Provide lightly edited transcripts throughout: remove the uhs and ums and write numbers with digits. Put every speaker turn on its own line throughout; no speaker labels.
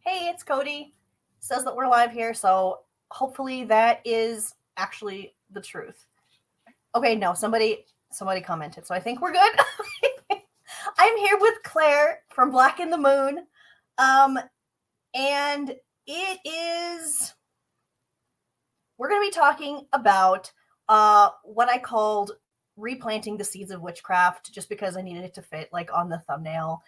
hey, it's Cody. Says that we're live here, so hopefully that is actually the truth. Okay, no, somebody commented, so I think we're good. I'm here with Claire from Black in the Moon. And we're going to be talking about what I called replanting the seeds of witchcraft, just because I needed it to fit like on the thumbnail.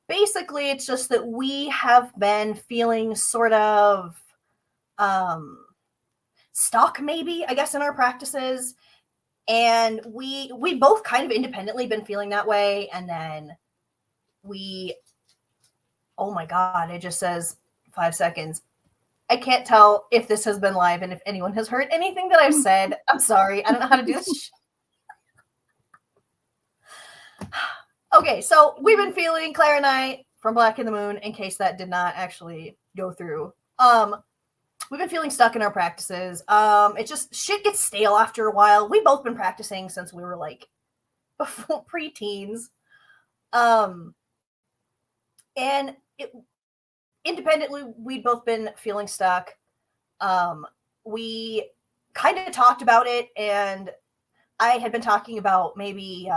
Basically, it's just that we have been feeling sort of stuck, maybe, I guess, in our practices. And we both kind of independently been feeling that way. And then oh my God, it just says 5 seconds. I can't tell if this has been live and if anyone has heard anything that I've said. I'm sorry. I don't know how to do this. Okay, so we've been feeling, Claire and I, from Black in the Moon, in case that did not actually go through. We've been feeling stuck in our practices. It just, shit gets stale after a while. We've both been practicing since we were like pre-teens. And independently, we'd both been feeling stuck. We kind of talked about it, and I had been talking about maybe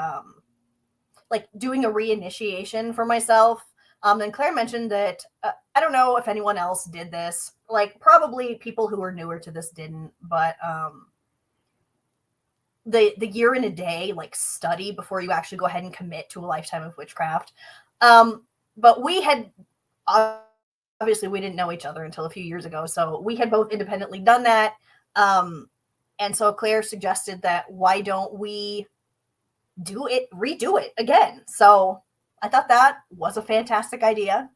like doing a reinitiation for myself. And Claire mentioned that I don't know if anyone else did this. Like, probably people who were newer to this didn't, but the year and a day like study before you actually go ahead and commit to a lifetime of witchcraft. But we had obviously we didn't know each other until a few years ago, so we had both independently done that. And so Claire suggested that why don't we redo it again? So I thought that was a fantastic idea.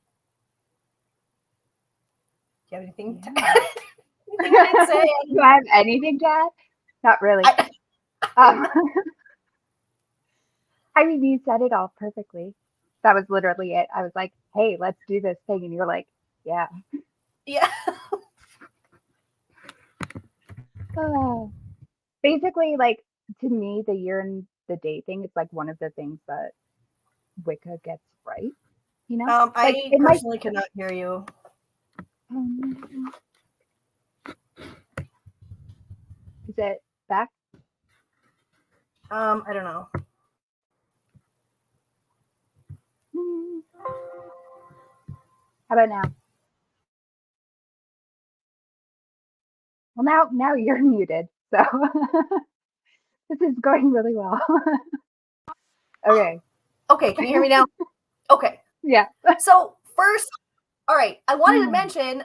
Do you have anything to add? Anything I didn't say?
Do I have anything to add? Not really. I mean, you said it all perfectly. That was literally it. I was like, hey, let's do this thing. And you're like, yeah.
Yeah.
Basically, like, to me, the year and the day thing is like one of the things that Wicca gets right. You know?
Like, I personally cannot hear you.
Is it back?
I don't know.
How about now? Well, now you're muted, so this is going really well. Okay.
Okay, can you hear me now? Okay.
Yeah.
So first, all right, I wanted to mention.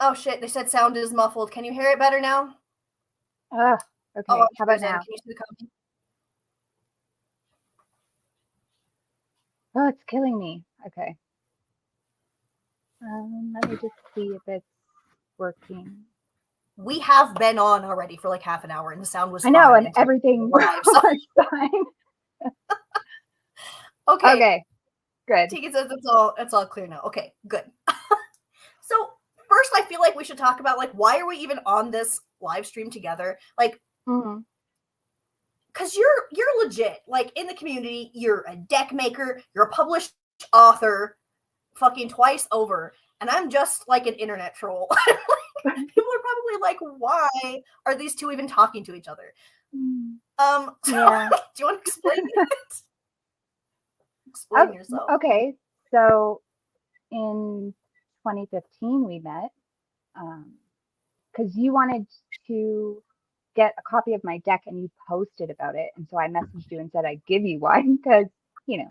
Oh shit! They said sound is muffled. Can you hear it better now?
Okay.
Oh,
how about now?
Can you see the comment?
Oh, it's killing me. Okay. Let me just see if it's working.
We have been on already for like half an hour, and the sound was
I know, and everything
live,
so. Was fine. Okay. Good.
Tika says it's all clear now. Okay, good. So first, I feel like we should talk about like why are we even on this live stream together? Like, because you're legit. Like, in the community, you're a deck maker, you're a published author, fucking twice over, and I'm just like an internet troll. People are probably like, why are these two even talking to each other? Yeah. Do you want to explain it? Explain yourself.
Okay, so in 2015 we met because you wanted to get a copy of my deck and you posted about it, and so I messaged you and said I'd give you one because, you know.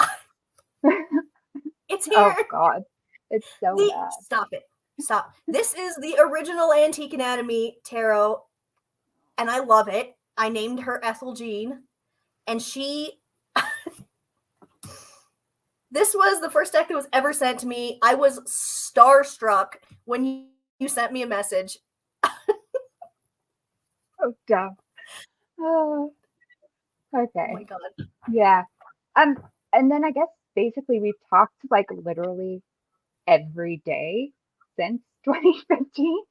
It's here.
Oh God, it's so bad.
Stop. This is the original Antique Anatomy tarot, and I love it. I named her Ethel Jean, and she... This was the first deck that was ever sent to me. I was starstruck when you sent me a message.
Oh, dumb. Oh, okay.
Oh my God.
Yeah. And then I guess basically we've talked like literally every day since 2015.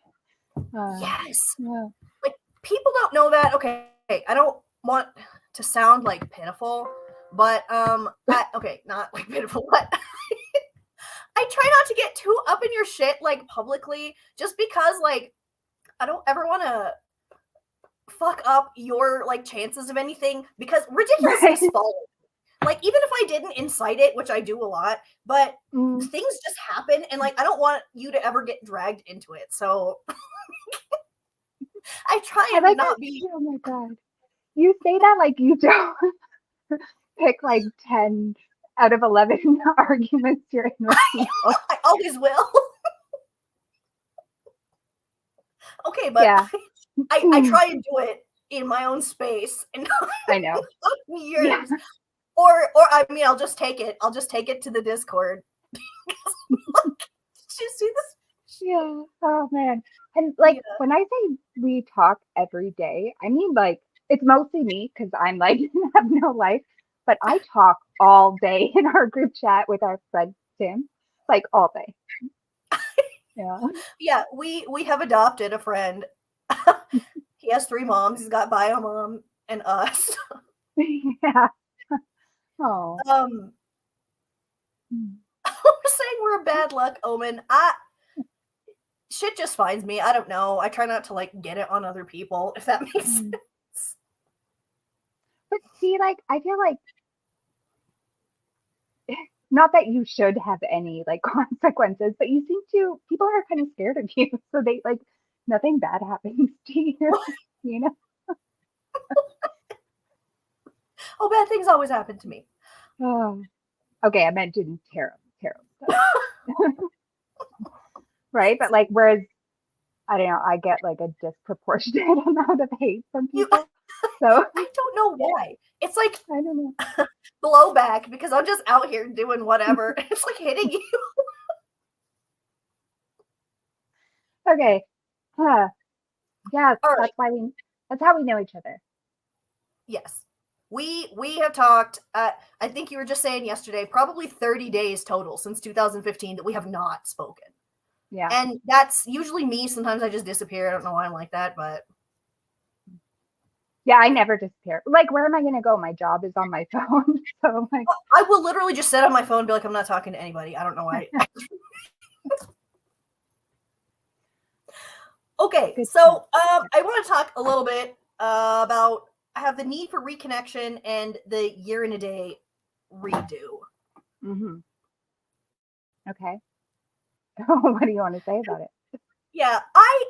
Yes.
Yeah.
Like, people don't know that. Okay, I don't want to sound like pitiful, but not like pitiful, but I try not to get too up in your shit, like, publicly, just because, like, I don't ever want to fuck up your, like, chances of anything, because ridiculousness
Right.
follows. Like, even if I didn't incite it, which I do a lot, but
Mm.
things just happen, and, like, I don't want you to ever get dragged into it. So I try
I
and
like that
not be.
too. Oh my God. You say that like you don't pick like 10 out of 11 arguments you're in with people.
I always will. Okay, but
Yeah.
I try and do it in my own space and not
I know. Yeah.
yours. Or I mean, I'll just take it. I'll just take it to the Discord. Did you see this?
Yeah. Oh man. And like
Yeah.
when I say we talk every day, I mean like it's mostly me because I'm like have no life, but I talk all day in our group chat with our friend Tim, like all day. Yeah.
Yeah, we have adopted a friend. He has 3 moms. He's got bio mom and us.
Yeah. Oh.
Um,
Mm.
we're saying we're a bad luck omen. Shit just finds me. I don't know. I try not to like get it on other people, if that makes
Mm.
sense.
But see, like I feel like not that you should have any like consequences, but you seem to people are kind of scared of you, so they like nothing bad happens to you, you know?
Oh, bad things always happen to me.
Oh. Okay, I meant in tarot stuff, right? But like, whereas I don't know, I get like a disproportionate amount of hate from
You,
people, so
I don't know why. It's like
I don't know.
blowback because I'm just out here doing whatever. It's like hitting you.
Okay, huh. Yeah,
All right.
that's how we know each other.
Yes. We have talked, I think you were just saying yesterday, probably 30 days total since 2015 that we have not spoken.
Yeah.
And that's usually me. Sometimes I just disappear. I don't know why I'm like that, but
Yeah, I never disappear. Like, where am I gonna go? My job is on my phone, so like,
I will literally just sit on my phone and be like, I'm not talking to anybody. I don't know why. Okay,
good to know.
so I want to talk a little bit about I have the need for reconnection and the year in a day redo.
Mm-hmm. Okay. What do you want to say about it?
Yeah, I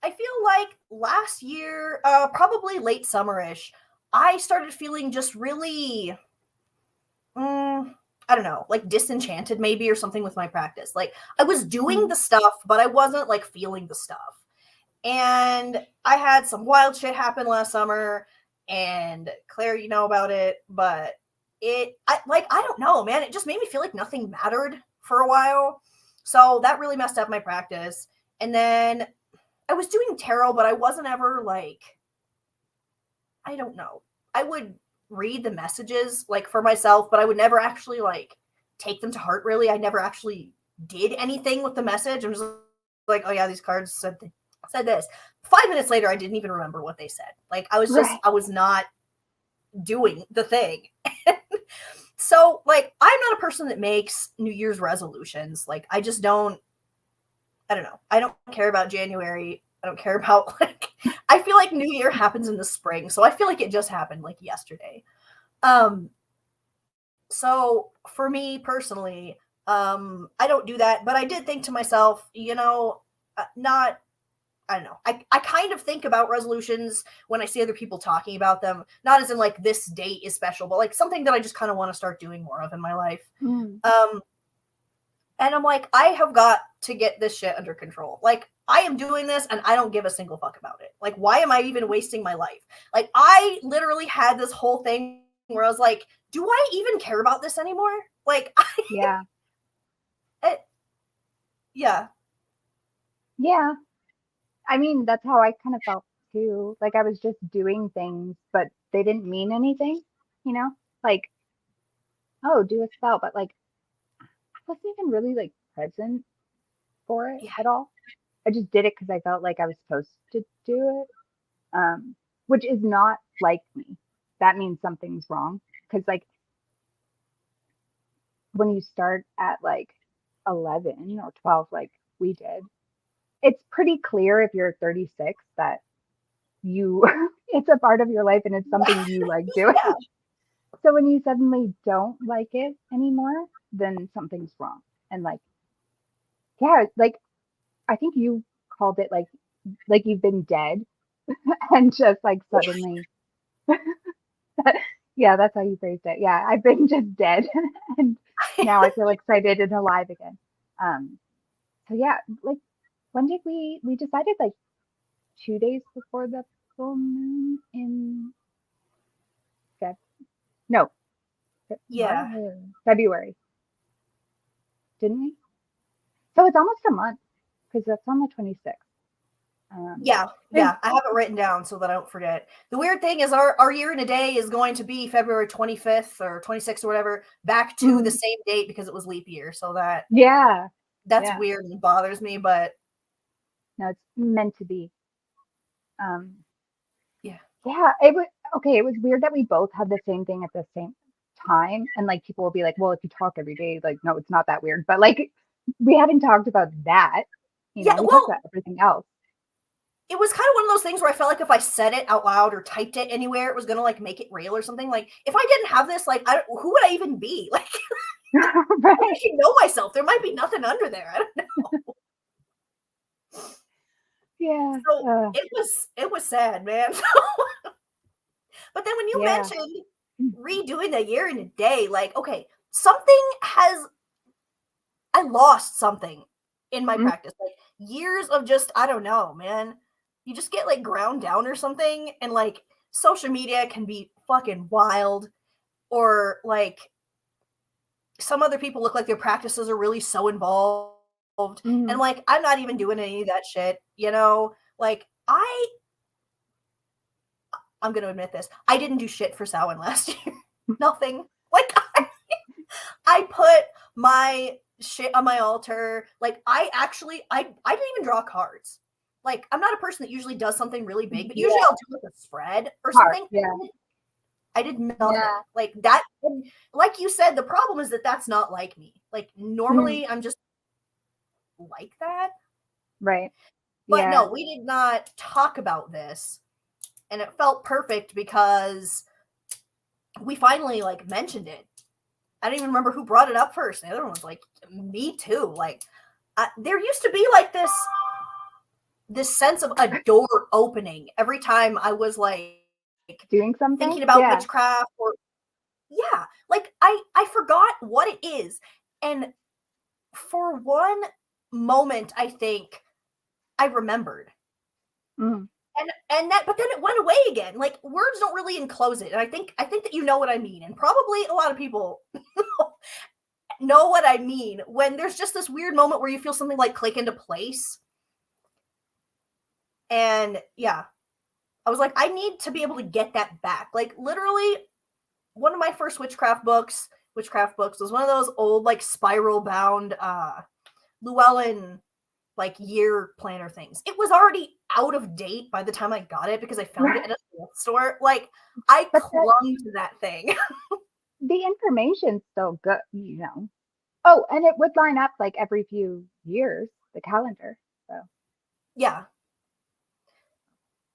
feel like last year, probably late summerish, I started feeling just really, I don't know, like disenchanted maybe or something with my practice. Like I was doing
Mm.
the stuff, but I wasn't like feeling the stuff. And I had some wild shit happen last summer, and Claire, you know about it, but I don't know, man. It just made me feel like nothing mattered for a while. So that really messed up my practice. And then I was doing tarot, but I wasn't ever like, I don't know. I would read the messages like for myself, but I would never actually like take them to heart really. I never actually did anything with the message. I'm just like, oh yeah, these cards said this. 5 minutes later, I didn't even remember what they said. Like
Right.
I was not doing the thing. So like I'm not a person that makes New Year's resolutions. Like I just don't, I don't know. I don't care about January. I don't care about like I feel like New Year happens in the spring. So I feel like it just happened like yesterday. Um so for me personally, I don't do that, but I did think to myself, not I don't know. I kind of think about resolutions when I see other people talking about them, not as in like this date is special, but like something that I just kind of want to start doing more of in my life.
Mm.
Um, and I'm like, I have got to get this shit under control. Like, I am doing this and I don't give a single fuck about it. Like, why am I even wasting my life? Like, I literally had this whole thing where I was like, do I even care about this anymore? Like,
Yeah.
yeah,
Yeah. I mean, that's how I kind of felt too. Like I was just doing things, but they didn't mean anything, you know? Like, oh, do a spell, but like I wasn't even really like present for it
yeah,
at all. I just did it because I felt like I was supposed to do it. Which is not like me. That means something's wrong. Because like when you start at like 11 or 12, like we did, it's pretty clear if you're 36 that you it's a part of your life and it's something you like doing.
Yeah.
So when you suddenly don't like it anymore, then something's wrong. And like, yeah, like I think you called it like you've been dead and just like suddenly, yeah, that's how you phrased it. Yeah, I've been just dead and now I feel excited and alive again. Um, so yeah, like when did we decided like 2 days before the full moon in Feb? No,
Yeah.
February, didn't we? So it's almost a month because that's on the 26th.
Yeah,
And
yeah. I have it written down so that I don't forget. The weird thing is our year and a day is going to be February 25th or 26th or whatever, back to the same date because it was leap year. So
yeah,
that's
yeah,
weird and bothers me, but
no, it's meant to be. Um,
yeah.
yeah, it was okay. It was weird that we both had the same thing at the same time, and like people will be like, "Well, if you talk every day, like, no, it's not that weird." But like, we haven't talked about that.
Yeah,
We talked
well,
about everything else.
it was kind of one of those things where I felt like if I said it out loud or typed it anywhere, it was gonna like make it real or something. Like if I didn't have this, like who would I even be? Like I don't
Right?
even know myself. There might be nothing under there. I don't know.
Yeah.
So it was sad, man. But then when you
Yeah.
mentioned redoing the year in a day, like, okay, something has I lost something in my
Mm,
practice. Like years of just, I don't know, man. You just get like ground down or something, and like social media can be fucking wild, or like some other people look like their practices are really so involved. And
mhm.
like, I'm not even doing any of that shit, you know? Like, I'm gonna admit this. I didn't do shit for Samhain last year. Nothing. Like I put my shit on my altar. Like I didn't even draw cards. Like I'm not a person that usually does something really big, but usually
Yeah.
I'll do like a spread or
Hard.
something.
Yeah.
I did nothing.
Yeah.
Like that, and like you said, the problem is that that's not like me. Like
Mhm.
normally I'm just like that.
Right.
But
Yeah.
no, we did not talk about this. And it felt perfect because we finally like mentioned it. I don't even remember who brought it up first. The other one was like, me too. Like, there used to be like this sense of a door opening every time I was like
Doing something.
thinking about
Yeah.
witchcraft, or yeah, like I forgot what it is, and for one moment I think I remembered.
Mhm.
And that, but then it went away again. Like words don't really enclose it, and I think that you know what I mean, and probably a lot of people know what I mean when there's just this weird moment where you feel something like click into place. And yeah, I was like, I need to be able to get that back. Like literally, one of my first witchcraft books was one of those old like spiral bound Llewellyn like year planner things. It was already out of date by the time I got it because I found it
Right.
at a thrift store. Like I
But
clung to that thing.
the information's still good. Oh, and it would line up like every few years, the calendar. So
Yeah.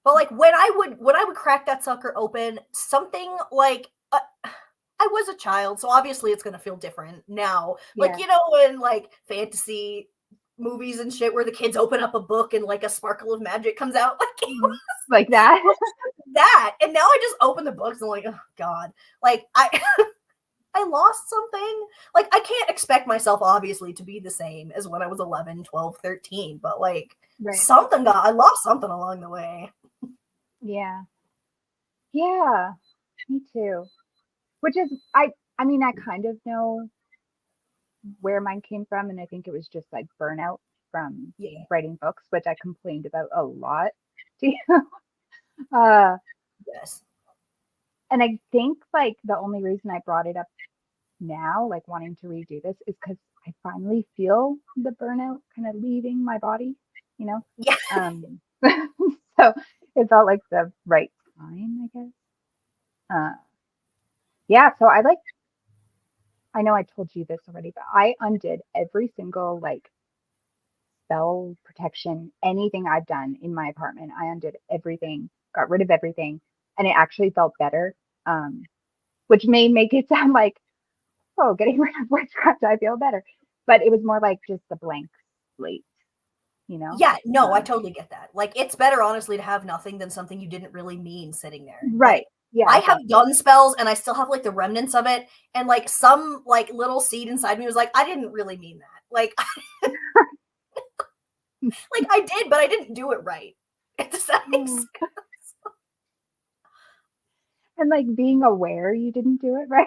But like when I would crack that sucker open, something like I was a child, so obviously it's gonna feel different now. Like
yeah.
you know, in like fantasy movies and shit, where the kids open up a book and like a sparkle of magic comes out, like it
Mhm. Like that.
was that. And now I just open the books and I'm like, oh god, like I I lost something. Like I can't expect myself obviously to be the same as when I was 11, 12, 13, but like
Right.
something got I lost something along the way.
Yeah. Yeah. Me too. Which is I mean I kind of know where mine came from and I think it was just like burnout from
Yeah.
writing books, which I complained about a lot to you. Uh
Yes.
and I think like the only reason I brought it up now, like wanting to redo this, is because I finally feel the burnout kind of leaving my body, you know?
Yeah.
Um, so it felt like the right time, I guess. Uh, yeah, so I like, I know I told you this already, but I undid every single like spell protection, anything I've done in my apartment. I undid everything, got rid of everything, and it actually felt better. Um, which may make it sound like, oh, getting rid of witchcraft, I feel better. But it was more like just a blank slate, you know?
Yeah, no, I
Um,
totally get that. Like, it's better, honestly, to have nothing than something you didn't really mean sitting there. Like,
right. Yeah,
I have
exactly.
done spells and I still have like the remnants of it, and like some like little seed inside me was like, I didn't really mean that. Like, like I did, but I didn't do it right. Does that make sense?
And like being aware you didn't do it right.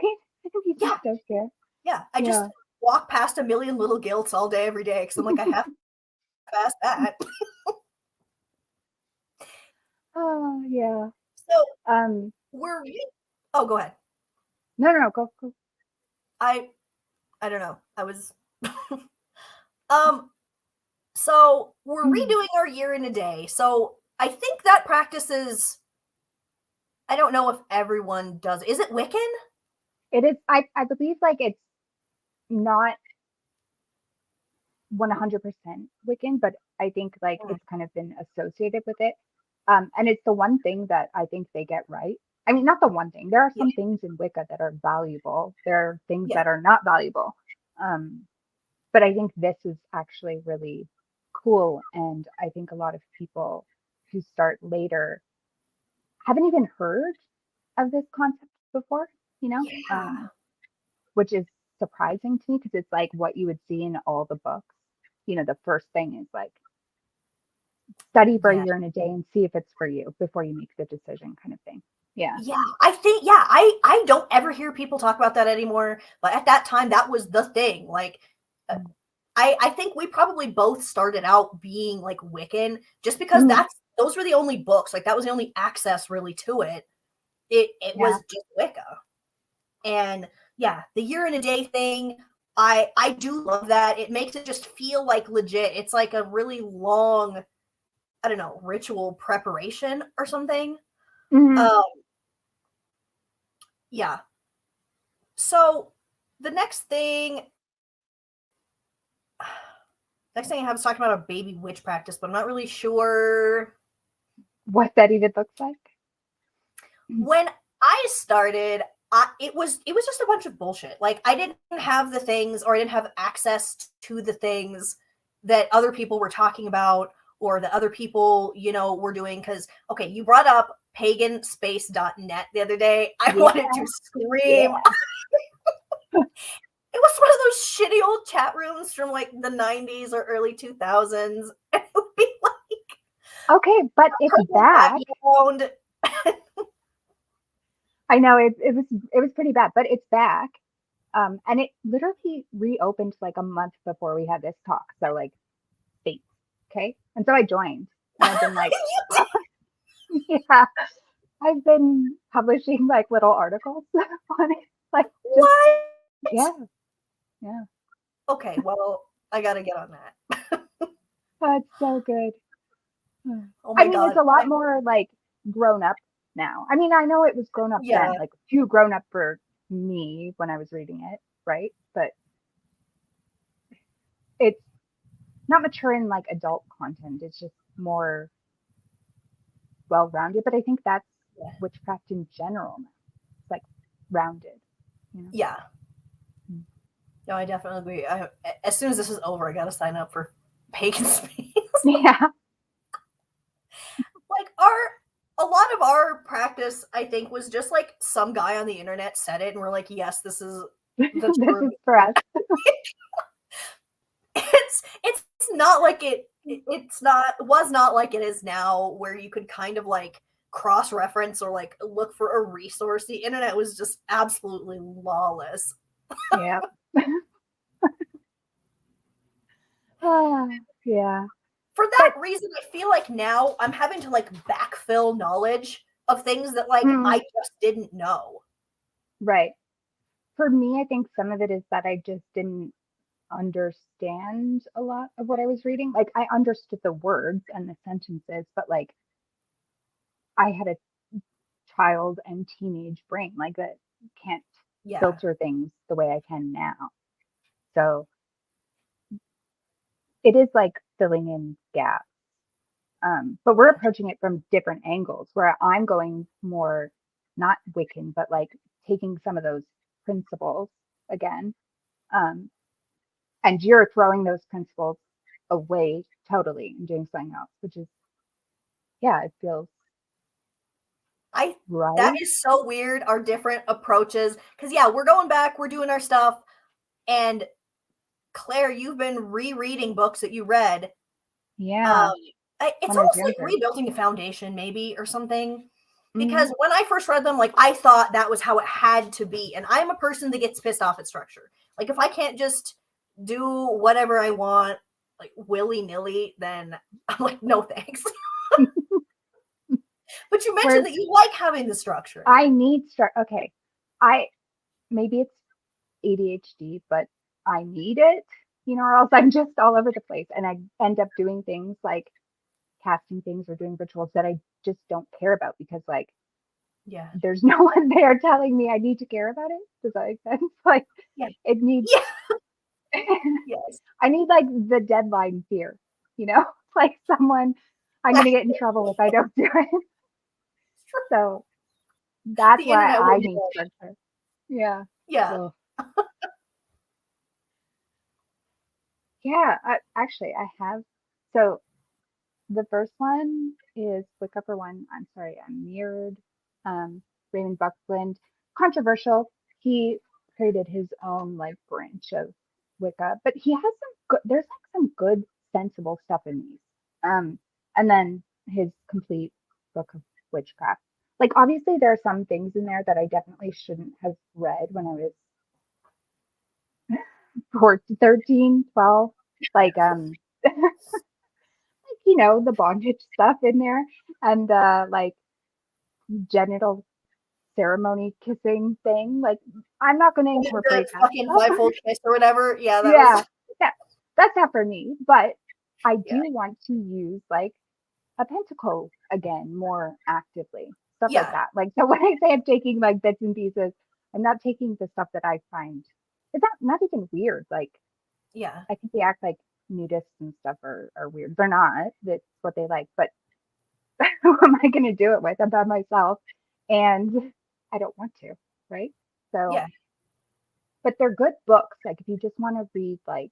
You just
Yeah,
don't care.
yeah. I just
Yeah.
walk past a million little guilts all day, every day because I'm like, I have to pass that.
Oh, yeah.
So
Um,
we're oh, go ahead.
no, no, no, go.
I I don't know. I was um so we're
Mm.
redoing our year in a day. So I think that practice is I don't know if everyone does. Is it Wiccan?
It is, I believe like it's not 100% Wiccan, but I think like
Mm,
it's kind of been associated with it. And it's the one thing that I think they get right. I mean, not the one thing. There are
yeah,
some things in Wicca that are valuable. There are things
yeah,
that are not valuable. Um, but I think this is actually really cool. And I think a lot of people who start later haven't even heard of this concept before, you know,
yeah,
which is surprising to me because it's like what you would see in all the books. You know, the first thing is like study for a
yeah.
year and a day and see if it's for you before you make the decision kind of thing. Yeah.
Yeah, I think yeah, I don't ever hear people talk about that anymore, but at that time that was the thing. Like uh,
Mm.
I think we probably both started out being like Wiccan just because
Mhm.
that's those were the only books, like that was the only access really to it. It
Yeah.
was just Wicca. And yeah, the year and a day thing, I do love that. It makes it just feel like legit. It's like a really long, I don't know, ritual preparation or something.
Hmm.
Um yeah. So the next thing I have is talking about a baby witch practice, but I'm not really sure.
What that even looks like. Mm.
When I started, it was just a bunch of bullshit. Like I didn't have the things, or I didn't have access to the things that other people were talking about, or that other people were doing. Because okay, you brought up paganspace.net the other day. I
Yeah.
wanted to scream.
Yeah.
It was one of those shitty old chat rooms from like the 90s or early 2000s. And it would be like
Okay, but it's
purple
back.
background.
I know it was pretty bad, but it's back. And it literally reopened like a month before we had this talk. So like thanks. Okay. And so I joined and I've been like,
You did
yeah, I've been publishing like little articles on it. Like just
what?
yeah, yeah.
Okay, well, I gotta get on that.
That's so good.
Oh
I
my
mean, it's
god.
a lot more like grown up now. I mean, I know it was grown up
Yeah,
then, like too grown up for me when I was reading it, right? But it's not mature in like adult content. It's just more well rounded. But I think that's
yeah,
witchcraft in general now. It's like rounded, you know?
yeah. No, I definitely agree. As soon as this is over, I gotta sign up for Pagan Space.
Yeah.
Like a lot of our practice, I think, was just like some guy on the internet said it, and we're like, yes, this is the
This
truth.
is for us.
It's not like it's not was not like it is now, where you could kind of like cross reference or like look for a resource. The internet was just absolutely lawless.
Yeah. Ah, yeah.
For that
But
reason, I feel like now I'm having to like backfill knowledge of things that like
mm,
I just didn't know.
right. For me, I think some of it is that I just didn't understand a lot of what I was reading. Like I understood the words and the sentences, but like I had a child and teenage brain like that can't.
Yeah.
filter things the way I can now. So it is like filling in gaps. But we're approaching it from different angles where I'm going more not Wiccan, but like taking some of those principles again. Um, and you're throwing those principles away totally and doing something else, which is, yeah, it feels
That
right.
is so weird, our different approaches. Because, yeah, we're going back, we're doing our stuff. And Claire, you've been rereading books that you read.
Yeah.
It's
When I was
almost like
younger.
rebuilding a foundation, maybe, or something.
Mhm.
Because when I first read them, like, I thought that was how it had to be. And I'm a person that gets pissed off at structure. Like, if I can't just do whatever I want, like, willy-nilly, then I'm like, no thanks. But you mentioned
Whereas
that you like having the structure.
I need okay. Maybe it's ADHD, but I need it, or else I'm just all over the place. And I end up doing things like casting things or doing rituals that I just don't care about because like
Yeah.
there's no one there telling me I need to care about it. Does that make sense? Like
Yeah.
it needs
Yes.
I need like the deadline fear, like someone I'm gonna get in trouble if I don't do it. So that's
The
why
internet will
I
get
need
it.
structure. Yeah.
Yeah.
So yeah, actually I have so the first one is Wicca for one. I'm sorry, I'm mirrored. Raymond Buckland, controversial. He created his own like branch of Wicca, but he has some good. There's like some good, sensible stuff in these. And then his complete book of witchcraft. Like obviously there are some things in there that I definitely shouldn't have read when I was 13, 12. Like the bondage stuff in there and like genital ceremony kissing thing. Like, I'm not going to
The
incorporate that
fucking
stuff.
fivefold kiss or whatever. Yeah, that was.
Yeah, yeah, that's not for me. But I
Yeah.
do want to use like a pentacle again more actively, stuff like
Yeah.
that. Like, so when I say I'm taking like bits and pieces, I'm not taking the stuff that I find. It's not even weird. Like,
Yeah.
I think they act like nudists and stuff are weird. They're not. That's what they like. But who am I going to do it with? I'm by myself, and I don't want to, right? So,
Yeah.
but they're good books. Like if you just want to read like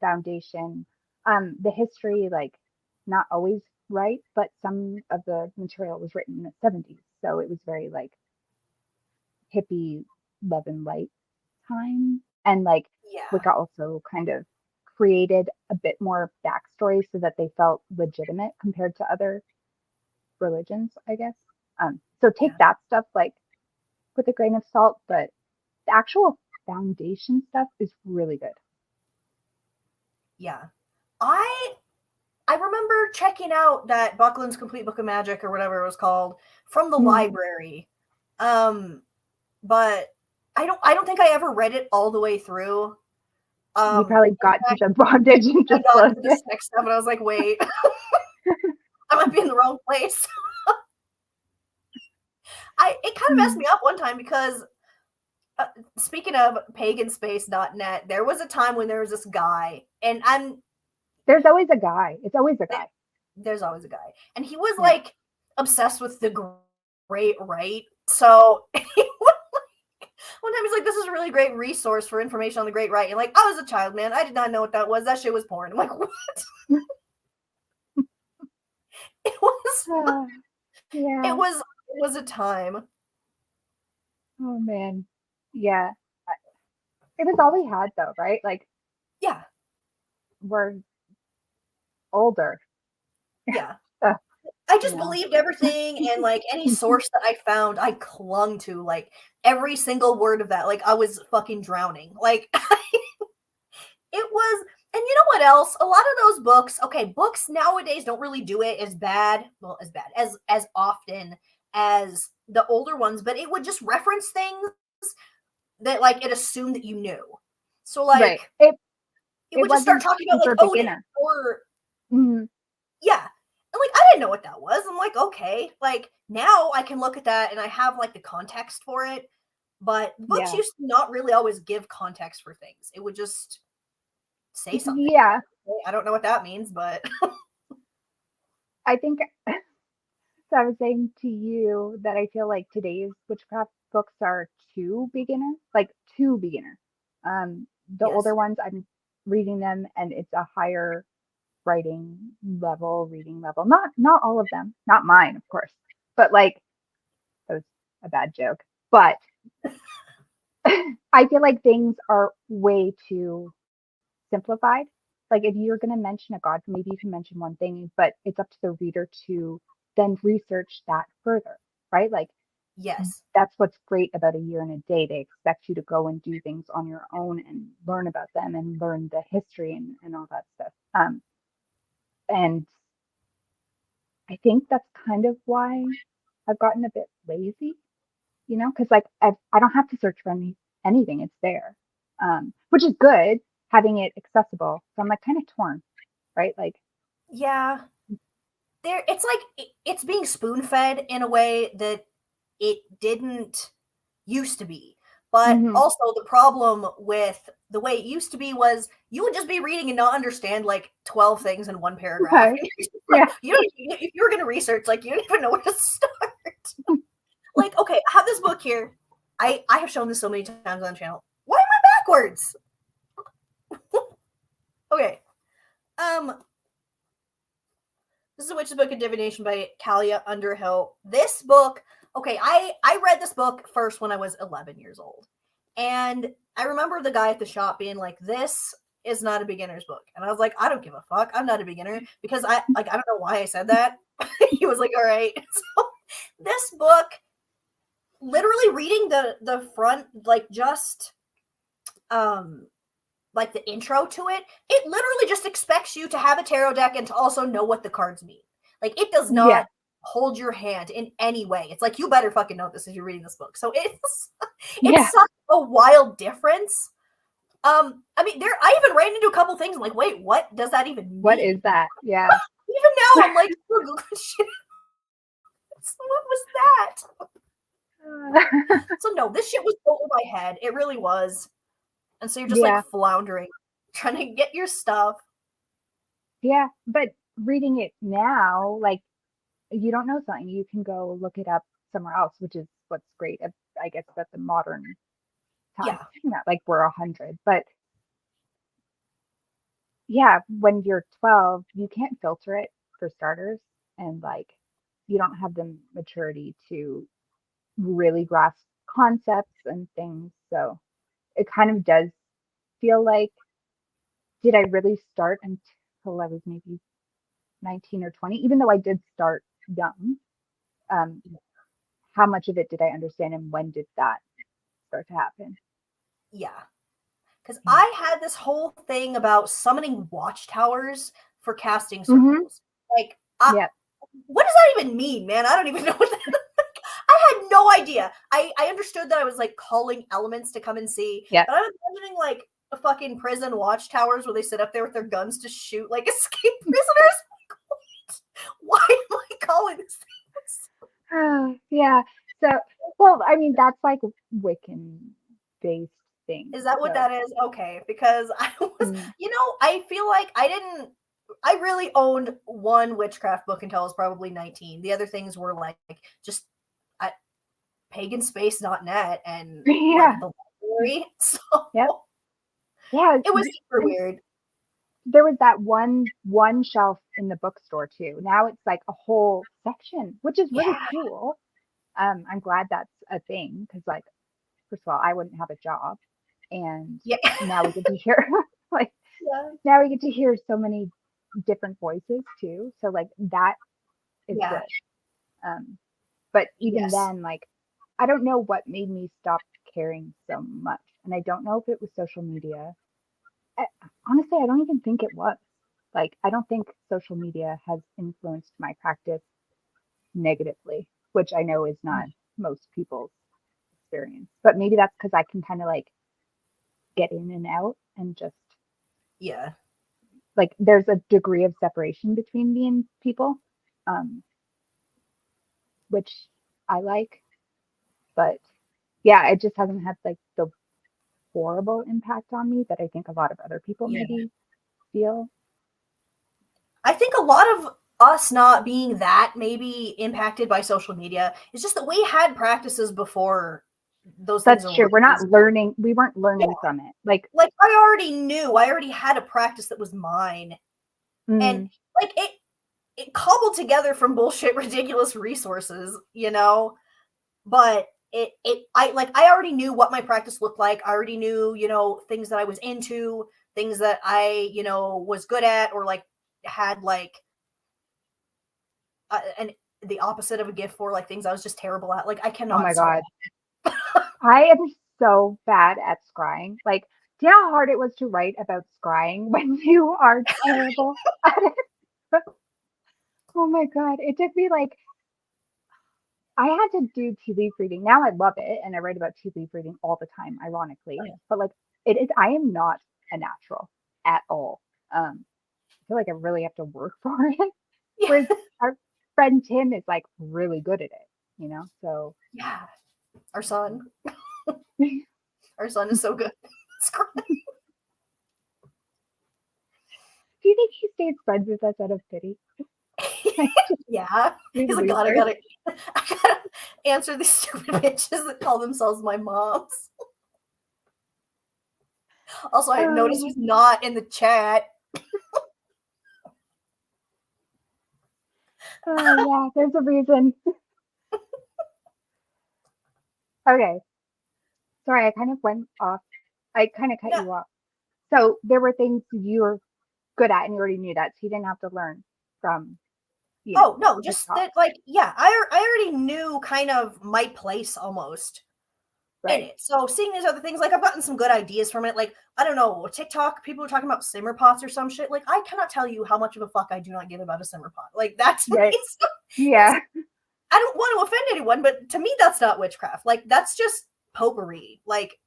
foundation, the history, like not always right, but some of the material was written in the 70s, so it was very like hippie love and light time, and like
Yeah.
Wicca also kind of created a bit more backstory so that they felt legitimate compared to other religions, I guess. So take
Yeah.
that stuff like with a grain of salt, but the actual foundation stuff is really good.
Yeah. I remember checking out that Buckland's Complete Book of Magic or whatever it was called from the
Mm.
library. But I don't think I ever read it all the way through.
You
In
probably got to
fact,
the bondage and
I
just
got
closed
to
it.
this next stuff and I was like, wait, I might be in the wrong place. It kind of messed
Mm.
me up one time because speaking of paganspace.net, there was a time when there was this guy, and
There's always a guy. It's always a guy.
there's always a guy, and he was
Yeah.
like obsessed with the great right. So one time he's like, "This is a really great resource for information on the great right." And like, I was a child, man, I did not know what that was. That shit was porn. I'm like, what? It was.
Yeah.
It was. It was a time.
Oh man. Yeah. It was all we had though, right? Like
Yeah.
we're older.
Yeah.
So,
I
you
just
know.
believed everything, and like any source that I found, I clung to like every single word of that. Like I was fucking drowning. Like it was, and you know what else? A lot of those books, okay, books nowadays don't really do it as bad, well, as often as the older ones, but it would just reference things that like it assumed that you knew. So
Right.
like it
It
would just start
wasn't
talking about like
super
Odin
beginner.
or
Mhm.
yeah. And like I didn't know what that was. I'm like, okay, like now I can look at that and I have like the context for it. But books
Yeah.
used to not really always give context for things. It would just say something.
Yeah.
I don't know what that means, but
I think so. I was saying to you that I feel like today's witchcraft books are too beginner, like too beginner. The older
yes.
ones, I'm reading them, and it's a higher writing level, reading level. Not all of them, not mine, of course, but like that was a bad joke. But I feel like things are way too simplified. Like if you're going to mention a god, maybe you can mention one thing, but it's up to the reader to then research that further, right? Like
Yes.
that's what's great about a year and a day. They expect you to go and do things on your own and learn about them and learn the history and all that stuff. And I think that's kind of why I've gotten a bit lazy, because like I don't have to search for anything. It's there, which is good having it accessible. So I'm like kind of torn, right? Like,
Yeah. It's like it's being spoon fed in a way that it didn't used to be. But
hmm
also the problem with the way it used to be was you would just be reading and not understand like 12 things in one paragraph.
okay,
Like,
yeah,
you don't if you were gonna research, like you don't even know where to start. Like, okay, I have this book here. I have shown this so many times on the channel. Why am I backwards? Okay. Um, this is a Witch's Book of Divination by Kalia Underhill. This book, okay, I read this book first when I was 11 years old. And I remember the guy at the shop being like, this is not a beginner's book. And I was like, I don't give a fuck. I'm not a beginner because I don't know why I said that. He was like, all right. So this book, literally reading the front, like just like the intro to it, it literally just expects you to have a tarot deck and to also know what the cards mean. Like it does
yeah,
not hold your hand in any way. It's like you better fucking know this if you're reading this book. So
yeah.
it's such a wild difference. I mean, I even ran into a couple things. I'm like, wait, what does that even
What
mean?
is that? Yeah.
Even now, I'm like, shit. What was that? So no, this shit was over my head. It really was. And so you're just like
Yeah,
floundering, trying to get your stuff.
yeah. But reading it now, like you don't know something, you can go look it up somewhere else, which is what's great. I guess that's the modern time.
Yeah,
Not like we're 100, but yeah, when you're 12, you can't filter it for starters, and like you don't have the maturity to really grasp concepts and things. So it kind of does feel like, did I really start until I was maybe 19 or 20? Even though I did start young, um, how much of it did I understand and when did that start to happen?
yeah. Because
Yeah.
I had this whole thing about summoning watchtowers for casting
Mm-hmm.
circles. Like,
Yeah.
what does that even mean, man? I don't even know what that. I had no idea. I understood that I was like calling elements to come and see,
Yeah.
but I was imagining like the fucking prison watchtowers where they sit up there with their guns to shoot like escape prisoners. Why am I calling this thing?
Yeah. So, well, I mean, that's like Wiccan based thing.
Is that what
So,
that is? Okay, because I was,
mm,
I feel like I really owned one witchcraft book until I was probably 19. The other things were like just at paganspace.net and like
yeah.
the library. So
Yep. Yeah.
it was super
And
weird.
there was that one shelf in the bookstore too. Now it's like a whole section, which is really
Yeah.
cool. I'm glad that's a thing because, like, first of all, I wouldn't have a job, and
Yeah.
now we get to hear like
Yeah.
now we get to hear so many different voices too. So like that is
Yeah.
good. Um, but even
Yes.
then, like, I don't know what made me stop caring so much, and I don't know if it was social media. I, honestly, I don't even think it was. Like, I don't think social media has influenced my practice negatively, which I know is not most people's experience. But maybe that's because I can kind of like get in and out and just
Yeah.
like there's a degree of separation between me and people, um, which I like. But yeah, it just hasn't had like the horrible impact on me that I think a lot of other people
Yeah.
maybe feel.
I think a lot of us not being that maybe impacted by social media is just that we had practices before those things
That's true. We're
arose.
not learning. We weren't
Yeah.
learning from it. Like,
I already had a practice that was mine. And
mm,
like it cobbled together from bullshit ridiculous resources, you know, but I already knew what my practice looked like. I already knew, you know, things that I was into, things that I, you know, was good at, or like had like and the opposite of a gift for, like things I was just terrible at. Like I
oh
cannot
my
stop.
God. I am so bad at scrying. Like, do you know how hard it was to write about scrying when you are terrible at it? Oh my God. It took me like, I had to do tea leaf reading. Now I love it. And I write about tea leaf reading all the time, ironically.
Yeah.
But like, I am not a natural at all. I feel like I really have to work for it.
Yeah.
Whereas our friend Tim is like really good at it, you know? So,
Yeah. Our son. Our son is so good. It's great.
do you think he stays friends with us out of pity?
Yeah.
We
He's like, God, I
losers.
gotta answer these stupid bitches that call themselves my moms. Also, I noticed
Oh,
he's not in the chat.
oh yeah, there's a reason. Okay, sorry, I kind of went off. I kind of cut
Yeah.
you off. So there were things you were good at and you already knew that, so you didn't have to learn from,
Oh no,
the
just
top.
that. Like, yeah, I already knew kind of my place almost in
Right.
it. So seeing these other things, like I've gotten some good ideas from it. Like I don't know, TikTok, people are talking about simmer pots or some shit. Like I cannot tell you how much of a fuck I do not give about a simmer pot. Like that's me.
Right.
It's
Yeah.
I don't want to offend anyone, but to me that's not witchcraft. Like that's just potpourri. Like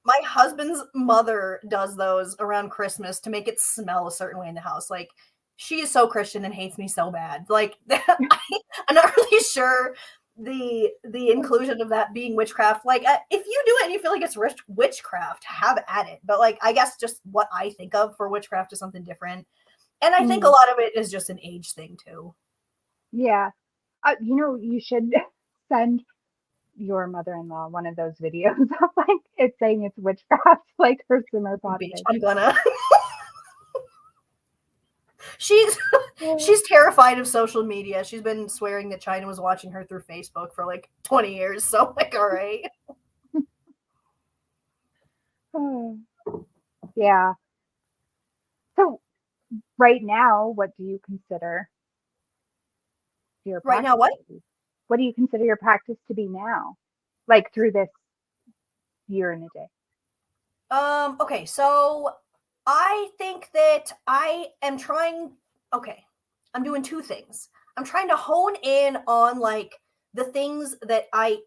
my husband's mother does those around Christmas to make it smell a certain way in the house. Like she is so Christian and hates me so bad. Like I'm not really sure the inclusion of that being witchcraft. Like if you do it and you feel like it's witchcraft, have at it. But like I guess just what I think of for witchcraft is something different. And I think a
Mm,
lot of it is just an age thing too.
yeah. You should send your mother-in-law one of those videos of like it's saying it's witchcraft, like her simmer pot
Bitch,
thing.
I'm gonna. She's
Yeah.
she's terrified of social media. She's been swearing that China was watching her through Facebook for like 20 years. So like, all right.
Oh, yeah. So right now, what do you consider your
Right now,
practice
what?
to be? What do you consider your practice to be now? Like through this year and a day?
Okay, so I think that I am trying okay. I'm doing two things. I'm trying to hone in on like the things that I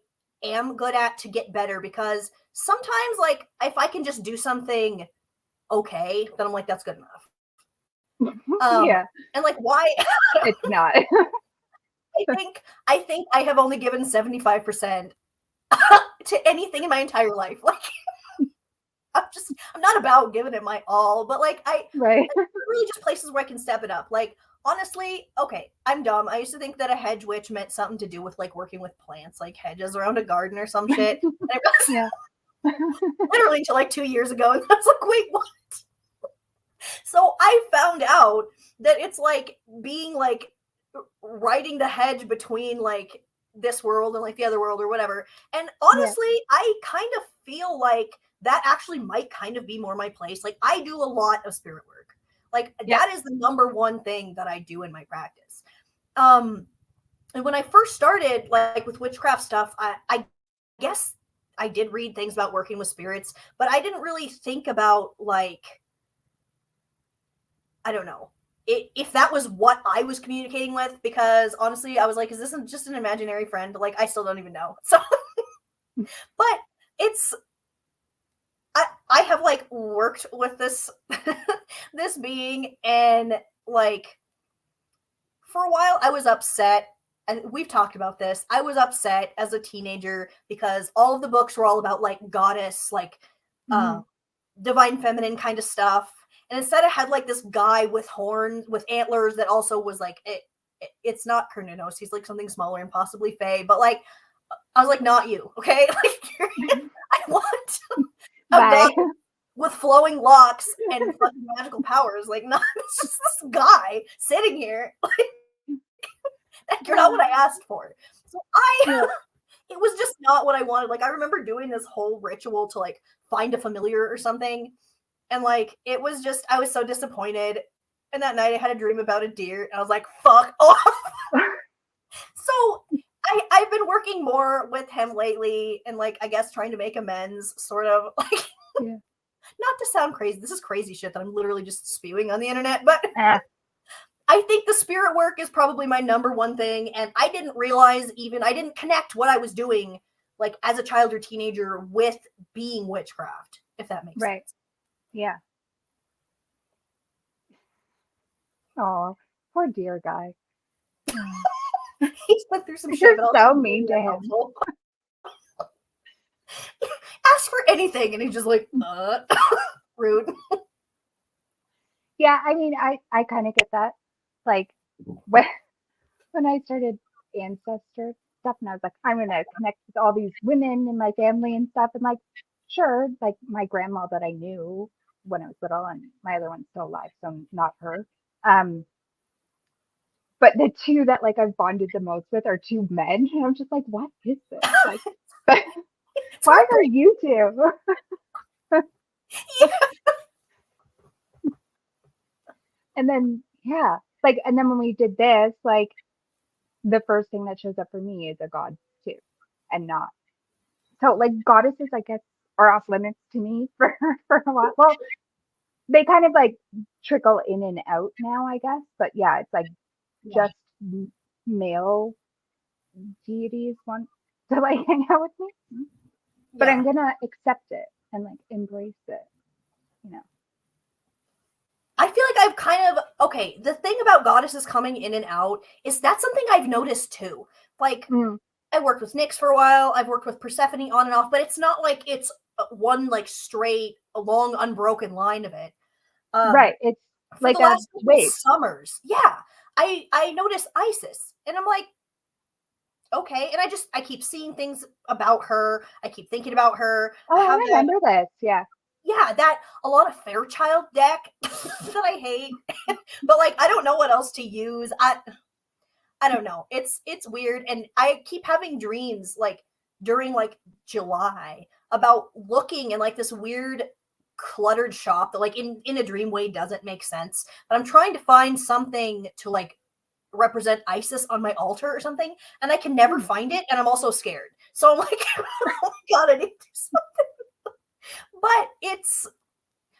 am good at to get better because sometimes like if I can just do something okay, then I'm like that's good enough. Um
Yeah,
and like why
it's not.
I think I have only given 75% to anything in my entire life. Like I'm not about giving it my all, but like
Right.
really just places where I can step it up. Like honestly, okay, I'm dumb. I used to think that a hedge witch meant something to do with like working with plants, like hedges around a garden or some shit. And I realized
Yeah.
literally until like 2 years ago, and I was like, wait, what? So I found out that it's like being like riding the hedge between like this world and like the other world or whatever. And
Yeah.
honestly, I kind of feel like that actually might kind of be more my place. Like I do a lot of spirit work. Like
Yep.
that is the number one thing that I do in my practice. Um and when I first started like with witchcraft stuff, I guess I did read things about working with spirits, but I didn't really think about like I don't know if that was what I was communicating with, because honestly, I was like, is this just an imaginary friend? Like, I still don't even know. So, but it's, I have like worked with this, this being, and like, for a while I was upset and we've talked about this. I was upset as a teenager because all of the books were all about like goddess, like
Mhm.
divine feminine kind of stuff. And instead it had like this guy with horns, with antlers that also was like it's not Cernunnos. He's like something smaller and possibly Fey, but like I was like, not you, okay? Like I want a god
Bye.
with flowing locks and fucking magical powers. Like, not it's just this guy sitting here. Like, you're not what I asked for. So
Yeah.
it was just not what I wanted. Like, I remember doing this whole ritual to like find a familiar or something, and like it was just I was so disappointed. And that night I had a dream about a deer, and I was like, "Fuck off." So I've been working more with him lately, and like I guess trying to make amends, sort of like
Yeah.
not to sound crazy. This is crazy shit that I'm literally just spewing on the internet, but
Ah,
I think the spirit work is probably my number one thing, and I didn't realize even I didn't connect what I was doing like as a child or teenager with being witchcraft, if that makes
right.
sense.
Yeah. Oh, poor dear guy. Oh.
He's went through some shit,
You're
but also
so
really
mean to him.
unhelpful. Ask for anything, and he's just like, rude.
Yeah, I mean, I kind of get that. Like when when I started ancestor stuff, and I was like, I'm gonna connect with all these women in my family and stuff, and like, sure, like my grandma that I knew when I was little, and my other one's still alive, so not her. Um, but the two that like I've bonded the most with are two men, and I'm just like, what is this? Like,
It's
why are
heartbreaking.
you two? And then yeah, like, and then when we did this, like the first thing that shows up for me is a god too, and not so like goddesses, I guess, are off limits to me for a while. Well, they kind of like trickle in and out now, I guess. But yeah, it's like
Yeah.
just male deities want to like hang out with me, but I'm
Yeah.
gonna accept it and like embrace it, you know.
I feel like I've kind of okay. The thing about goddesses coming in and out is that's something I've noticed too. Like
Mm,
I worked with Nyx for a while. I've worked with Persephone on and off, but it's not like it's one like straight, a long, unbroken line of it. Um,
right. It's
for
like
the
a
last couple
wave.
summers, yeah, I noticed Isis, and I'm like, okay, and I keep seeing things about her. I keep thinking about her.
Oh,
I
I
have that,
remember this. Yeah.
yeah, that a lot of Fairchild deck that I hate, but like I don't know what else to use. I don't know. It's weird, and I keep having dreams like during like July about looking in like this weird cluttered shop that like in a dream way doesn't make sense. But I'm trying to find something to like represent Isis on my altar or something, and I can never
Hmm.
find it, and I'm also scared. So I'm like, oh my god, I need to do something. But it's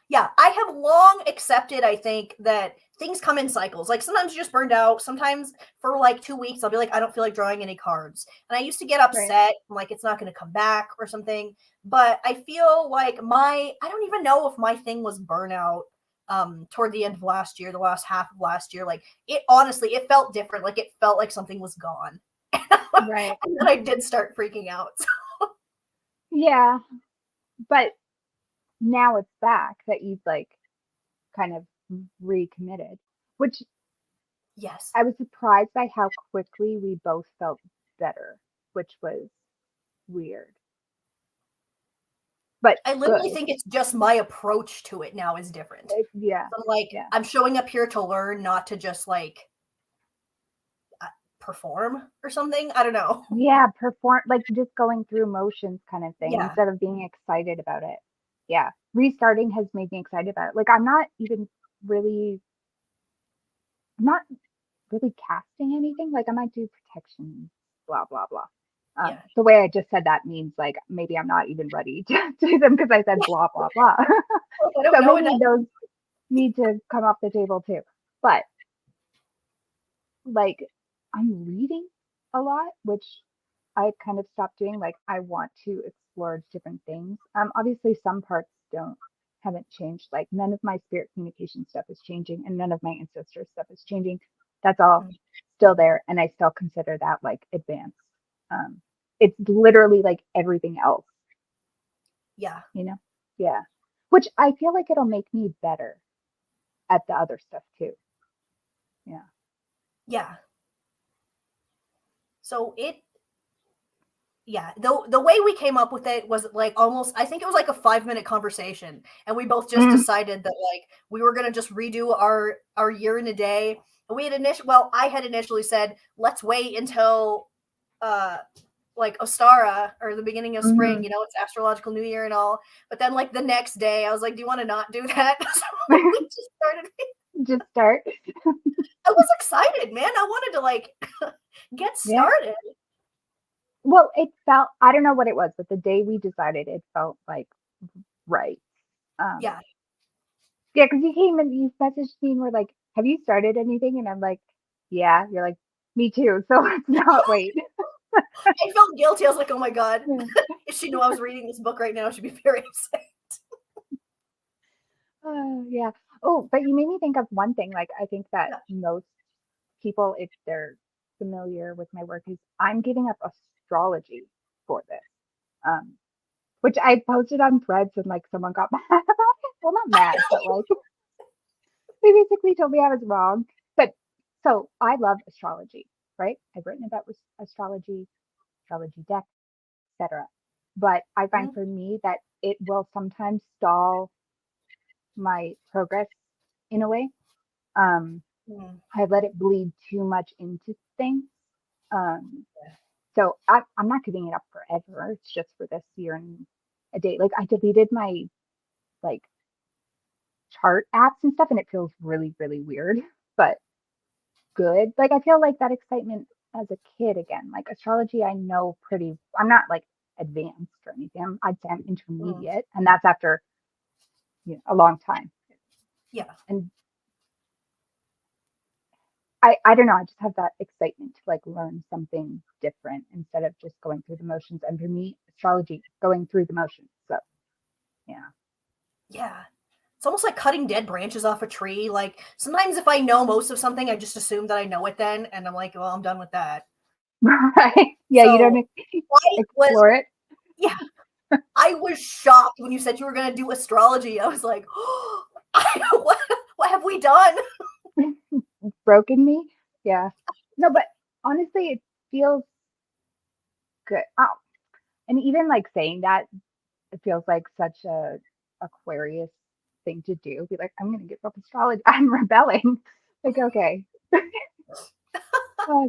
yeah, I have long accepted, I think, that things come in cycles. Like sometimes you're just burned out. Sometimes for like 2 weeks, I'll be like, I don't feel like drawing any cards. And I used to get
Right.
upset, like it's not going to come back or something. But I feel like I don't even know if my thing was burnout toward the end of last year, the last half of last year. Like it honestly, it felt different. Like it felt like something was gone.
Right.
And then I did start freaking out.
Yeah. But now it's back that you've like kind of recommitted, which
Yes.
I was surprised by how quickly we both felt better, which was weird, but
I literally
good.
think it's just my approach to it now is different.
Yeah.
I'm like,
Yeah.
I'm showing up here to learn, not to just like perform or something. I don't know.
Yeah. Perform like just going through motions kind of thing
Yeah.
instead of being excited about it. Yeah. Restarting has made me excited about it. Like I'm not even really, I'm not really casting anything. Like I might do protection, blah blah blah.
Yeah.
The way I just said that means like maybe I'm not even ready to do them because I said blah blah blah.
I don't
So
know
maybe
enough.
those need to come off the table too. But like I'm reading a lot, which I kind of stopped doing. Like I want to explore different things. Obviously some parts haven't changed. Like none of my spirit communication stuff is changing and none of my ancestor stuff is changing. That's all
Mm.
still there, and I still consider that like advanced. It's literally like everything else,
Yeah.
you know? Yeah. Which I feel like it'll make me better at the other stuff too. Yeah.
Yeah. So the way we came up with it was like almost, I think it was like a 5-minute conversation, and we both just
Mm,
decided that like we were gonna just redo our year in a day. And we had I had initially said let's wait until uh like Ostara or the beginning of spring,
mhm.
you know, it's astrological new year and all. But then like the next day I was like, do you want to not do that? So we just started.
Just start.
I was excited, man. I wanted to like get
Yeah.
started.
Well, it felt, I don't know what it was, but the day we decided, it felt like right. Um,
Yeah.
yeah, because you came and you messaged me and were like, "Have you started anything?" And I'm like, "Yeah." You're like, "Me too." So let's not wait.
I felt guilty. I was like, oh my God.
Yeah.
If she knew I was reading this book right now, she'd be very upset.
Yeah. Oh, but you made me think of one thing. Like, I think that
Yeah.
most people, if they're familiar with my work, is I'm giving up astrology for this. Um, which I posted on Threads and like someone got mad about it. Well, not mad, but like they basically told me I was wrong. But so I love astrology, right? I've written about astrology, astrology deck, etc. But I find
Mhm.
for me that it will sometimes stall my progress in a way. Um,
Mm.
I let it bleed too much into things. Um, so I'm not giving it up forever. It's just for this year and a day. Like I deleted my like chart apps and stuff, and it feels really, really weird, but good. Like I feel like that excitement as a kid again. Like astrology, I know pretty. I'm not like advanced or anything. I'd say I'm
Mm.
intermediate, and that's after a long time.
Yeah.
And I don't know. I just have that excitement to like learn something different instead of just going through the motions. And for me, astrology going through the motions. So yeah.
Yeah. It's almost like cutting dead branches off a tree. Like sometimes if I know most of something, I just assume that I know it then. And I'm like, well, I'm done with that.
Right. Yeah, you don't
So I was,
explore it.
yeah, I was shocked when you said you were going to do astrology. I was like, oh, what have we done?
Broken me. Yeah. No, but honestly, it feels good. Oh, and even like saying that, it feels like such a Aquarius thing to do. Be like, I'm gonna give up astrology. I'm rebelling. Like, okay.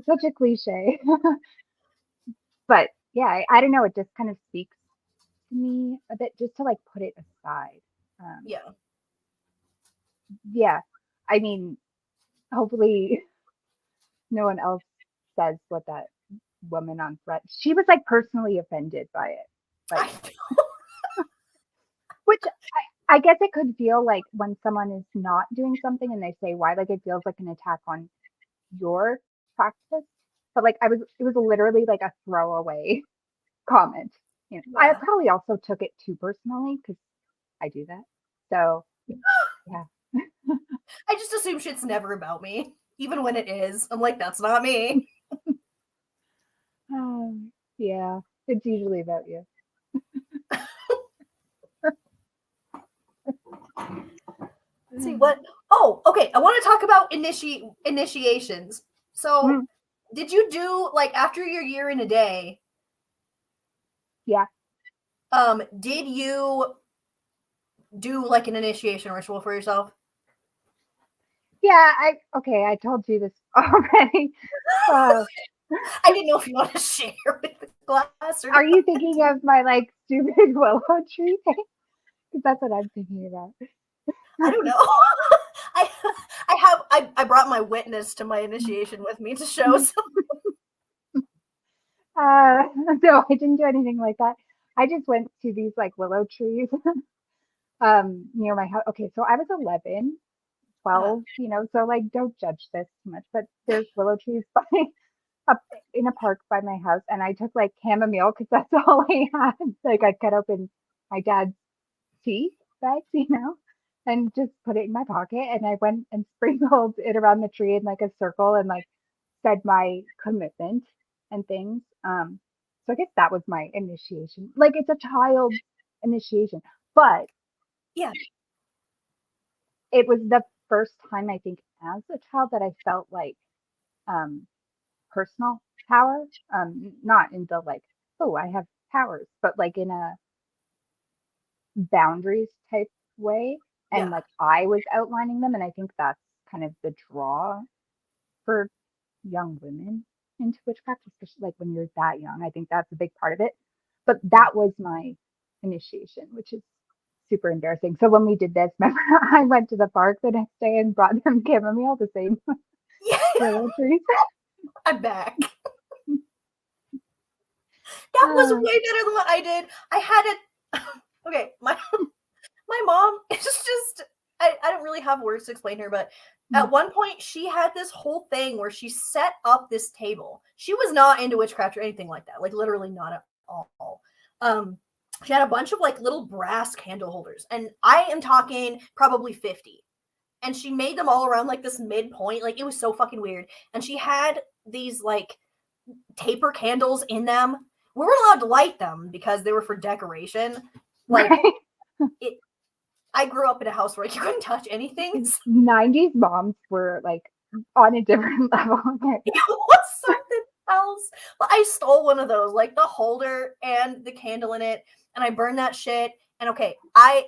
Such a cliche. But yeah, I don't know. It just kind of speaks to me a bit just to like put it aside. Um,
Yeah.
yeah. I mean, hopefully no one else says what that woman on Thread. She was like personally offended by it. Like,
I,
which I guess it could feel like when someone is not doing something and they say why, like it feels like an attack on your practice. But like it was literally like a throwaway comment. I
yeah.
probably also took it too personally because I do that. So yeah.
I just assume shit's never about me, even when it is. I'm like, that's not me.
Yeah, it's usually about you.
Let's see what. Oh, okay. I want to talk about initiations. So,
Mm,
did you do like after your year in a day?
yeah.
Did you do like an initiation ritual for yourself?
Yeah, okay, I told you this already. Uh,
I didn't know if you want to share with the class or
are
not.
you thinking of my like stupid willow tree thing? Because that's what I'm thinking about.
I don't know. I I brought my witness to my initiation with me to show. So
No, I didn't do anything like that. I just went to these like willow trees near my house. Okay, so I was 11,
uh,
12, so like don't judge this too much, but there's willow trees by up in a park by my house, and I took like chamomile because that's all I had. Like I cut open my dad's tea bags, and just put it in my pocket. And I went and sprinkled it around the tree in like a circle and like said my commitment and things. So I guess that was my initiation. Like it's a child initiation, but
Yeah.
it was the first time I think as a child that I felt like um personal power. Not in the like, oh, I have powers, but like in a boundaries type way. And
Yeah.
like I was outlining them. And I think that's kind of the draw for young women into witchcraft, especially like when you're that young. I think that's a big part of it. But that was my initiation, which is super embarrassing. So when we did this, remember I went to the park the next day and brought them chamomile, the same
Yeah.
willow trees.
I'm back. That was
Uh,
way better than what I did. I had it. Okay, my mom is just I don't really have words to explain her, but at one point she had this whole thing where she set up this table. She was not into witchcraft or anything like that, like literally not at all. She had a bunch of like little brass candle holders, and I am talking probably 50. And she made them all around like this midpoint. Like it was so fucking weird. And she had these like taper candles in them. We were allowed to light them because they were for decoration. Like
right.
it I grew up in a house where like, you couldn't touch anything. So
90s moms were like on a different level.
it was something else. But I stole one of those, like the holder and the candle in it, and I burned that shit. And okay, I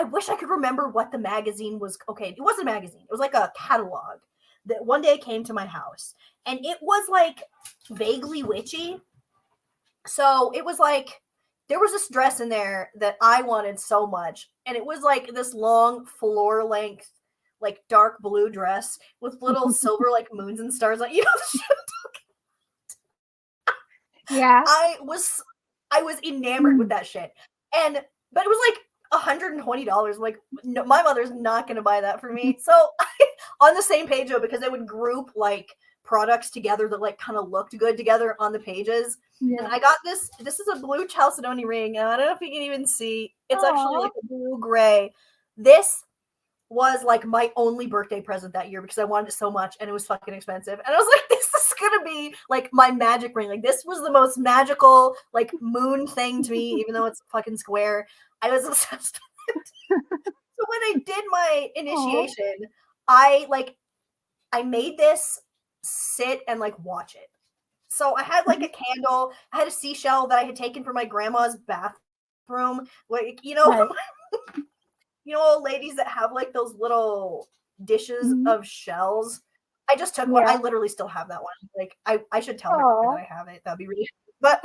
wish I could remember what the magazine was. Okay, it wasn't a magazine. It was like a catalog that one day came to my house. And it was like vaguely witchy. So it was like there was this dress in there that I wanted so much. And it was like this long floor length, like dark blue dress with little silver like moons and stars on. You know the shit.
Yeah.
I was enamored with that shit. And but it was like $120. Like, no, my mother's not gonna buy that for me. So on the same page though, because they would group like products together that like kind of looked good together on the pages. And
Yeah.
I got this. This is a blue chalcedony ring. And I don't know if you can even see. It's actually
Aw.
like a blue gray. This was like my only birthday present that year because I wanted it so much and it was fucking expensive. And I was like, this is gonna be like my magic ring. Like this was the most magical like moon thing to me, even though it's fucking square. I was obsessed with it. So when I did my
Aw.
initiation, I made this sit and like watch it. So I had like a candle, I had a seashell that I had taken from my grandma's bathroom. Like,
Right.
old ladies that have like those little dishes
Mhm.
of shells. I just took one. I
Yeah.
literally still have that one. Like I should tell her that
Oh.
I have it. That'd be really but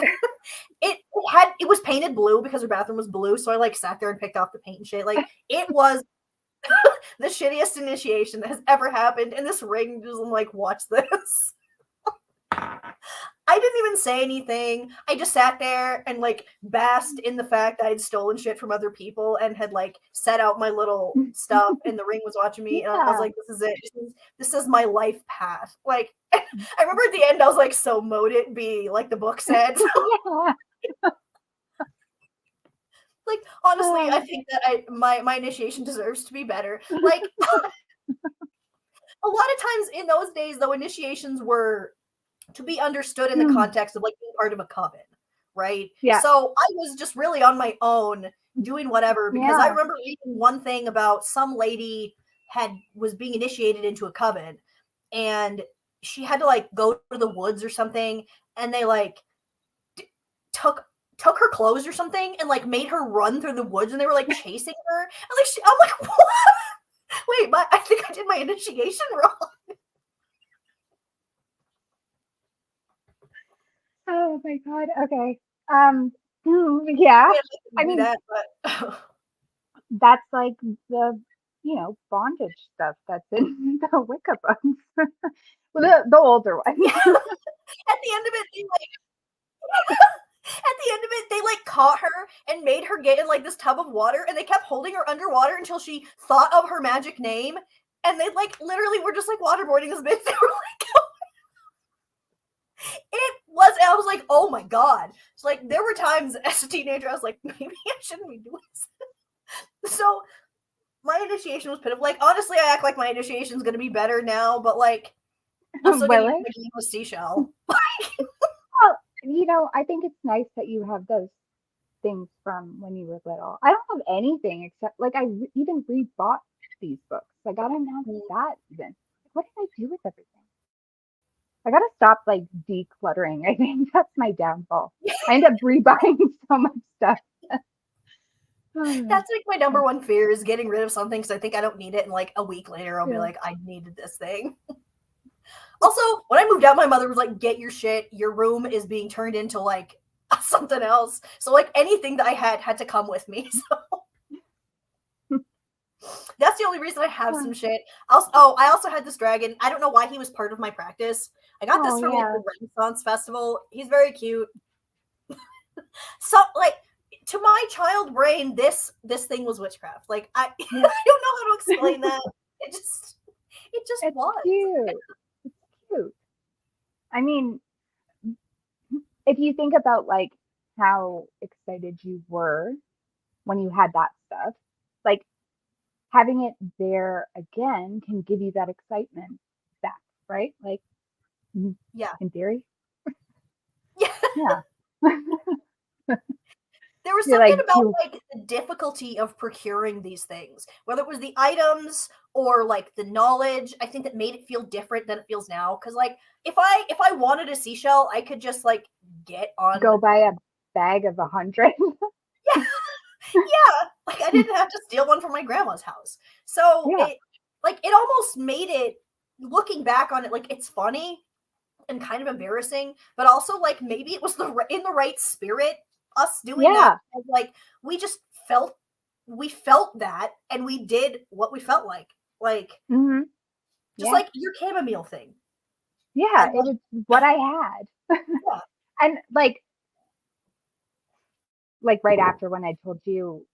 it was painted blue because her bathroom was blue. So I like sat there and picked off the paint and shit. Like it was the shittiest initiation that has ever happened. And this ring just like, watch this. I didn't even say anything. I just sat there and like basked in the fact that I'd stolen shit from other people and had like set out my little stuff and the ring was watching me and I was
Yeah.
like, this is it. This is my life path. Like I remember at the end I was like, so mote it be, like the book said.
Yeah.
Like honestly, I think that my initiation deserves to be better. Like a lot of times in those days though, initiations were to be understood in the context of like being part of a coven, right?
Yeah.
So I was just really on my own doing whatever because I
Yeah.
remember reading one thing about some lady was being initiated into a coven and she had to like go to the woods or something and they like took her clothes or something and like made her run through the woods and they were like chasing her and like I'm like, what? Wait, I think I did my initiation wrong.
Oh my God. Okay. Yeah. I
Do
mean,
that, but
that's like the, bondage stuff that's in the Wicca books. Well, the older ones.
yeah. At the end of it, they like caught her and made her get in like this tub of water and they kept holding her underwater until she thought of her magic name and they like literally were just like waterboarding this bitch. They were like I was like, oh my God. It's like there were times as a teenager I was like, maybe I shouldn't be doing this. So my initiation was pitiful. Like, honestly, I act like my initiation's gonna be better now, but like, I'm still
Will
getting
it?
my game with seashell.
Well, I think it's nice that you have those things from when you were little. I don't have anything except like even rebought these books. Like I don't have that even. What did I do with everything? I gotta stop like decluttering. I think that's my downfall. I end up rebuying so much stuff.
That's like my number one fear is getting rid of something because I think I don't need it, and like a week later I'll be
Yeah.
like, I needed this thing. Also, when I moved out, my mother was like, "Get your shit. Your room is being turned into like something else." So like anything that I had to come with me. So that's the only reason I have some shit. Also, I also had this dragon. I don't know why he was part of my practice. I got this from like the Renaissance Festival. He's very cute. So like to my child brain, this thing was witchcraft. Like I I don't know how to explain that. It just
It's
was.
cute. It's cute. I mean, if you think about like how excited you were when you had that stuff, like having it there again can give you that excitement back, right? Like,
Yeah.
in theory.
Yeah.
Yeah.
There was
You're
something
like,
about like the difficulty of procuring these things, whether it was the items or like the knowledge. I think that made it feel different than it feels now. Because like if I wanted a seashell, I could just like get on.
go buy a bag of 100.
Yeah, yeah. Like I didn't have to steal one from my grandma's house. So
Yeah.
it almost made it. Looking back on it, like it's funny and kind of embarrassing, but also like maybe it was in the right spirit us doing that. Like we just felt that and we did what we felt like
Mm-hmm.
just like your chamomile thing.
Yeah, it was what I had.
Yeah.
And like right after when I told you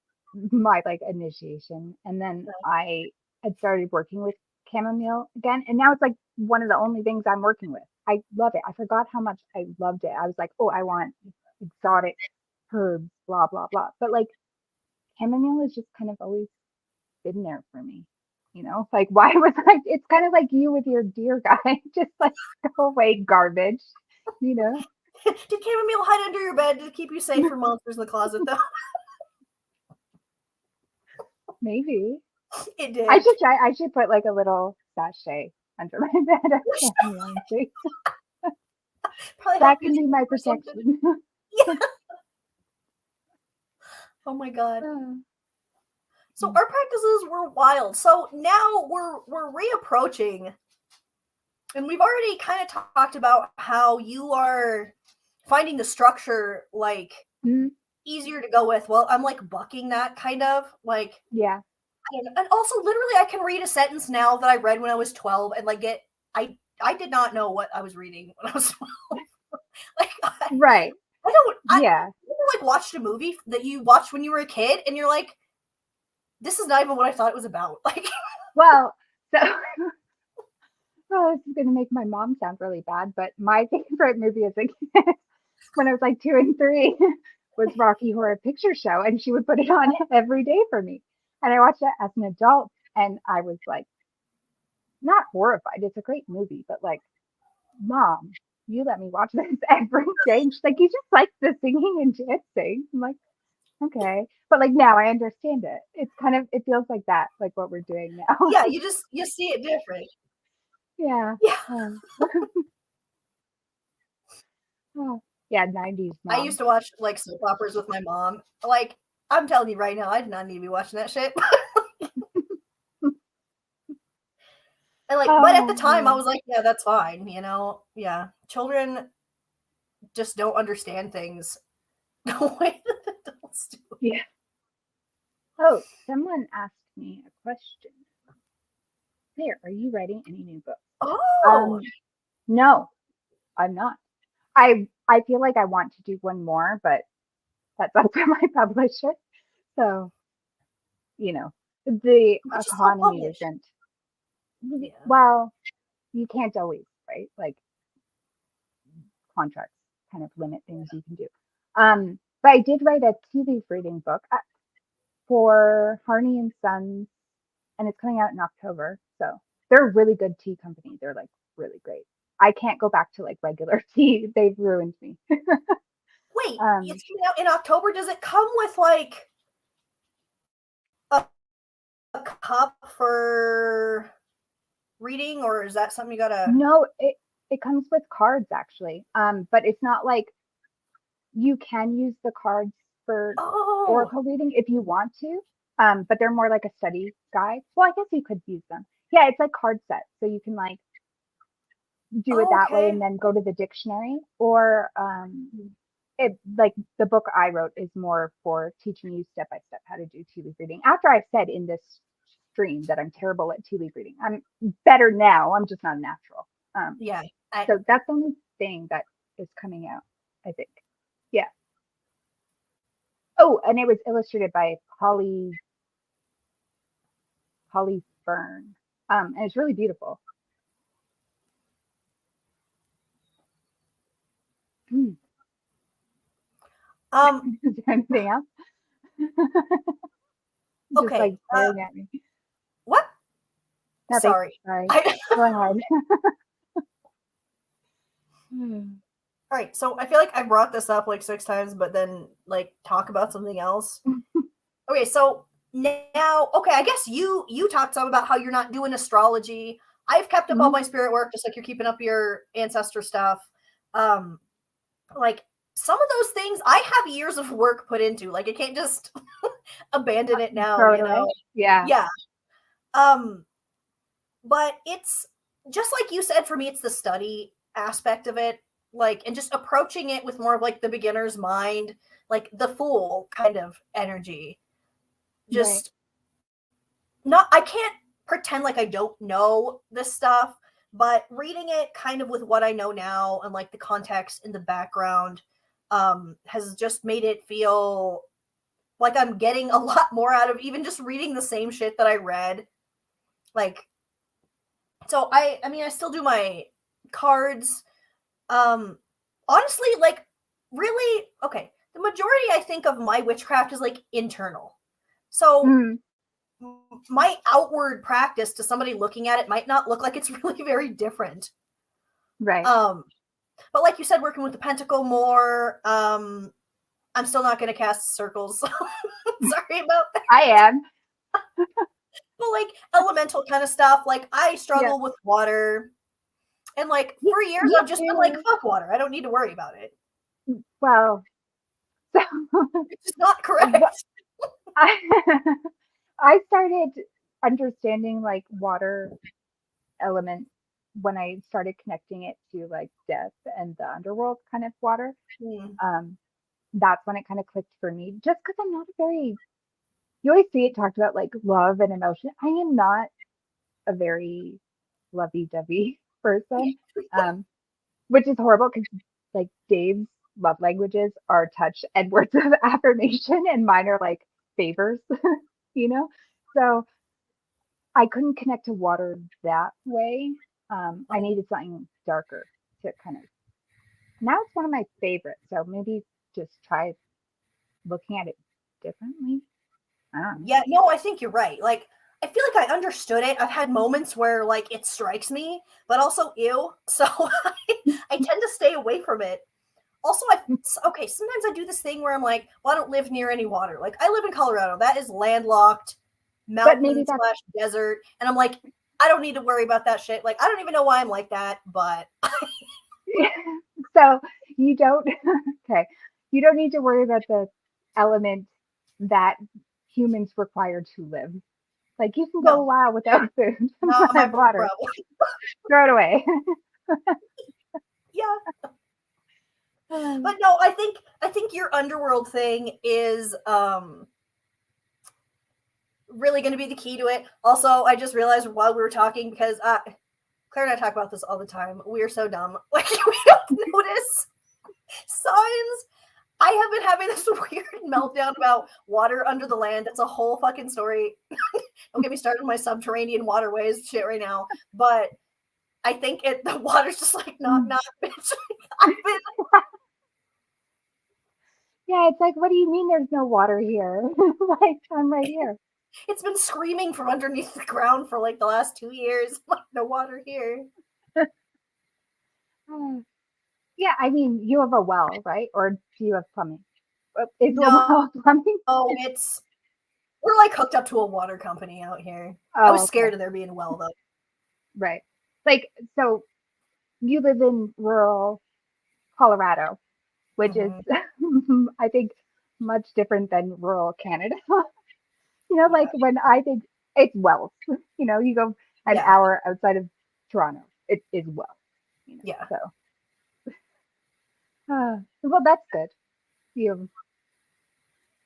my like initiation, and then I had started working with chamomile again, and now it's like one of the only things I'm working with. I love it. I forgot how much I loved it. I was like, oh, I want exotic herbs, blah blah blah. But like chamomile has just kind of always been there for me. Like why was I? It's kind of like you with your deer guy, just like go away, garbage. You know.
Did chamomile hide under your bed to keep you safe from monsters in the closet though?
Maybe.
It did.
I should try. I should put like a little sachet under my bed. That can be my protection.
Yeah. Oh my god. So our practices were wild. So now we're reapproaching, and we've already kind of talked about how you are finding the structure like easier to go with. Well, I'm like bucking that kind of like and also literally I can read a sentence now that I read when I was 12 and like I did not know what I was reading when I was 12. Like
right.
I like watched a movie that you watched when you were a kid and you're like, this is not even what I thought it was about. Like
well, so this is gonna make my mom sound really bad, but my favorite movie as a kid when I was like 2 and 3 was Rocky Horror Picture Show, and she would put it on every day for me. And I watched it as an adult, and I was like, not horrified. It's a great movie, but like, Mom, you let me watch this every day. And she's like, you just like the singing and dancing. I'm like, okay. But like now I understand it. It's kind of, it feels like that, like what we're doing now.
Yeah, you see it different.
Yeah.
Yeah.
Yeah, 90s mom.
I used to watch like soap operas with my mom. Like, I'm telling you right now, I did not need to be watching that shit. And like, but at the time I was like, yeah, that's fine, Yeah. Children just don't understand things the way that adults do.
Yeah. Oh, someone asked me a question. There, are you writing any new books?
Oh,
no, I'm not. I feel like I want to do one more, but that's up to my publisher. So, the economy isn't. Well, you can't always, right? Like contracts kind of limit things you can do. But I did write a tea leaf reading book for Harney and Sons and it's coming out in October. So they're a really good tea company. They're like really great. I can't go back to like regular tea. They've ruined me.
Wait, it's coming out in October. Does it come with like a cup for reading, or is that something you gotta?
No, it comes with cards actually. But it's not like you can use the cards for oracle reading if you want to. But they're more like a study guide. Well, I guess you could use them. Yeah, it's like card sets, so you can like do it that way and then go to the dictionary. Or it like the book I wrote is more for teaching you step by step how to do tea leaf reading. After I've said in this stream that I'm terrible at tea leaf reading, I'm better now. I'm just not a natural.
Yeah.
So that's the only thing that is coming out, I think. Yeah. Oh, and it was illustrated by Polly Fern. And it's really beautiful. Is there anything else? Just
okay.
like staring at me.
What?
Nothing.
Sorry.
Going hard.
All right, so I feel like I brought this up like 6 times, but then like talk about something else. Okay, so now, okay, I guess you talked some about how you're not doing astrology. I've kept up all my spirit work, just like you're keeping up your ancestor stuff. Like some of those things I have years of work put into. Like I can't just abandon it now.
Throw it
you know?
away. Yeah.
Yeah. But it's just like you said, for me, it's the study aspect of it, like, and just approaching it with more of like the beginner's mind, like the fool kind of energy. Just not, I can't pretend like I don't know this stuff, but reading it kind of with what I know now and like the context in the background has just made it feel like I'm getting a lot more out of even just reading the same shit that I read. Like, so I mean, I still do my cards. Honestly, like, really, okay. The majority, I think, of my witchcraft is like internal. So my outward practice to somebody looking at it might not look like it's really very different.
Right.
But like you said, working with the pentacle more, I'm still not going to cast circles. Sorry about that.
I am.
But like elemental kind of stuff, like I struggle with water. And like for years, I've just been like, fuck water. I don't need to worry about it.
Well, so
it's just not correct.
I started understanding like water element when I started connecting it to like death and the underworld kind of water. That's when it kind of clicked for me, just because I'm not a very, you always see it talked about like love and emotion. I am not a very lovey-dovey person, which is horrible because like Dave's love languages are touch and words of affirmation, and mine are like favors, you know? So I couldn't connect to water that way. I needed something darker to kind of, now it's one of my favorites. So maybe just try looking at it differently. I don't know.
Yeah, no, I think you're right. Like, I feel like I understood it. I've had moments where like it strikes me, but also ew. So I tend to stay away from it. Also, okay, sometimes I do this thing where I'm like, well, I don't live near any water. Like, I live in Colorado. That is landlocked, mountain / desert. And I'm like, I don't need to worry about that shit. Like, I don't even know why I'm like that, but.
So you don't, okay, you don't need to worry about the element that humans require to live. Like, you can go a while without food.
Not my water.
Throw it away.
Yeah. But no, I think your underworld thing is really going to be the key to it. Also, I just realized while we were talking, because Claire and I talk about this all the time. We are so dumb. Like, we don't notice signs. I have been having this weird meltdown about water under the land. It's a whole fucking story. Don't get me started on my subterranean waterways shit right now. But I think the water's just like, not, bitch. I've been.
Yeah, it's like, what do you mean there's no water here? Like, I'm right here.
It's been screaming from underneath the ground for like the last 2 years. Like, no water here.
Yeah, I mean, you have a well, right? Or do you have plumbing? Is a
No,
well plumbing?
it's we're like hooked up to a water company out here. I
Oh,
was
okay.
scared of there being a well though.
Right. Like, so you live in rural Colorado, which is,
Hmm.
I think, much different than rural Canada. Like
Yeah,
when I think it's Wells, you go an
yeah,
hour outside of Toronto, it is Wells,
yeah.
so, well, that's good. You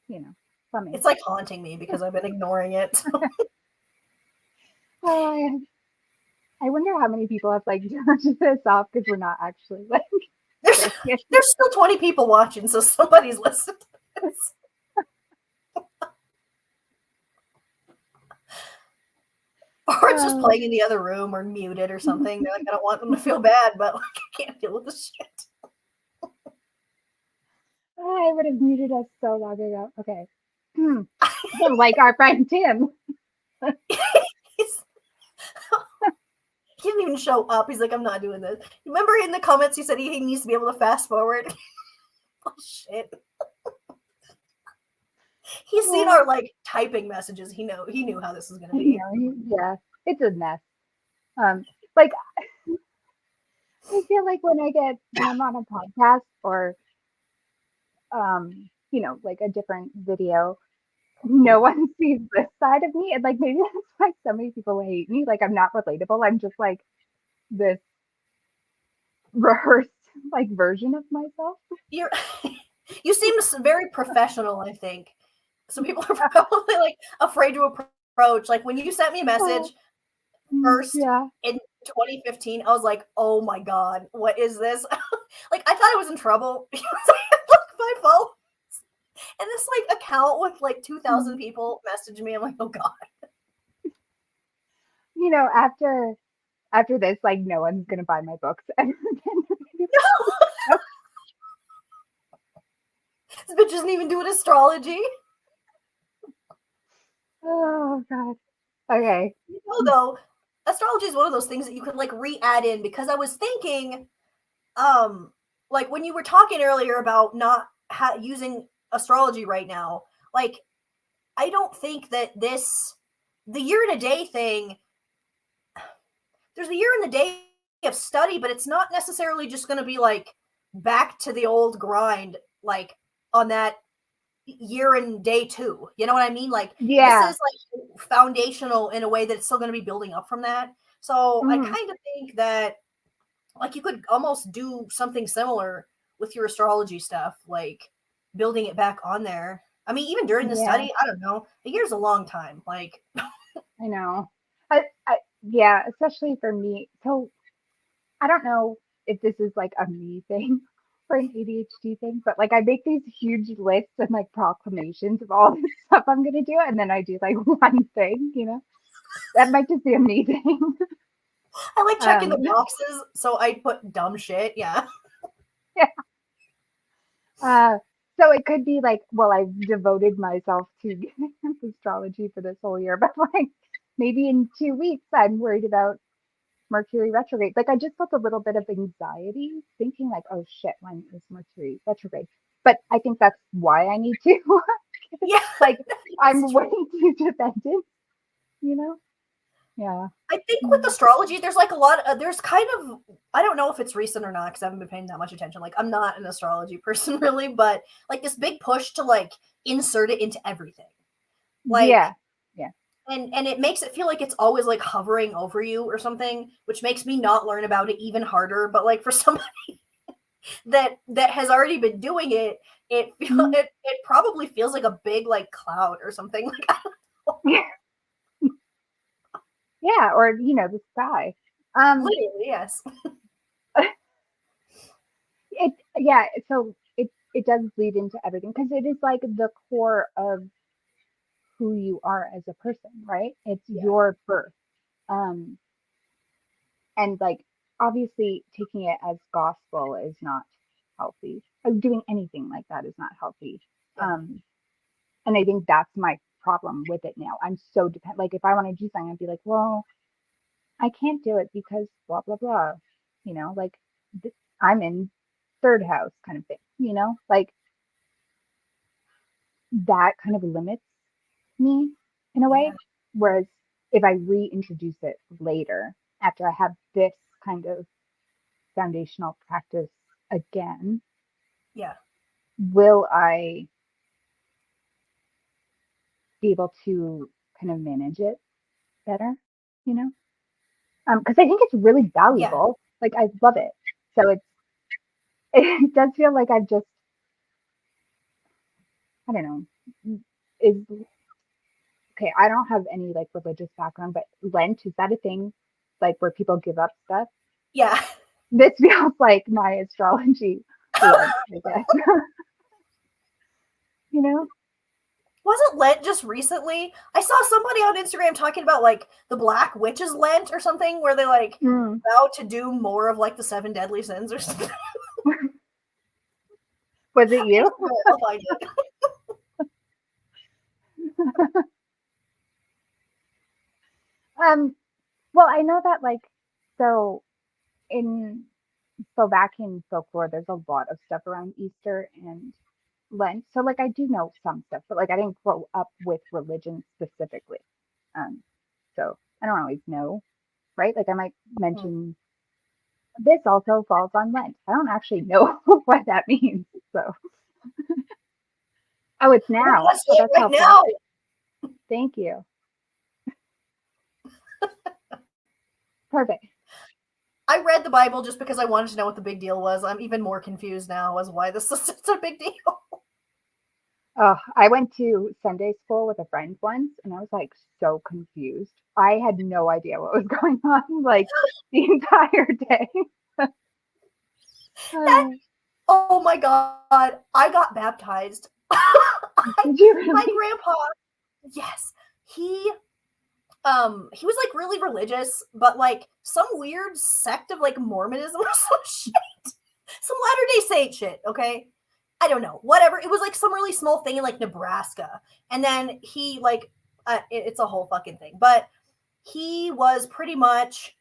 have, plumbing.
It's like haunting me because I've been ignoring it.
Uh, I wonder how many people have like turned this off because we're not actually like
there's
saying it.
there's still 20 people watching, so somebody's listening to this. Or it's just
Uh,
playing in the other room or muted or something. They're like, I don't want them to feel bad, but like I can't deal with this shit.
I would have muted us so long ago. Okay. Like our friend Tim.
He's, he didn't even show up. He's like, I'm not doing this. Remember in the comments he said he needs to be able to fast forward? Oh shit. He's seen
Oh,
our like typing messages. He knew how this was gonna be.
yeah, it's a mess. Like I feel like when I'm on a podcast or like a different video, no one sees this side of me, and like maybe that's why so many people hate me. Like I'm not relatable. I'm just like this rehearsed like version of myself.
You're you seem very professional, I think. So people are probably like afraid to approach. Like when you sent me a
Oh,
message first
yeah.
in 2015, I was like, oh my god, what is this? Like I thought I was in trouble because I had like my phone and this like account with like 2,000
Mm.
people messaged me. I'm like, oh god.
After this, like no one's gonna buy my books. And
This bitch isn't even doing astrology.
oh god. Okay.
Though, astrology is one of those things that you could like re-add in because I was thinking, like when you were talking earlier about not using astrology right now, like I don't think that the year and a day thing, there's a year and a day of study, but it's not necessarily just going to be like back to the old grind, like on that year and day two. You know what I mean? Like this
Yeah.
is like foundational in a way that it's still going to be building up from that. So I
Mm,
kind of think that like you could almost do something similar with your astrology stuff, like building it back on there. I mean, even during the
yeah,
study, I don't know. A year's a long time. Like,
I know. Yeah, especially for me. So I don't know if this is like a me thing or an ADHD thing, but like I make these huge lists and like proclamations of all this stuff I'm gonna do, and then I do like one thing. That might just be a me thing.
I like checking the
Um,
boxes, so I put dumb shit. Yeah.
yeah. Uh, so it could be like, well, I've devoted myself to astrology for this whole year, but like maybe in 2 weeks I'm worried about Mercury retrograde. Like I just felt a little bit of anxiety thinking like, oh shit, when is Mercury retrograde? But I think that's why I need to.
Yeah.
Like
It's
I'm
true.
way too dependent, you know? Yeah.
I think with
Mm.
astrology, there's like a lot. There's kind of I don't know if it's recent or not because I haven't been paying that much attention. Like I'm not an astrology person really, but like this big push to like insert it into everything. Like
Yeah. Yeah.
and it makes it feel like it's always like hovering over you or something, which makes me not learn about it even harder. But like for somebody that has already been doing it,
Mm.
it probably feels like a big like cloud or something. Like
Yeah. Or, the sky. Um,
literally, yes.
yeah, so it does lead into everything because it is like the core of who you are as a person, right? It's
Yeah.
your birth. Um, and like obviously taking it as gospel is not healthy. Doing anything like that is not healthy.
Yeah.
Um, and I think that's my problem with it now. I'm so dependent. Like if I want to do something, I'd be like, well, I can't do it because blah blah blah. You know, like I'm in third house kind of thing. You know, like that kind of limits me in a way.
Yeah.
Whereas if I reintroduce it later after I have this kind of foundational practice again,
Yeah.
will I be able to kind of manage it better? You know, because I think it's really
Yeah.
valuable. Like I love it. So it's it does feel like I've just I don't know is okay. I don't have any like religious background, but Lent is that a thing? Like where people give up stuff?
Yeah.
This feels like my astrology Lent, I guess. You know?
Wasn't Lent just recently? I saw somebody on Instagram talking about like the Black Witches Lent or something, where they like
Mm.
vow to do more of like the 7 deadly sins or something.
Was it you?
I'll find it.
Um, well, I know that like so in Slovakian folklore, there's a lot of stuff around Easter and Lent. So like I do know some stuff, but like I didn't grow up with religion specifically. Um, so I don't always know, right? Like I might
Hmm.
mention this also falls on Lent. I don't actually know what that means. So oh, it's
I'm
now.
gonna
Oh,
say it
that's
right
helpful.
now.
Thank you. Perfect.
I read the Bible just because I wanted to know what the big deal was. I'm even more confused now as why this is such a big deal.
Oh, I went to Sunday school with a friend once and I was like so confused. I had no idea what was going on like the entire day.
That,
Uh,
oh my god, I got baptized.
did you
My
really?
grandpa, yes, he was like really religious, but like some weird sect of like Mormonism or some shit, some Latter Day Saint shit. Okay, I don't know, whatever. It was like some really small thing in like Nebraska, and then he like it's a whole fucking thing, but he was pretty much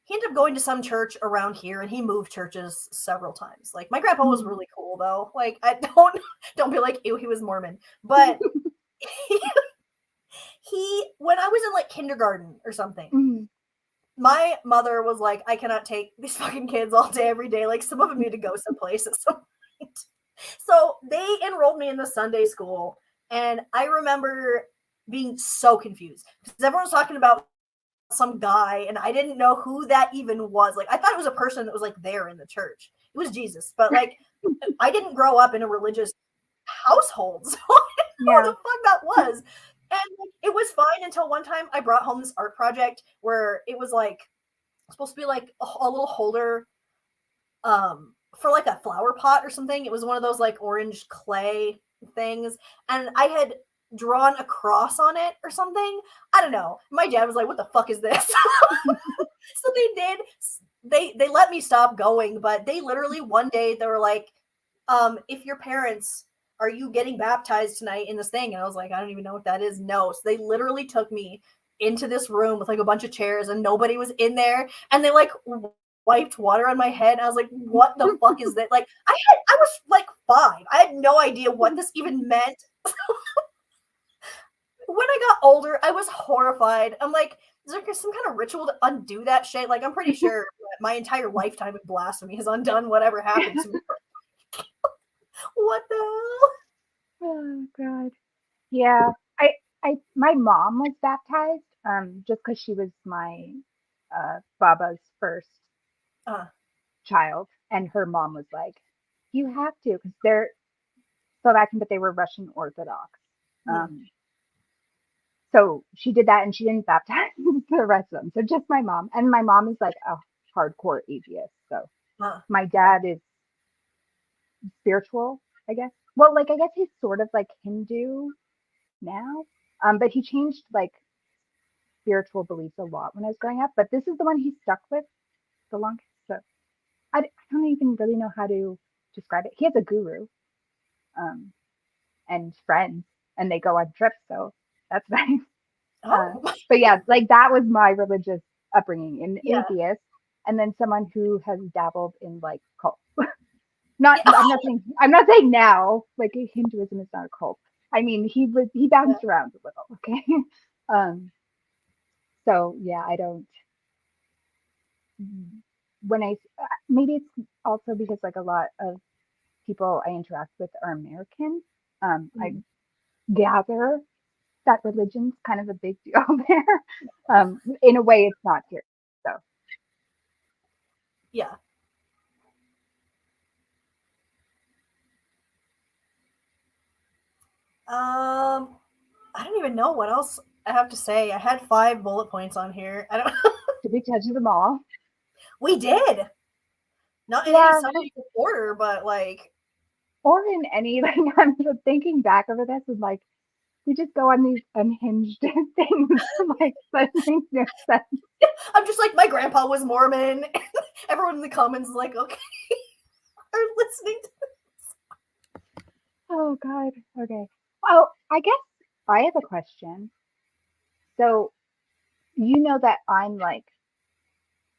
he ended up going to some church around here and he moved churches several times. Like my grandpa was
Mm.
really cool though. Like I don't be like, ew, he was Mormon. But he when I was in like kindergarten or something,
Mm.
my mother was like, I cannot take these fucking kids all day, every day. Like some of them need to go someplace at some point. So they enrolled me in the Sunday school. And I remember being so confused because everyone was talking about some guy and I didn't know who that even was. Like I thought it was a person that was like there in the church. It was Jesus, but like I didn't grow up in a religious household, so I didn't know what
Yeah.
the fuck that was. And like, it was fine until one time I brought home this art project where it was like supposed to be like a little holder for like a flower pot or something. It was one of those like orange clay things, and I had drawn a cross on it or something. I don't know. My dad was like, "What the fuck is this?" So they did. They let me stop going, but they literally one day they were like, if your parents are you getting baptized tonight in this thing?" And I was like, I don't even know what that is. No. So they literally took me into this room with like a bunch of chairs and nobody was in there. And they like wiped water on my head. And I was like, what the fuck is that? Like I was like 5. I had no idea what this even meant. When I got older, I was horrified. I'm like, is there some kind of ritual to undo that shit? Like, I'm pretty sure my entire lifetime of blasphemy has undone whatever happened to me. What the hell?
Oh God. Yeah. My mom was baptized, just because she was my Baba's first
Uh,
child, and her mom was like, "You have to," because they're Slovakian, but they were Russian Orthodox.
hmm,
Um, so she did that, and she didn't baptize the rest of them. So just my mom, and my mom is like a hardcore atheist. So
uh,
my dad is spiritual, I guess. Well, like I guess he's sort of like Hindu now, but he changed like spiritual beliefs a lot when I was growing up. But this is the one he stuck with the longest. So I don't even really know how to describe it. He has a guru, um, and friends, and they go on trips. So that's nice.
Oh,
But yeah, like that was my religious upbringing, an
yeah.
atheist, and then someone who has dabbled in like cults. Not,
Yeah.
I'm not saying now, like Hinduism is not a cult. I mean, he
Yeah.
bounced around a little, okay? Um, so yeah, I don't. When I maybe it's also because like a lot of people I interact with are American. I
Mhm.
gather that religion's kind of a big deal there. In a way, it's not here. So
Yeah. I don't even know what else I have to say. I had 5 bullet points on here. I don't.
did we touch them all?
We did not in any
Yeah,
scientific order, but like,
or in any like I'm just thinking back over this and like we just go on these unhinged things like that makes no sense.
I'm just like, my grandpa was Mormon. Everyone in the comments is like, okay, are listening to.
Oh God. Okay. Well, I guess I have a question. So you know that I'm like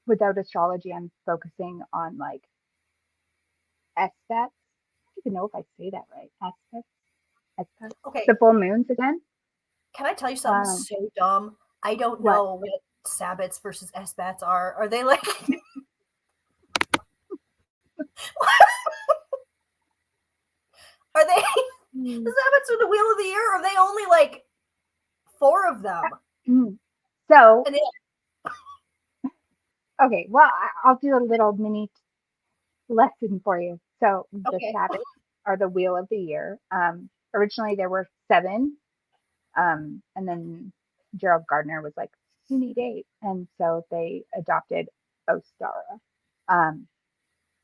without astrology, I'm focusing on like Sbats. I don't even know if I say that right. Sbats. Sbats.
Okay,
The full moons again.
can I tell you something
Um,
so dumb? I don't
what?
know what Sabbats versus SBATs are. Are they like? Are they the
Hmm.
Sabbats are the wheel of the year? Or are they only like 4 of them?
Hmm. So
And they,
okay, well I'll do a little mini lesson for you. So the
okay,
Sabbats are the wheel of the year. Originally there were 7, and then Gerald Gardner was like, "You need 8," and so they adopted Ostara. Um,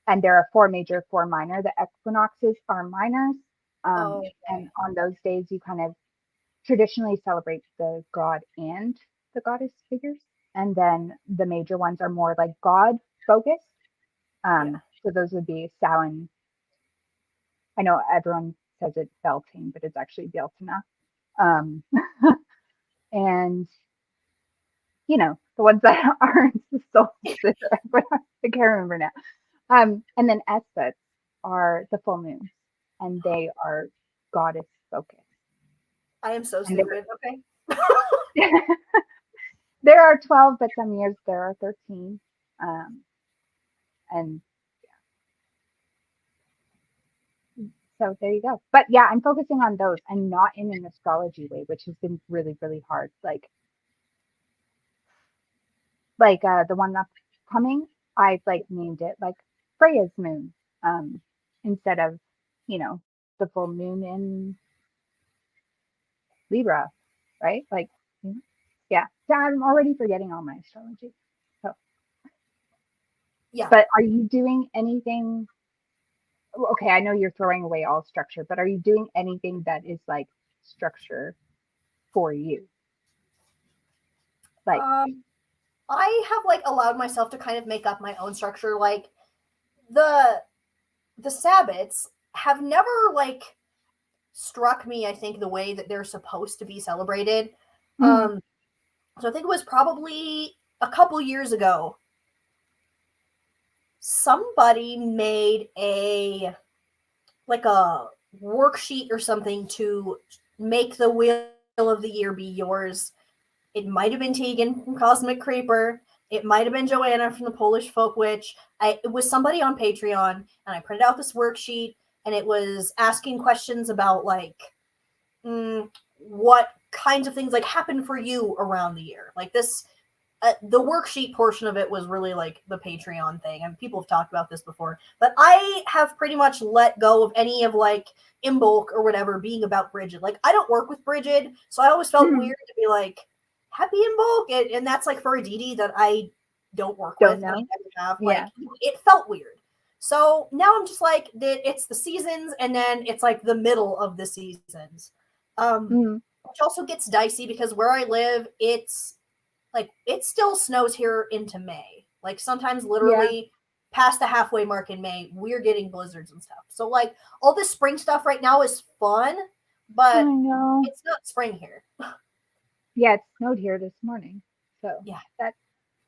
and there are 4 major, 4 minor. The equinoxes are minors,
oh,
and on those days you kind of traditionally celebrate the god and the goddess figures, and then the major ones are more like god focused.
yeah.
So those would be Samhain. I know everyone says it's Beltane, but it's actually Beltana. Um, and the ones that aren't the solstice. I can't remember now. And then Esbats are the full moons, and they are goddess focused.
I am so
And
stupid. Okay.
there are 12, but some years there are 13. And so there you go. But yeah, I'm focusing on those and not in an astrology way, which has been really, really hard. Like the one upcoming, I've like named it like Freya's moon, instead of, you know, the full moon in Libra, right? Like, yeah. So I'm already forgetting all my astrology. So,
Yeah.
but are you doing anything? Okay, I know you're throwing away all structure, but are you doing anything that is like structure for you? Like,
Um, I have like allowed myself to kind of make up my own structure. Like the the Sabbats have never like struck me, I think, the way that they're supposed to be celebrated.
mm,
Um, so I think it was probably a couple years ago. Somebody made a worksheet or something to make the wheel of the year be yours. It might have been Tegan from Cosmic Creeper. It might have been Joanna from the Polish Folk Witch. It was somebody on Patreon, and I printed out this worksheet, and it was asking questions about like what kinds of things like happen for you around the year. Like this, the worksheet portion of it was really like the Patreon thing, and people have talked about this before. But I have pretty much let go of any of like Imbolc or whatever being about Bridget. Like I don't work with Bridget, so I always felt
mm,
weird to be like happy Imbolc, and that's like for a deity that I don't work with
don't
and I
know.
never have. Like
Yeah.
it felt weird. So now I'm just like it's the seasons, and then it's like the middle of the seasons,
Mm,
which also gets dicey because where I live, it's like it still snows here into May. Like sometimes
yeah.
literally past the halfway mark in May, we're getting blizzards and stuff. So like all this spring stuff right now is fun, but
know.
it's not spring here.
Yeah, it snowed here this morning. So
Yeah.
that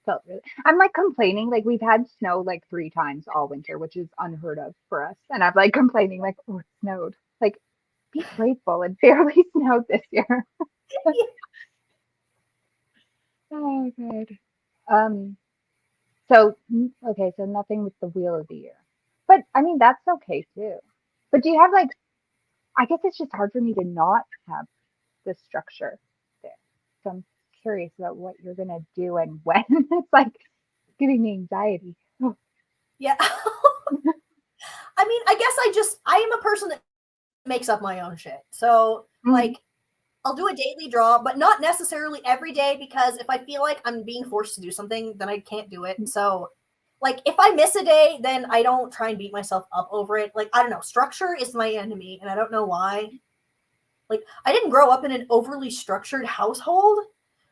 felt really. I'm like complaining, like we've had snow like 3 times all winter, which is unheard of for us. And I'm like complaining, like, oh, it snowed. Like, be grateful. It barely snowed this year. Oh, good. Um, okay, so nothing with the wheel of the year. But I mean, that's okay too. But do you have like, I guess it's just hard for me to not have the structure there. So I'm curious about what you're gonna do and when. It's like giving me anxiety. Oh,
Yeah. I mean, I guess I am a person that makes up my own shit. So,
mm,
like, I'll do a daily draw, but not necessarily every day, because if I feel like I'm being forced to do something, then I can't do it. So, like, if I miss a day, then I don't try and beat myself up over it. Like, I don't know, structure is my enemy, and I don't know why. Like, I didn't grow up in an overly structured household.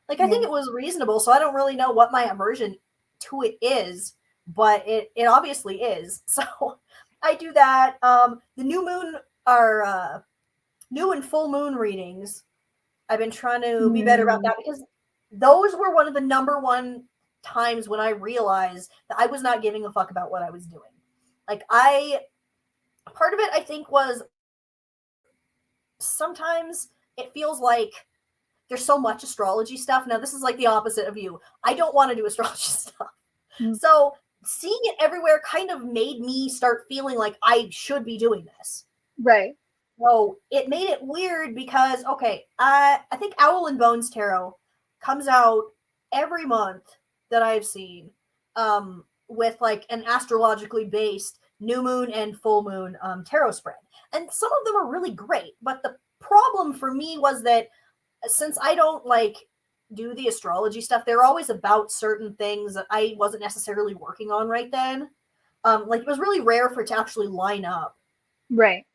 Like, I think
yeah.
it was reasonable, so I don't really know what my aversion to it is, but it obviously is. So I do that. The new moon are new and full moon readings. I've been trying to be better about
Mm,
that, because those were one of the number one times when I realized that I was not giving a fuck about what I was doing. Like, part of it I think was sometimes it feels like there's so much astrology stuff. Now, this is like the opposite of you. I don't want to do astrology stuff.
mm,
So seeing it everywhere kind of made me start feeling like I should be doing this.
right.
So it made it weird because, okay, I think Owl and Bones Tarot comes out every month that I've seen, with like an astrologically based new moon and full moon tarot spread. And some of them are really great. But the problem for me was that since I don't like do the astrology stuff, they're always about certain things that I wasn't necessarily working on right then. Like, it was really rare for it to actually line up.
Right.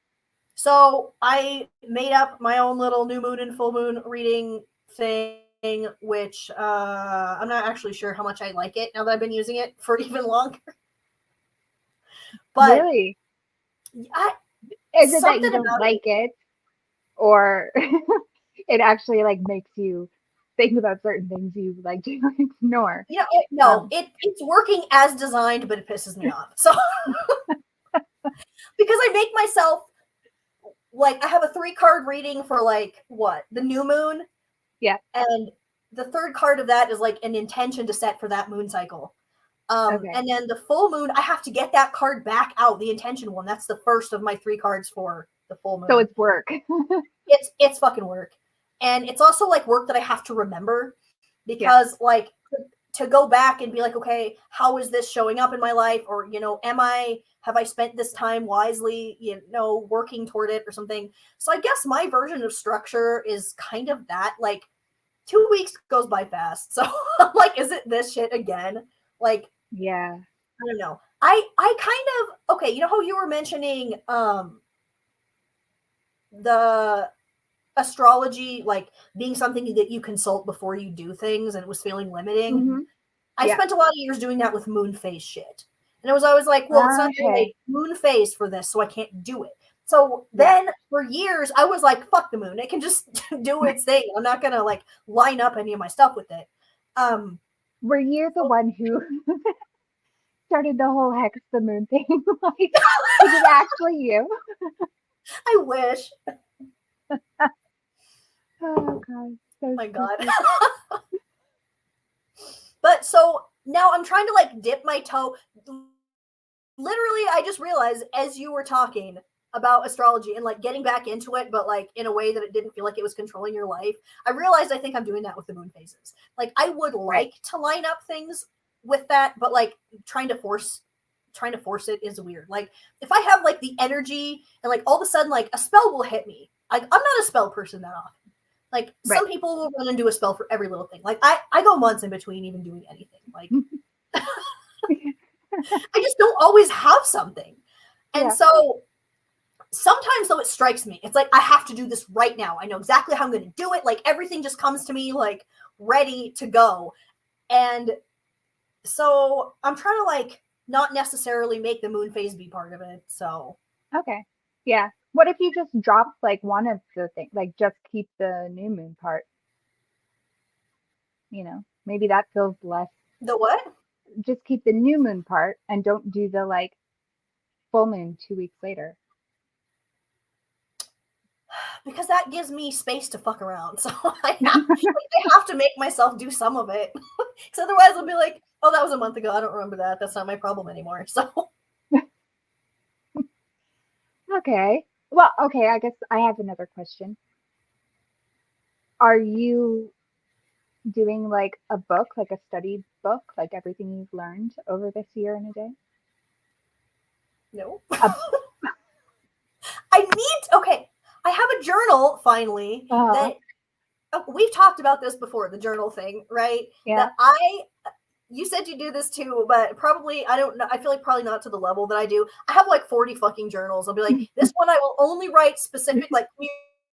So I made up my own little new moon and full moon reading thing, which I'm not actually sure how much I like it now that I've been using it for even longer. But
Really?
I,
Is it that you
something
don't
about
like
it,
it, or it actually like makes you think about certain things you like to ignore?
no,
Um,
it's working as designed, but it pisses me off. So because I make myself, like, I have a 3 card reading for, like, what, the new moon,
yeah.
and the third card of that is like an intention to set for that moon cycle.
Okay.
And then the full moon, I have to get that card back out, the intention one. That's the first of my 3 cards for the full
So
moon.
it's work.
It's fucking work. And it's also like work that I have to remember,
Yeah.
because like to go back and be like, okay, how is this showing up in my life? Or, have I spent this time wisely, working toward it or something? So I guess my version of structure is kind of that. Like, 2 weeks goes by fast. So I'm like, is it this shit again? Like,
Yeah.
I don't know. I kind of, okay, you know how you were mentioning the astrology, like, being something that you consult before you do things, and it was feeling limiting.
Hmm.
I
Yeah.
spent a lot of years doing that with moon phase shit. And it was always like, well, it's not the right
Okay.
moon phase for this, so I can't do it. So
Yeah.
then for years I was like, fuck the moon. It can just do its thing. I'm not gonna like line up any of my stuff with it. Um
Were you the one who started the whole hex the moon thing? Like, is it actually you?
I wish.
Oh god, so
My God.
spooky.
But so now I'm trying to like dip my toe. Literally, I just realized as you were talking about astrology and like getting back into it, but like in a way that it didn't feel like it was controlling your life, I realized I think I'm doing that with the moon phases. Like, I would
Right.
like to line up things with that, but like trying to force it is weird. Like, if I have like the energy and like all of a sudden like a spell will hit me. Like, I'm not a spell person that often. Like,
Right.
some people will run and do a spell for every little thing. Like, I go months in between even doing anything. Like, I just don't always have something. And
Yeah.
so sometimes though it strikes me. It's like I have to do this right now. I know exactly how I'm going to do it. Like, everything just comes to me like ready to go. And so I'm trying to like not necessarily make the moon phase be part of it. So
Okay. Yeah. What if you just drop like one of the things, like just keep the new moon part? Maybe that feels less.
The what?
Just keep the new moon part and don't do the like full moon 2 weeks later.
Because that gives me space to fuck around. So I have to make myself do some of it. Because otherwise I'll be like, oh, that was a month ago. I don't remember that. That's not my problem anymore. So
Okay. Well, okay, I guess I have another question. Are you doing like a book, like a study book, like everything you've learned over this year in a day?
no.
A-
Okay. I have a journal finally that we've talked about this before, the journal thing, right?
Yeah.
You said you do this too, but probably, I don't know. I feel like probably not to the level that I do. I have like 40 fucking journals. I'll be like, this one I will only write specific, like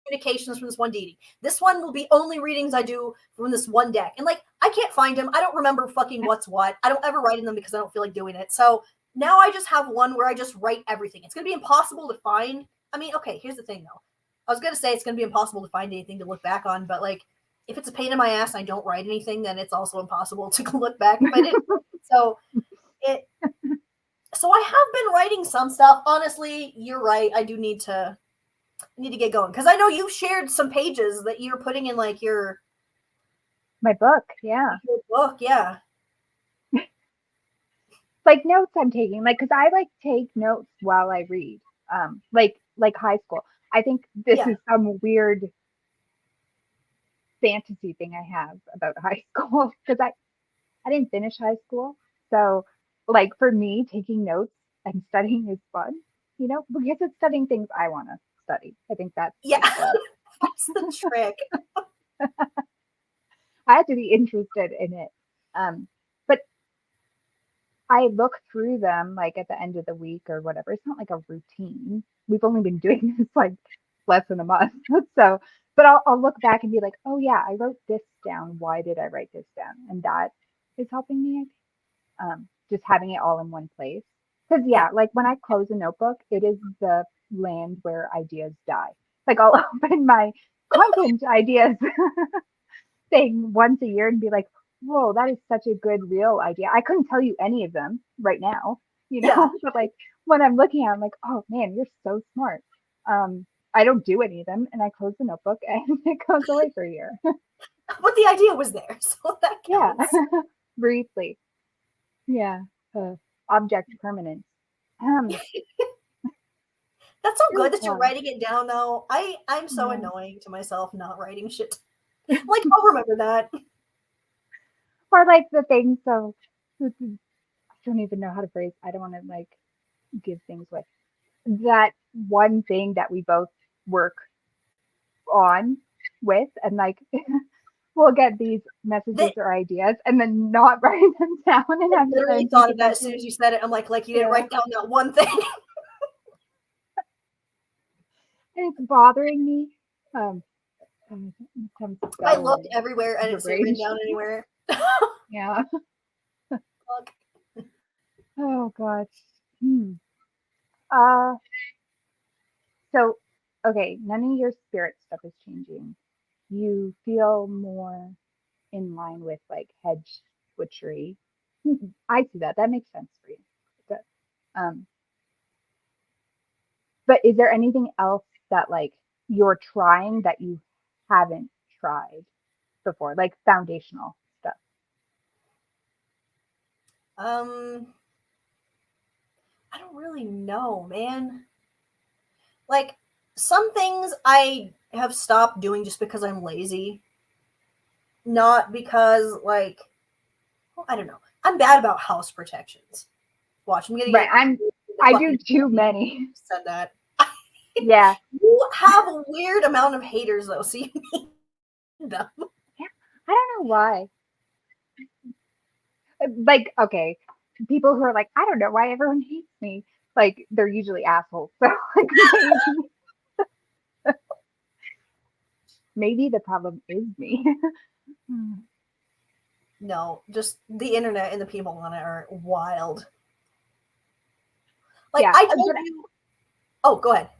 communications from this one deity. This one will be only readings I do from this one deck. And like, I can't find them. I don't remember fucking what's what. I don't ever write in them because I don't feel like doing it. So now I just have one where I just write everything. It's going to be impossible to find. I mean, okay, here's the thing though. I was going to say it's going to be impossible to find anything to look back on, but like, if it's a pain in my ass and I don't write anything, then it's also impossible to look back if I didn't. So I have been writing some stuff. Honestly, you're right. I do need to get going because I know you shared some pages that you're putting in like
my book, yeah.
Your book, yeah.
Like notes I'm taking, like because I like take notes while I read, like high school. I think this is some weird fantasy thing I have about high school because I didn't finish high school. So like for me, taking notes and studying is fun, because it's studying things I want to study. I think that's
that's the trick.
I had to be interested in it. But I look through them like at the end of the week or whatever. It's not like a routine. We've only been doing this like less than a month. So, but I'll look back and be like, oh yeah, I wrote this down. Why did I write this down? And that is helping me. Just having it all in one place. Because like when I close a notebook, it is the land where ideas die. Like I'll open my content ideas thing once a year and be like, whoa, that is such a good real idea. I couldn't tell you any of them right now, but like when I'm looking at it, I'm like, oh man, you're so smart. I don't do any of them and I close the notebook and it goes away for a year.
But the idea was there, so that counts.
Yeah. Briefly. Yeah. Object permanence.
That's so good that you're writing it down though. I'm so annoying to myself not writing shit. Like, I'll remember that.
Or like the things, so I don't even know how to phrase. I don't want to like give things away. That one thing that we both work on with, and like we'll get these messages or ideas, and then not write them down. And
I literally thought of that as soon as you said it. I'm like you didn't write down that one thing.
And it's bothering me.
I looked everywhere and it's written down anywhere.
Yeah. Oh God. So okay, none of your spirit stuff is changing. You feel more in line with like hedge witchery. I see that. That makes sense for you. But is there anything else that like you're trying that you haven't tried before, like foundational stuff?
I don't really know, man. Like some things I have stopped doing just because I'm lazy. Not because like I don't know. I'm bad about house protections. Watch, I'm getting
I do too many.
Said that.
Yeah.
You have a weird amount of haters though, so you need them.
Yeah. I don't know why. Like, okay, people who are like, I don't know why everyone hates me. Like, they're usually assholes. So like maybe the problem is me.
No, just the internet and the people on it are wild. Like I told you. Oh, go ahead.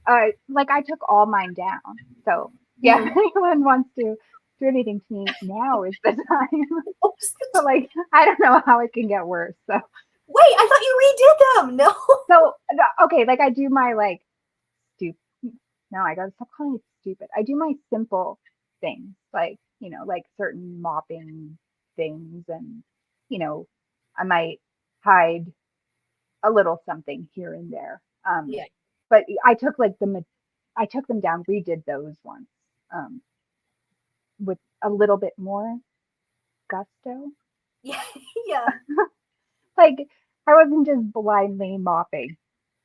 like I took all mine down. So yeah, if anyone wants to do anything to me, now is the time. But like, I don't know how it can get worse. So
Wait, I thought you redid them. No.
okay, like I do my like stupid. No, I gotta stop calling it stupid. I do my simple things, like like certain mopping things, and I might hide a little something here and there.
Yeah.
But I took them down, redid those once, um, with a little bit more gusto.
Yeah. Yeah.
Like I wasn't just blindly mopping.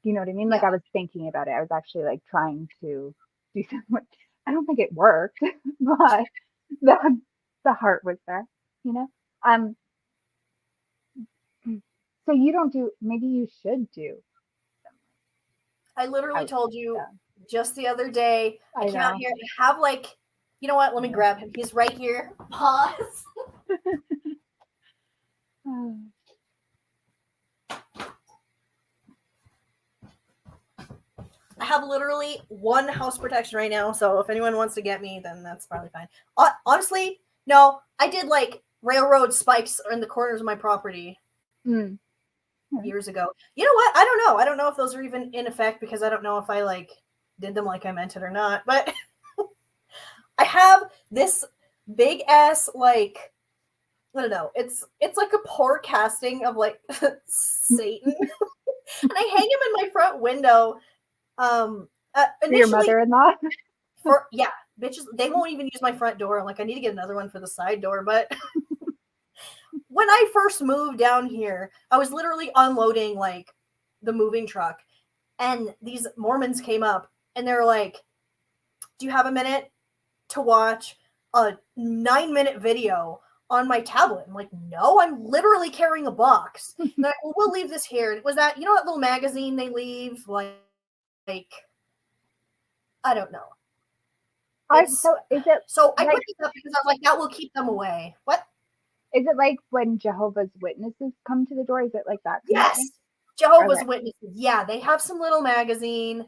You know what I mean? Like
Yeah.
I was thinking about it. I was actually like trying to do something. I don't think it worked, but the the heart was there. You know. Um. So you don't do. Maybe you should do some
I literally
house
told you
stuff.
just the other day. I
I
came out
know.
here. I have like, you know what? Let me grab him. He's right here. Pause. I have literally one house protection right now. So if anyone wants to get me, then that's probably fine. Honestly, no. I did like railroad spikes in the corners of my property
Mm.
years ago. You know what? I don't know. I don't know if those are even in effect because I don't know if I like did them like I meant it or not. But I have this big ass like I don't know. It's like a poor casting of like Satan, and I hang him in my front window.
For your
Initially
mother-in-law.
for yeah, bitches they won't even use my front door. Like I need to get another one for the side door. But when I first moved down here, I was literally unloading like the moving truck, and these Mormons came up and they're like, "Do you have a minute to watch a 9-minute video on my tablet?" I'm like, "No, I'm literally carrying a box." And they're like, "Well, we'll leave this here." It was that that little magazine they leave like I don't know. It's
So is it
so I put
like
this up because I was like, that will keep them away. What?
when Jehovah's Witnesses come to the door? Is it like that kind of thing?
Yes. Jehovah's
Okay.
Witnesses. Yeah, they have some little magazine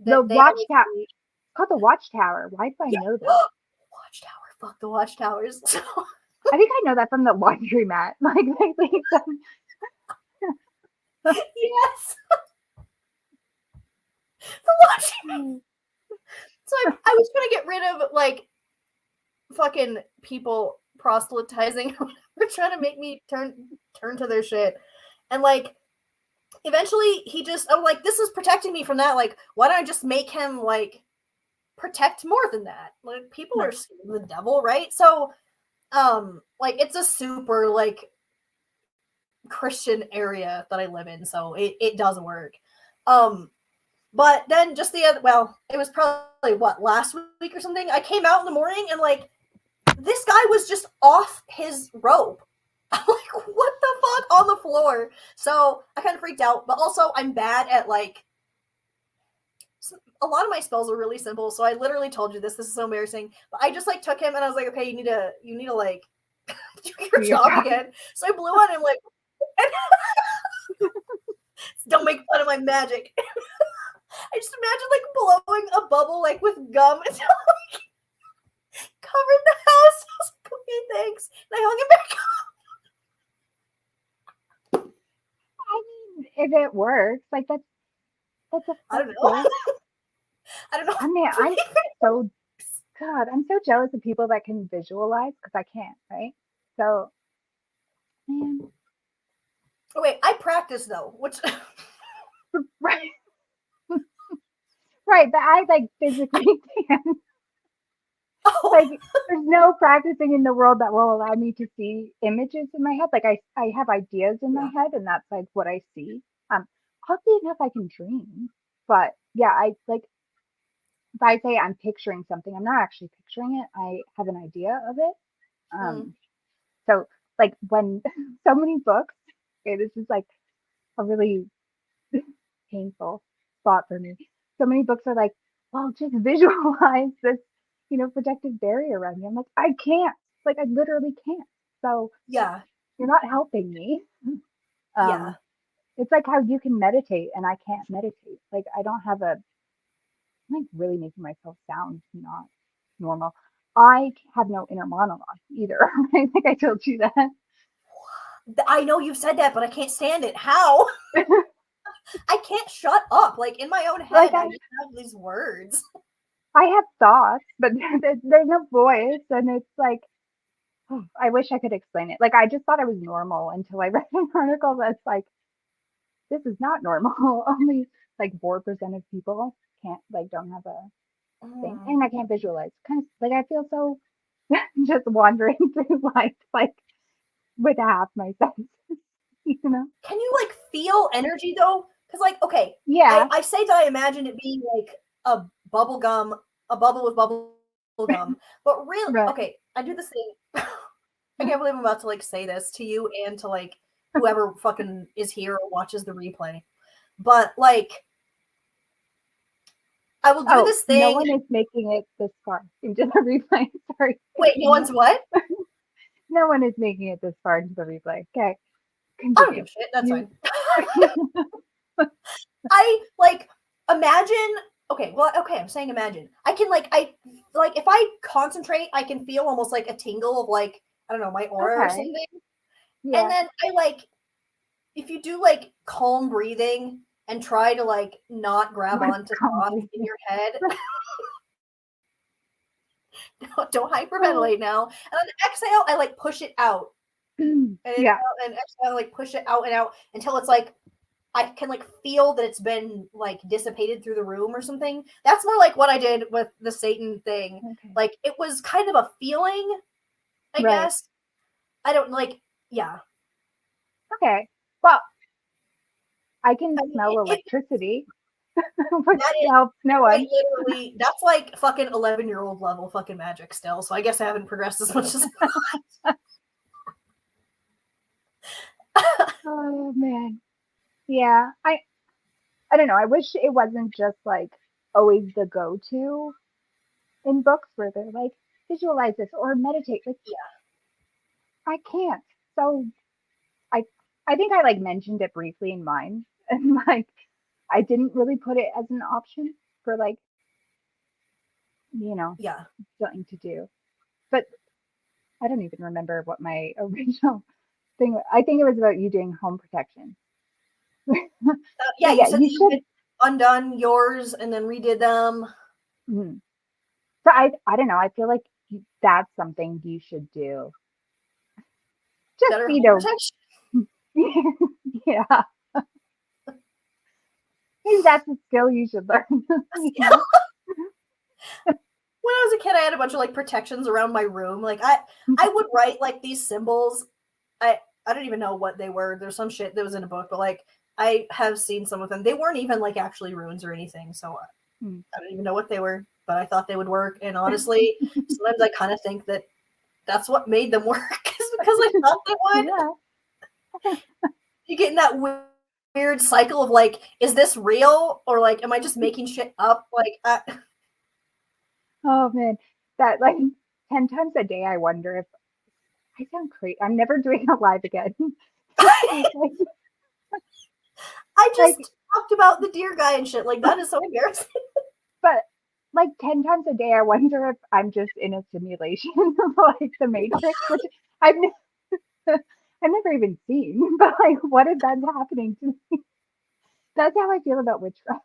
The
that they always
Watchtower.
read.
It's called the Watchtower. Why do I
Yeah.
know that?
Watchtower. Fuck the watchtowers.
I think I know that from the laundromat. Like they leave them.
Yes. The watchtower. So I was trying to get rid of like fucking people proselytizing. They're trying to make me turn to their shit. And like eventually I'm like, this is protecting me from that. Like, why don't I just make him like protect more than that? Like people are scared of the devil, right? So like it's a super like Christian area that I live in, so it does work. But then just it was probably last week or something. I came out in the morning and like this guy was just off his rope. I'm like, what the fuck on the floor? So I kind of freaked out, but also I'm bad at like a lot of my spells are really simple. So I literally told you this is so embarrassing. But I just like took him and I was like, okay, you need to like do your job again. So I blew on him like don't make fun of my magic. I just imagine like blowing a bubble like with gum until like covered the house. I was like, okay, thanks. And I hung it back up.
I mean, if it works, like that's
I don't know.
effective.
I don't know.
I mean, I'm so jealous of people that can visualize because I can't, right? So, man,
Oh, wait, I practice though, which
right, right, but I like physically can't.
oh
Like, there's no practicing in the world that will allow me to see images in my head. Like, I have ideas in my head, and that's like what I see. Oddly enough, I can dream, but yeah, I like if I say I'm picturing something, I'm not actually picturing it. I have an idea of it.
mm,
Um, so like when so many books, okay, this is like a really painful spot for me. So many books are like, well, just visualize this, protective barrier around you. I'm like, I can't. Like, I literally can't. So
yeah,
you're not helping me.
yeah,
Um, it's like how you can meditate and I can't meditate. Like, I don't have a I'm like really making myself sound not normal. I have no inner monologue either. I think I told you that.
I know you've said that, but I can't stand it. How? I can't shut up. Like in my own head,
Like
I just have these words.
I have thoughts, but there's no voice, and it's like, I wish I could explain it. Like I just thought I was normal until I read an article that's like, this is not normal. Only like 4% of people can't like don't have a thing,
Mm.
and I can't visualize. Kind of like I feel so just wandering through life like with half my senses, you know?
Can you like feel energy though? Because like, okay,
Yeah,
I say that I imagine it being like a bubble gum, a bubble with bubble gum, but real
right.
okay, I do this thing. I can't believe I'm about to like say this to you and to like whoever fucking is here or watches the replay. But like, I will do
Oh,
this
no
thing.
one is making it this far into the replay. Sorry,
Wait, no
continue.
one's what?
No one is making it this far into the replay. Okay,
I don't give
continue.
a shit. That's
You
fine. I like imagine. Okay, well, okay. I'm saying imagine. I can I like if I concentrate, I can feel almost like a tingle of like I don't know my aura or
okay?
something. And
Yeah,
then I like if you do like calm breathing and try to like not grab
what's
onto thoughts
calmly?
in your head. Don't
Oh,
hyperventilate now. And then exhale, I like push it out. And
yeah,
inhale and exhale, like push it out and out until it's like I can like feel that it's been like dissipated through the room or something. That's more like what I did with the Satan thing.
okay,
Like it was kind of a feeling, I
right,
guess. I don't like, yeah.
okay. Well, I can
I mean,
smell
it
electricity, which
that is
helps no
quite
one.
literally that's like fucking 11-year-old level fucking magic still. So I guess I haven't progressed as much as
Oh man, yeah. I don't know. I wish it wasn't just like always the go-to in books where they're like visualize this or meditate. Like
yeah,
I can't. So I I think I like mentioned it briefly in mine, and like I didn't really put it as an option for like you know
yeah.
something to do. But I don't even remember what my original thing. I think it was about you doing home protection.
Yeah,
But
you
yeah,
said that
you
you
should.
had undone yours and then redid them.
Mhm. So I don't know. I feel like that's something you should do. Just
Better
you
home
know,
protection.
yeah. Maybe that's a skill you should learn. You know?
When I was a kid, I had a bunch of like protections around my room. Like I would write like these symbols. I don't even know what they were. There's some shit that was in a book, but like I have seen some of them. They weren't even like actually runes or anything. So
Hmm.
I don't even know what they were, but I thought they would work. And honestly, sometimes I kind of think that that's what made them work is because I thought they would.
Yeah.
You get in that weird cycle of like, is this real or like, am I just making shit up? Like,
Oh man, that like 10 times a day. I wonder if I sound crazy. I'm never doing it live again. like,
I
like,
just talked about the deer guy and shit. Like, that is so embarrassing.
but like 10 times a day, I wonder if I'm just in a simulation of like the Matrix, which I've I've never even seen. But like, what if that's happening to me? That's how I feel about witchcraft.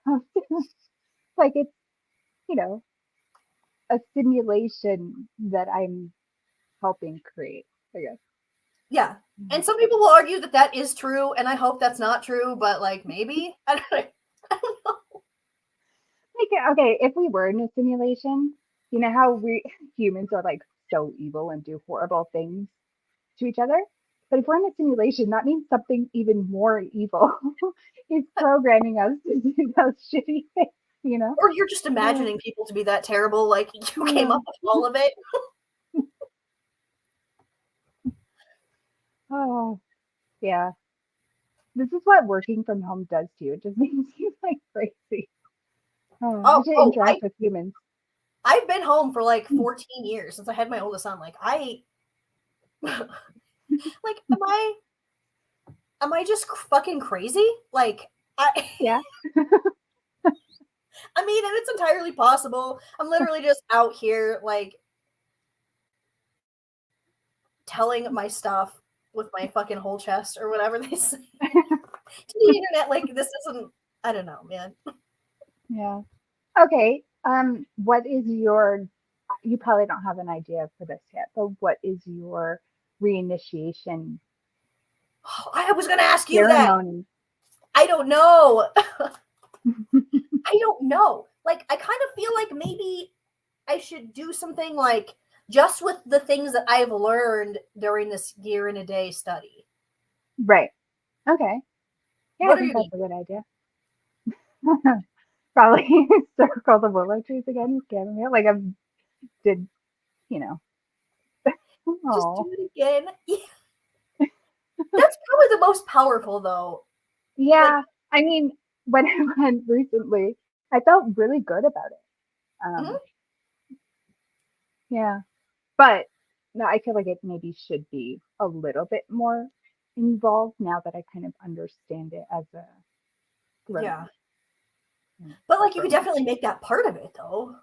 Like it's you know a simulation that I'm helping create. I guess.
Yeah. And some people will argue that that is true, and I hope that's not true, but like maybe. I don't know. I don't know.
Like, okay, if we were in a simulation, you know how we humans are like so evil and do horrible things to each other? But if we're in a simulation, that means something even more evil is programming us to do those shitty things, you know?
Or you're just
Uh,
imagining people to be that terrible, like you came
yeah.
up with all of it.
Oh, yeah. This is what working from home does to you. It just makes you like crazy. Oh, I
Oh,
should
oh,
interact with humans.
I've been home for like 14 years since I had my oldest son. Like I like am I just fucking crazy? Like I
Yeah.
I mean, and it's entirely possible. I'm literally just out here, like, telling my stuff with my fucking whole chest or whatever they say to the internet. Like, this isn't, I don't know, man.
Yeah. Okay. What is your, you probably don't have an idea for this yet, but what is your reinitiation
I was going to ask you that.
ceremony?
I don't know. I don't know. Like, I kind of feel like maybe I should do something like just with the things that I've learned during this year and a day study.
Right. Okay. Yeah,
What
I
are
think
your
that's a good idea. Probably circle the willow trees again with chamomile. Like I did, you know.
just
Oh.
do it again? Yeah. That's probably the most powerful though. Like,
Yeah. I mean, when I went recently, I felt really good about it.
mhm.
Yeah. But no, I feel like it maybe should be a little bit more involved now that I kind of understand it as a
Yeah.
grown.
But like you could
Grown.
definitely make that part of it though.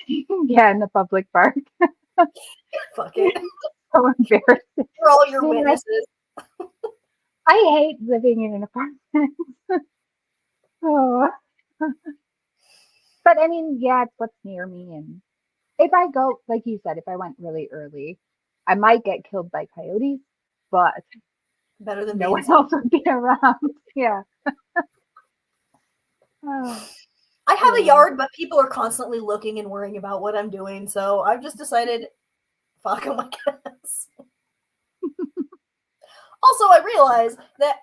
Yeah, in the public park.
Fuck it.
So embarrassing.
For all your
Man,
witnesses.
I hate living in an apartment. Oh. But I mean, yeah, it's what's near me. And if I go, like you said, if I went really early, I might get killed by coyotes, but
Better than
no
being
one else would be around. Yeah. Oh,
I have a
yeah.
yard, but people are constantly looking and worrying about what I'm doing, so I've just decided, fuck them, I guess. Also, I realized that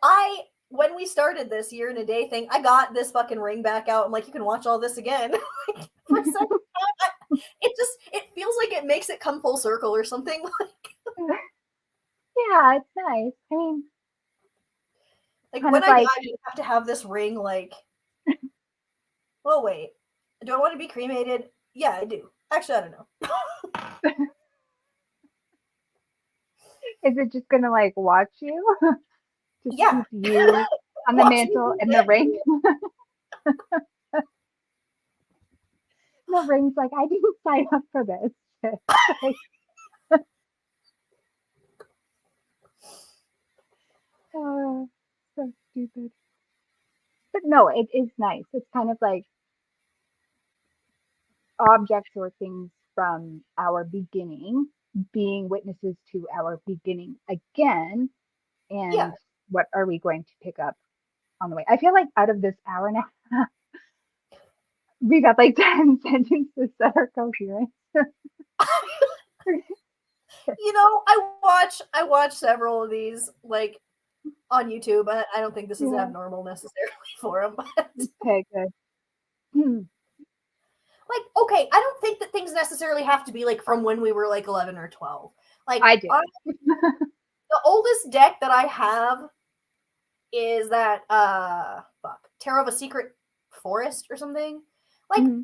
when we started this year and a day thing, I got this fucking ring back out. I'm like, you can watch all this again. For a second time, it feels like it makes it come full circle or something.
Yeah, it's nice. I mean,
Like
kind
when
of
I die,
like,
I just have to have this ring. Like, well, wait, do I want to be cremated? Yeah, I do. Actually, I don't know.
is it just gonna like watch you? Just
Yeah,
keep you on the
watch me
mantle
do
and the
it.
ring. The ring's like, I didn't sign up for this. Like, oh, so stupid. But no, it is nice. It's kind of like objects or things from our beginning being witnesses to our beginning again.
Yeah.
And what are we going to pick up on the way? I feel like out of this hour and a half, we got like 10 sentences that are coherent.
I watch several of these like on YouTube. I don't think this is
Yeah.
abnormal necessarily for them, but
Okay, good. Hmm.
like, okay, I don't think that things necessarily have to be like from when we were like 11 or 12. Like,
I do.
the oldest deck that I have is that Tarot of a Secret Forest or something. Like,
Mhm.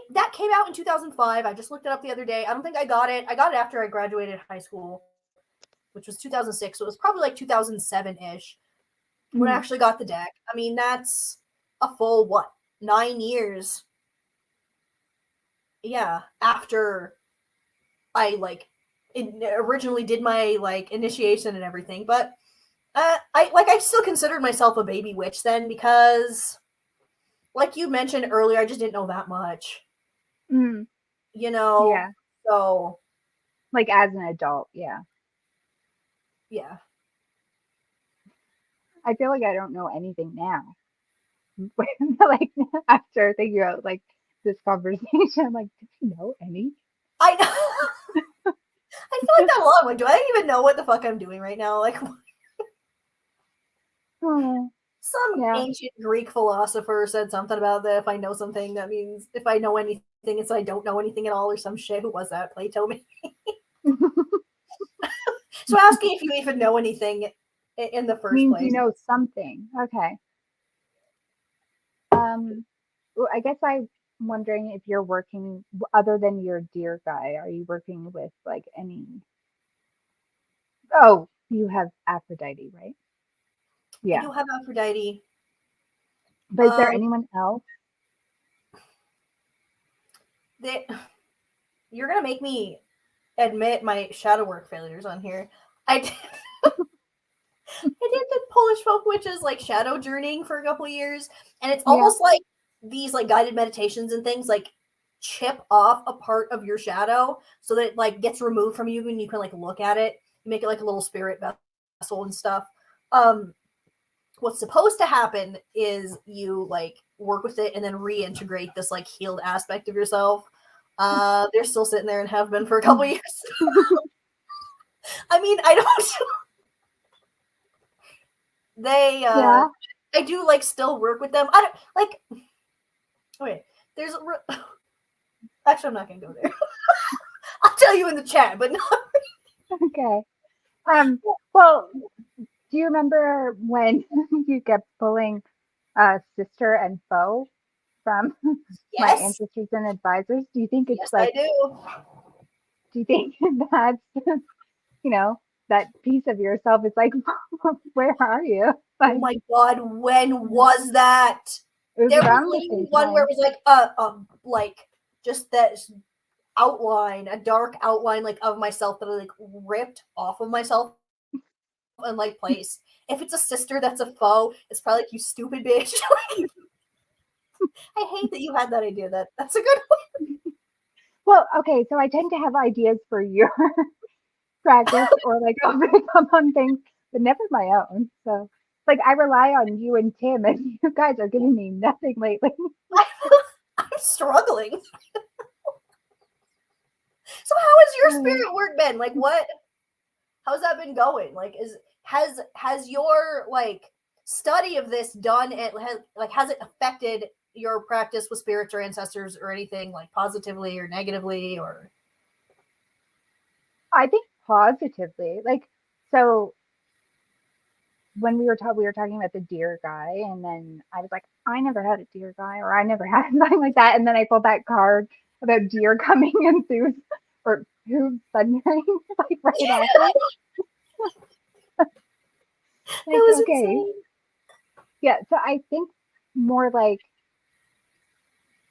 that came out in 2005. I just looked it up the other day. I don't think I got it. I got it after I graduated high school, which was 2006. So it was probably like 2007-ish when I
Mhm.
actually got the deck. I mean, that's a full what? 9 years. Yeah, after I like originally did my like initiation and everything, but I still considered myself a baby witch then because, like you mentioned earlier, I just didn't know that much,
Mhm.
you know.
Yeah.
So
Like as an adult, yeah.
yeah,
I feel like I don't know anything now. Like after thinking about like this conversation, I'm like, did you know any?
I I feel like that a lot. Like, do I even know what the fuck I'm doing right now? Like,
Oh,
some
yeah.
ancient Greek philosopher said something about that. If I know something, that means if I know anything, it's I don't know anything at all, or some shit. Who was that? Plato, maybe. So asking if you even know anything in the first
Means you
place.
know something. Okay. Well, I guess I'm wondering if you're working other than your dear guy, are you working with like any? Oh, you have Aphrodite, right?
I
Yeah.
do have Aphrodite.
But is there
Um,
anyone else?
you're gonna make me admit my shadow work failures on here. I did, I did the Polish folk witches like shadow journeying for a couple of years, and it's almost like these like guided meditations and things like chip off a part of your shadow so that it like gets removed from you and you can like look at it. You make it like a little spirit vessel and stuff. What's supposed to happen is you like work with it and then reintegrate this like healed aspect of yourself. They're still sitting there and have been for a couple years. I mean, I don't. They I do like still work with them. I don't like. Okay, there's actually I'm not gonna go there. I'll tell you in the chat, but not.
Okay. Well, do you remember when you kept pulling sister and foe from my
Yes,
ancestors and advisors? Do you think it's
yes,
like?
I do.
Do you think that's that piece of yourself is like, where are you?
Oh
Like,
my god, when was that?
it was
There was
around the
literally
same
one where
time.
it was like just that outline, a dark outline like of myself that I like ripped off of myself and like place. If it's a sister that's a foe, it's probably like you stupid bitch. I hate that you had that idea. That's a good one.
Well, okay, so I tend to have ideas for your practice or like I'll pick up on things, but never my own. So like I rely on you and Tim, and you guys are giving me nothing lately.
I'm struggling. So how has your spirit work been? Like what? How's that been going? Like has your like study of this done it has it affected your practice with spirits or ancestors or anything like positively or negatively or
I think positively. Like so when we were talking about the deer guy, and then I was like, I never had a deer guy, or I never had something like that, and then I pulled that card about deer coming in through or who thundering like right after.
that
Like
was
okay,
insane.
yeah. So I think more like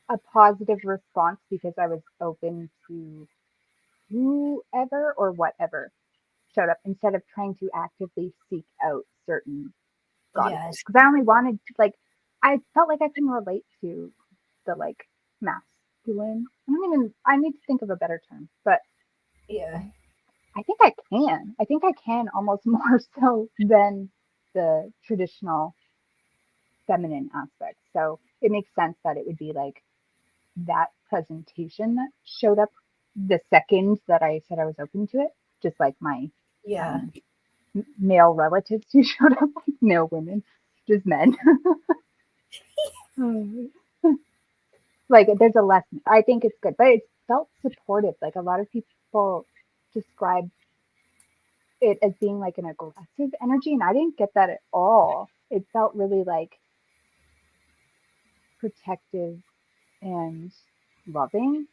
a positive response because I was open to whoever or whatever showed up instead of trying to actively seek out certain goddesses.
Yes.
Because I only wanted to, like, I felt like I couldn't relate to the like masculine. I need to think of a better term, but
Yeah.
I think I can. I think I can almost more so than the traditional feminine aspect. So it makes sense that it would be like that presentation that showed up the second that I said I was open to it, just like my
Yeah.
male relatives who showed up, like no women, just men. Like there's a lesson. I think it's good, but it felt supportive. Like a lot of people describe it as being like an aggressive energy, and I didn't get that at all. It felt really like protective and loving,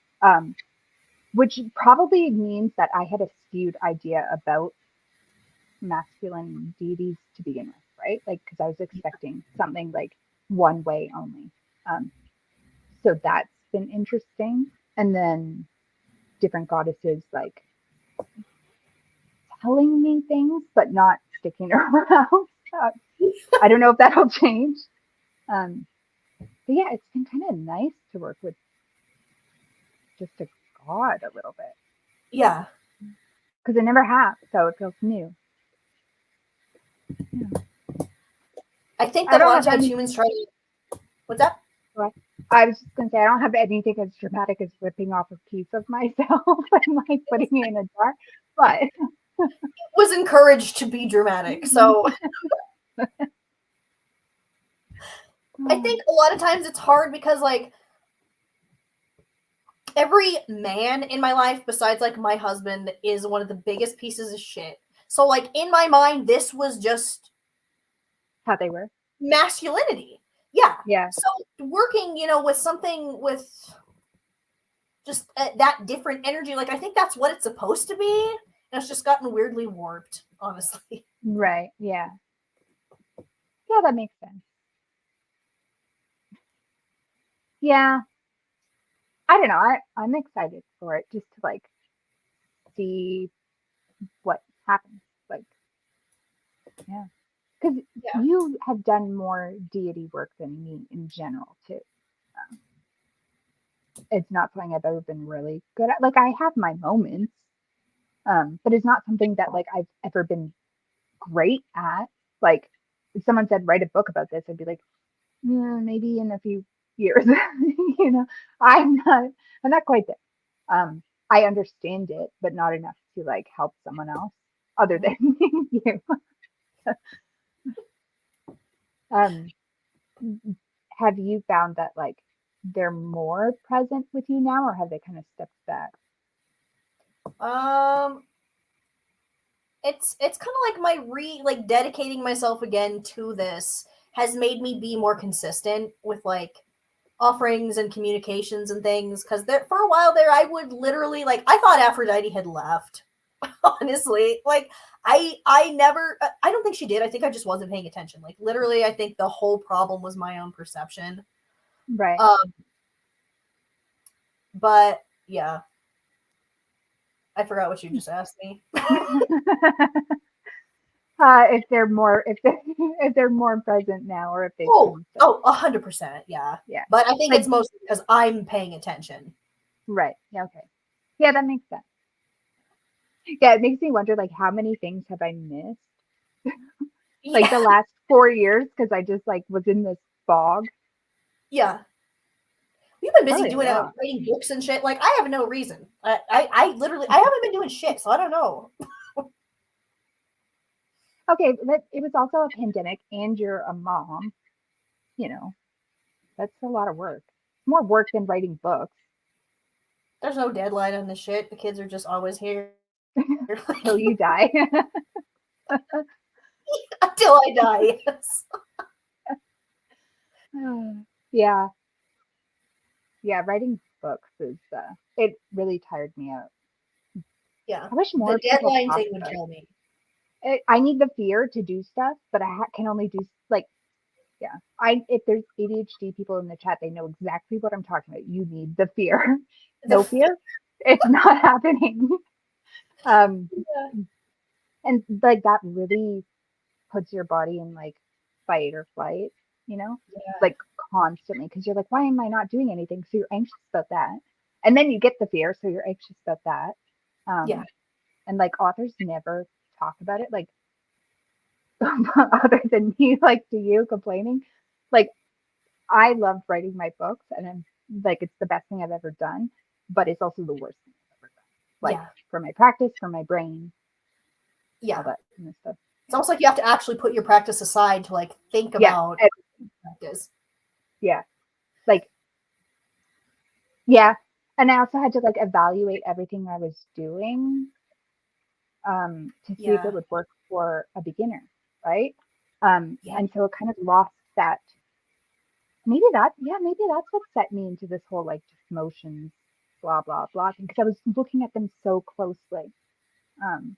which probably means that I had a skewed idea about masculine deities to begin with, right? Like, because I was expecting something like one way only. Um, so that's been interesting. And then different goddesses like telling me things, but not sticking around. I don't know if that'll change. Um, but yeah, it's been kind of nice to work with just a god a little bit
Yeah.
because I never have, so it feels new. Yeah.
I think
I
that a
don't
lot of
have
times
any.
humans try to what's that?
I was just gonna say I don't have anything as dramatic as ripping off a piece of myself and like putting it in a jar, but
Was encouraged to be dramatic. So I think a lot of times it's hard because like every man in my life besides like my husband is one of the biggest pieces of shit. So like in my mind this was just
how they were.
masculinity. Yeah.
Yeah.
So working, with something with just that different energy, like I think that's what it's supposed to be. And it's just gotten weirdly warped, honestly.
Right. Yeah. Yeah, that makes sense. Yeah. I don't know. I'm excited for it just to like see what happens. Like, yeah, because
Yeah.
you have done more deity work than me in general too. Um, it's not something I've ever been really good at. Like, I have my moments, but it's not something that like I've ever been great at. Like, if someone said write a book about this, I'd be like, yeah, maybe in a few years. you know, I'm not I'm not quite there. I understand it, but not enough to like help someone else other than you. Um, have you found that like they're more present with you now, or have they kind of stepped back?
Um, it's kind of like my like dedicating myself again to this has made me be more consistent with like offerings and communications and things, because there for a while there I would literally like I thought Aphrodite had left. Honestly, like I never I don't think she did. I think I just wasn't paying attention. Like literally I think the whole problem was my own perception.
Right.
Um but yeah, I forgot what you just asked me.
If they're more if they if they're more present now, or if they've
Oh,
kind of stepped.
oh, 100%, yeah.
Yeah.
But I think
Like,
it's mostly because I'm paying attention.
right. Yeah. Okay. Yeah, that makes sense. Yeah, it makes me wonder like how many things have I missed like
Yeah,
the last 4 years because I just like was in this fog.
yeah. We've been busy
Probably a
doing
lot.
writing books and shit. Like I have no reason. I literally I haven't been doing shit, so I don't know.
Okay, but it was also a pandemic and you're a mom, you know, that's a lot of work. More work than writing books
There's no deadline on this shit. The kids are just always here.
till you die.
Until I die. Yes.
Yeah, yeah, writing books is it really tired me out.
Yeah.
I wish
The
more people
deadline thing
talked
would
about
kill me.
it. I need the fear to do stuff, but can only do like yeah. I if there's ADHD people in the chat, they know exactly what I'm talking about. You need the fear. No fear, it's not happening. Um,
Yeah.
and like that really puts your body in like fight or flight, you know, like constantly because you're like, why am I not doing anything? So you're anxious about that. And then you get the fear, so you're anxious about that.
Yeah.
And like authors never talk about it, like other than me, like to you complaining. Like I love writing my books and I'm like it's the best thing I've ever done, but it's also the worst thing I've ever done. Like
Yeah.
for my practice, for my brain, all
Yeah.
that kind of stuff.
It's almost like you have to actually put your practice aside to like think
Yeah.
about
Yeah.
practice.
Yeah. Like yeah. And I also had to like evaluate everything I was doing to see if it
Yeah.
would work for a beginner, right?
Yeah.
And so it kind of lost that. Maybe that's what set me into this whole like just motions, blah blah blah thing because I was looking at them so closely um,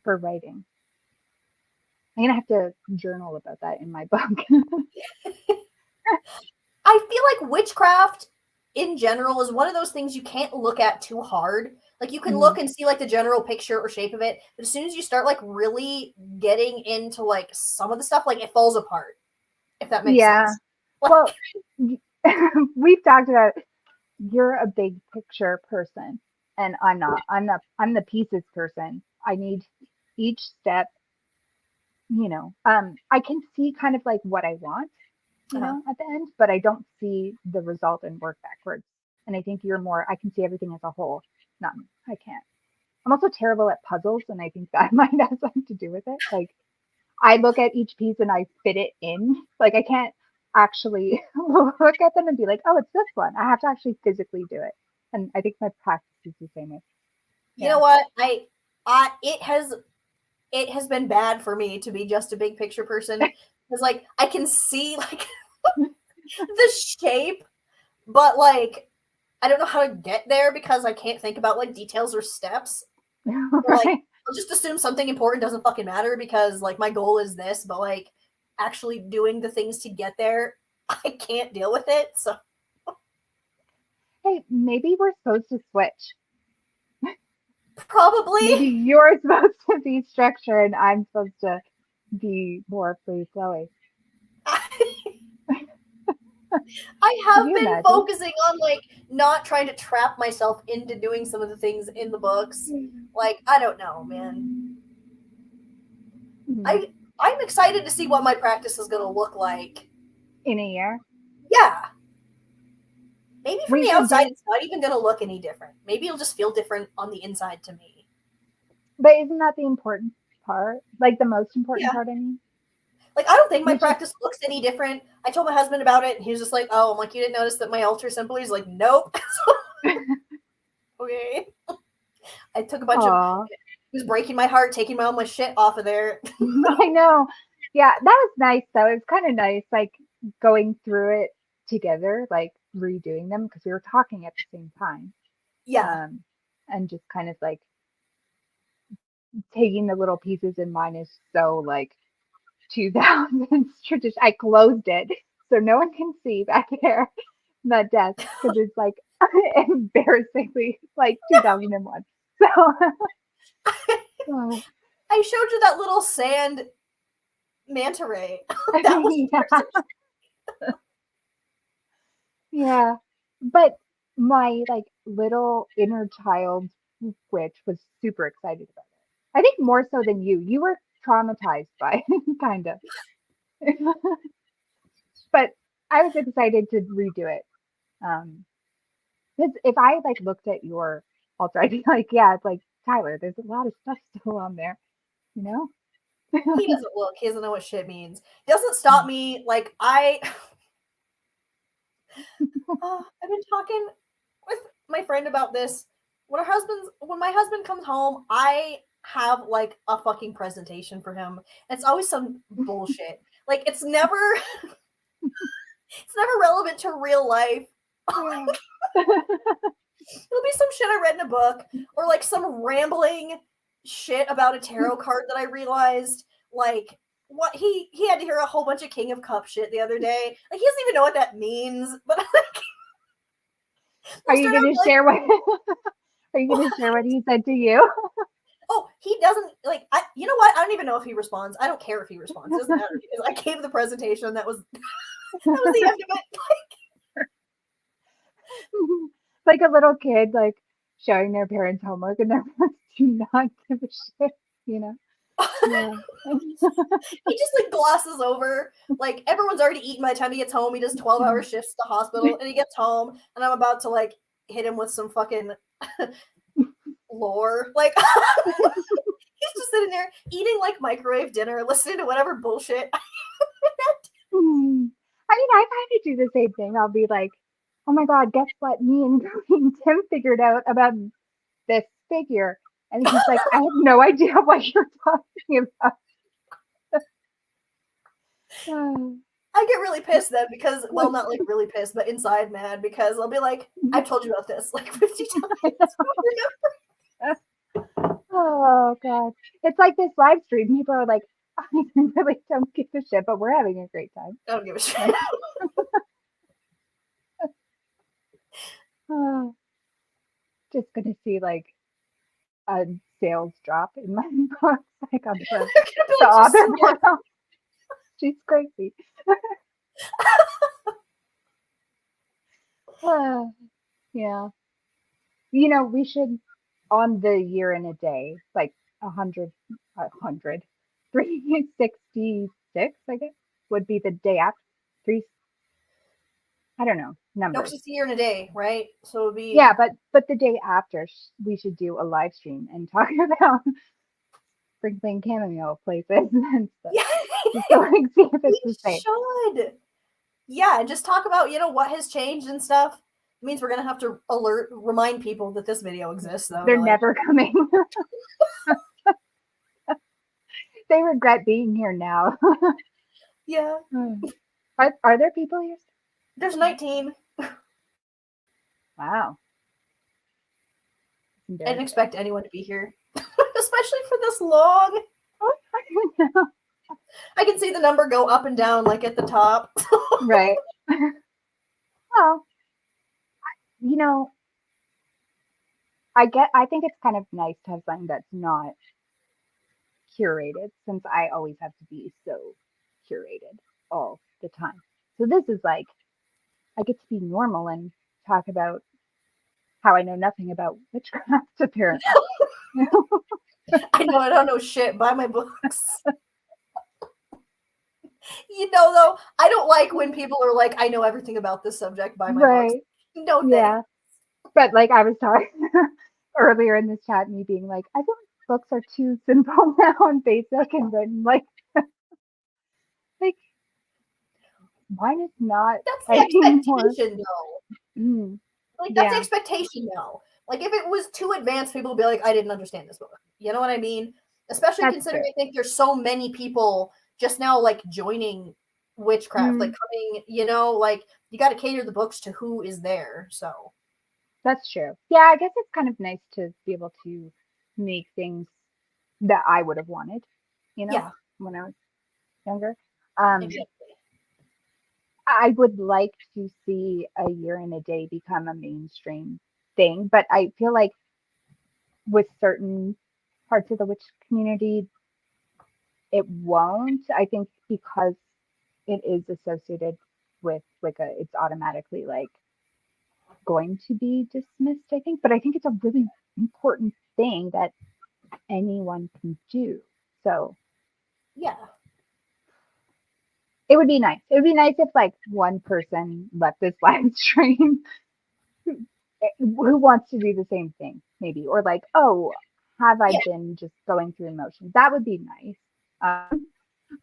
for writing. I'm gonna have to journal about that in my book.
I feel like witchcraft in general is one of those things you can't look at too hard. Like you can
Mhm.
look and see like the general picture or shape of it, but as soon as you start like really getting into like some of the stuff, like it falls apart. If that makes
Yeah.
sense. Like
Well, we've talked about you're a big picture person, and I'm not. I'm the pieces person. I need each step. I can see kind of like what I want,
uh
at the end, but I don't see the result and work backwards. And I think you're more. I can see everything as a whole. Not me. I can't. I'm also terrible at puzzles, and I think that might have something to do with it. Like I look at each piece and I fit it in. Like I can't actually look at them and be like, oh, it's this one. I have to actually physically do it. And I think my practice is the same way.
you know
Yeah.
what? I it has been bad for me to be just a big picture person because like I can see like the shape, but like I don't know how to get there because I can't think about like details or steps. Or like
Right.
I'll just assume something important doesn't fucking matter because like my goal is this, but like actually doing the things to get there, I can't deal with it. So
Hey, maybe we're supposed to switch.
Probably.
Maybe you're supposed to be structured and I'm supposed to be more free flowing.
I
Could
have
you
been
imagine?
focusing on like not trying to trap myself into doing some of the things in the books. Like, I don't know, man.
Mhm.
I'm excited to see what my practice is going to look like.
In a year.
Yeah. Maybe from
We
the
should
outside,
do,
it's not even going to look any different. Maybe it'll just feel different on the inside to me.
but isn't that the important part? Like the most important
Yeah.
part, I mean?
Like, I don't think my
We should,
practice looks any different. I told my husband about it, and he was just like, oh, I'm like, you didn't notice that my altar symbol? He's like, nope. Okay. I took a bunch of,
aw,
it was breaking my heart, taking all my shit off of there.
I know. Yeah, that was nice though. It was kind of nice, like going through it together, like redoing them because we were talking at the same time.
Yeah.
Um, and just kind of like taking the little pieces in mine is so like 2000s tradition. I closed it so no one can see back there that desk because it's like embarrassingly like 2001. So oh,
I showed you that little sand manta ray. That was
yeah, yeah. But my like little inner child witch was super excited about it. I think more so than you. You were traumatized by it, kind of. But I was excited to redo it. Um, because if I like looked at your altar, I'd be like, yeah, it's like Tyler. There's a lot of stuff still on there, you know.
he doesn't look. He doesn't know what shit means. Doesn't stop me. Like I've been talking with my friend about this. When my husband comes home, I have like a fucking presentation for him. It's always some bullshit. Like it's never relevant to real life.
Yeah.
It'll be some shit I read in a book or like some rambling shit about a tarot card that I realized like what he had to hear a whole bunch of King of Cups shit the other day. Like he doesn't even know what that means, but like
Are
we'll
you
start out
gonna
like,
share what? Are you gonna share what he said to you?
oh, he doesn't like you know what? I don't even know if he responds. I don't care if he responds. It doesn't matter because I gave the presentation. That was the end of it.
Like a little kid, like showing their parents homework, and their parents do not give a shit. You know? Yeah.
He just like glosses over. Like everyone's already eaten by the time he gets home. He does 12-hour shifts at the hospital, and he gets home, and I'm about to like hit him with some fucking lore. Like he's just sitting there eating like microwave dinner, listening to whatever bullshit.
I mean, I kind of do the same thing. I'll be like, "Oh my God, guess what? Me and Tim figured out about this figure," and he's like, "I have no idea what you're talking about."
I get really pissed then because, well, not like really pissed, but inside mad because I'll be like, I've told you about this like 50 times.
Oh God. It's like this live stream. People are like, I really don't give a shit, but we're having a great time.
I don't give a shit.
Like, oh, just gonna see like a sales drop in my books, like on the
Like,
author
so
portal. She's crazy. Yeah. You know, we should on the year in a day, like 100, 366, I guess, would be the day after. Three, I don't know,
no, because
numbers.
it's a year and a day, right? So it would be
Yeah, but the day after, we should do a live stream and talk about sprinkling chamomile places and stuff.
yeah.
Just to like see if it's
We
the same.
should. Yeah, and just talk about, what has changed and stuff. It means we're gonna have to remind people that this video exists though.
They're
To like,
never coming. They regret being here now.
yeah.
Are there people here?
There's 19.
Wow.
I didn't expect anyone to be here. Especially for this long. I can see the number go up and down like at the top.
Right. Well, you know, I think it's kind of nice to have something that's not curated, since I always have to be so curated all the time. So this is like, I get to be normal and talk about how I know nothing about witchcraft, apparently.
I don't know shit. Buy my books. Though, I don't like when people are like, I know everything about this subject. Buy my books.
Right.
No thanks.
Yeah. But like I was talking earlier in this chat, me being like, I feel like books are too simple now and basic and written like why just not
That's the
anymore?
expectation, though.
Mm,
Like, that's the
yeah,
expectation, though. Like, if it was too advanced, people would be like, I didn't understand this book. You know what I mean? Especially
that's
considering
true.
I think there's so many people just now, like, joining witchcraft, like,
Mm,
coming, like, you got to cater the books to who is there. So,
that's true. Yeah, I guess it's kind of nice to be able to make things that I would have wanted,
yeah,
when I was younger. Um,
exactly.
I would like to see a year and a day become a mainstream thing, but I feel like with certain parts of the witch community, it won't. I think because it is associated with Wicca, it's automatically like going to be dismissed, I think. But I think it's a really important thing that anyone can do. So
Yeah.
it would be nice. It would be nice if like one person left this live stream who wants to do the same thing, maybe, or like, oh, have I
Yeah.
been just going through emotions? That would be nice.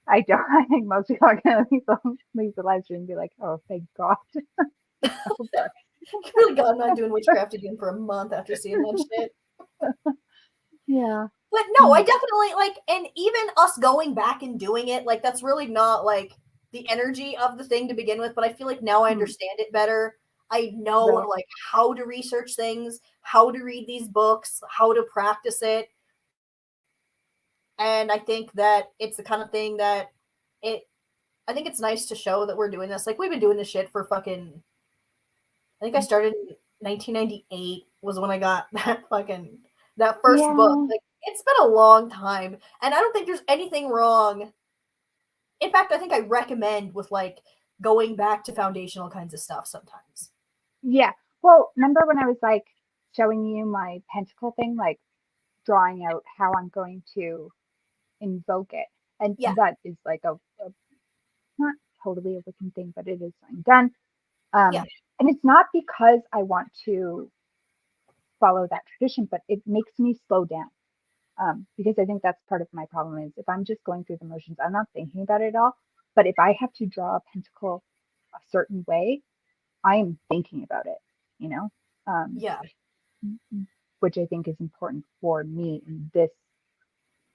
I don't. I think most people are gonna leave the live stream and be like, oh, thank God, it's over.
Really, God, I'm not doing witchcraft again for a month after seeing that shit.
Yeah.
But no, I definitely like, and even us going back and doing it, like, that's really not like the energy of the thing to begin with. But I feel like now I
Mm,
understand it better. I know
right.
like how to research things, how to read these books, how to practice it. And I think that it's the kind of thing that it, I think it's nice to show that we're doing this. Like, we've been doing this shit for fucking, I think I started in 1998 was when I got that first book.
Yeah.
Like, it's been a long time, and I don't think there's anything wrong. In fact, I think I recommend with like going back to foundational kinds of stuff sometimes.
Yeah. Well, remember when I was like showing you my pentacle thing, like drawing out how I'm going to invoke it, and
Yeah,
that is like a not totally a Wiccan thing, but it is something done.
yeah,
And it's not because I want to follow that tradition, but it makes me slow down. Because I think that's part of my problem is if I'm just going through the motions, I'm not thinking about it at all. But if I have to draw a pentacle a certain way, I am thinking about it, you know, um,
yeah.
which I think is important for me in this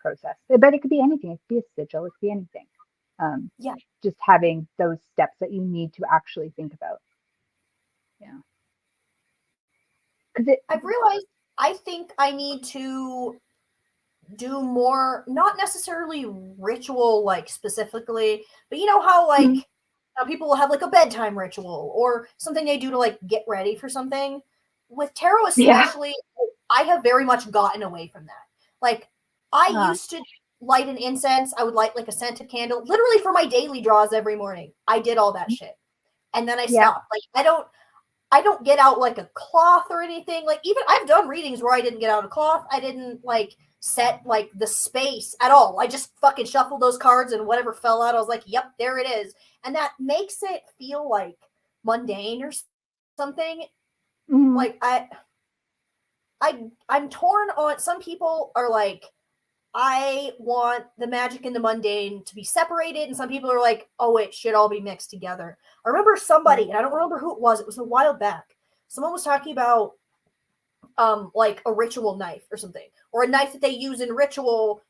process. But it could be anything. It could be a sigil. It could be anything. Um,
Yeah.
just having those steps that you need to actually think about. Yeah, because it.
I've realized I think I need to do more, not necessarily ritual like specifically, but you know how like
Mhm.
how people will have like a bedtime ritual or something they do to like get ready for something. With tarot,
Yeah.
especially, I have very much gotten away from that. Like, I
Uh,
used to light an incense, I would light like a scented candle, literally for my daily draws every morning. I did all that shit. And then I
yeah.
stopped. Like, I don't get out like a cloth or anything. Like, even I've done readings where I didn't get out a cloth. I didn't like set like the space at all. I just fucking shuffled those cards and whatever fell out, I was like, yep, there it is. And that makes it feel like mundane or something.
Mhm.
Like, I'm torn on, some people are like, I want the magic and the mundane to be separated, and some people are like, oh, it should all be mixed together. I remember somebody,
Right.
and I don't remember who it was a while back. Someone was talking about like a ritual knife or something, or a knife that they use in ritual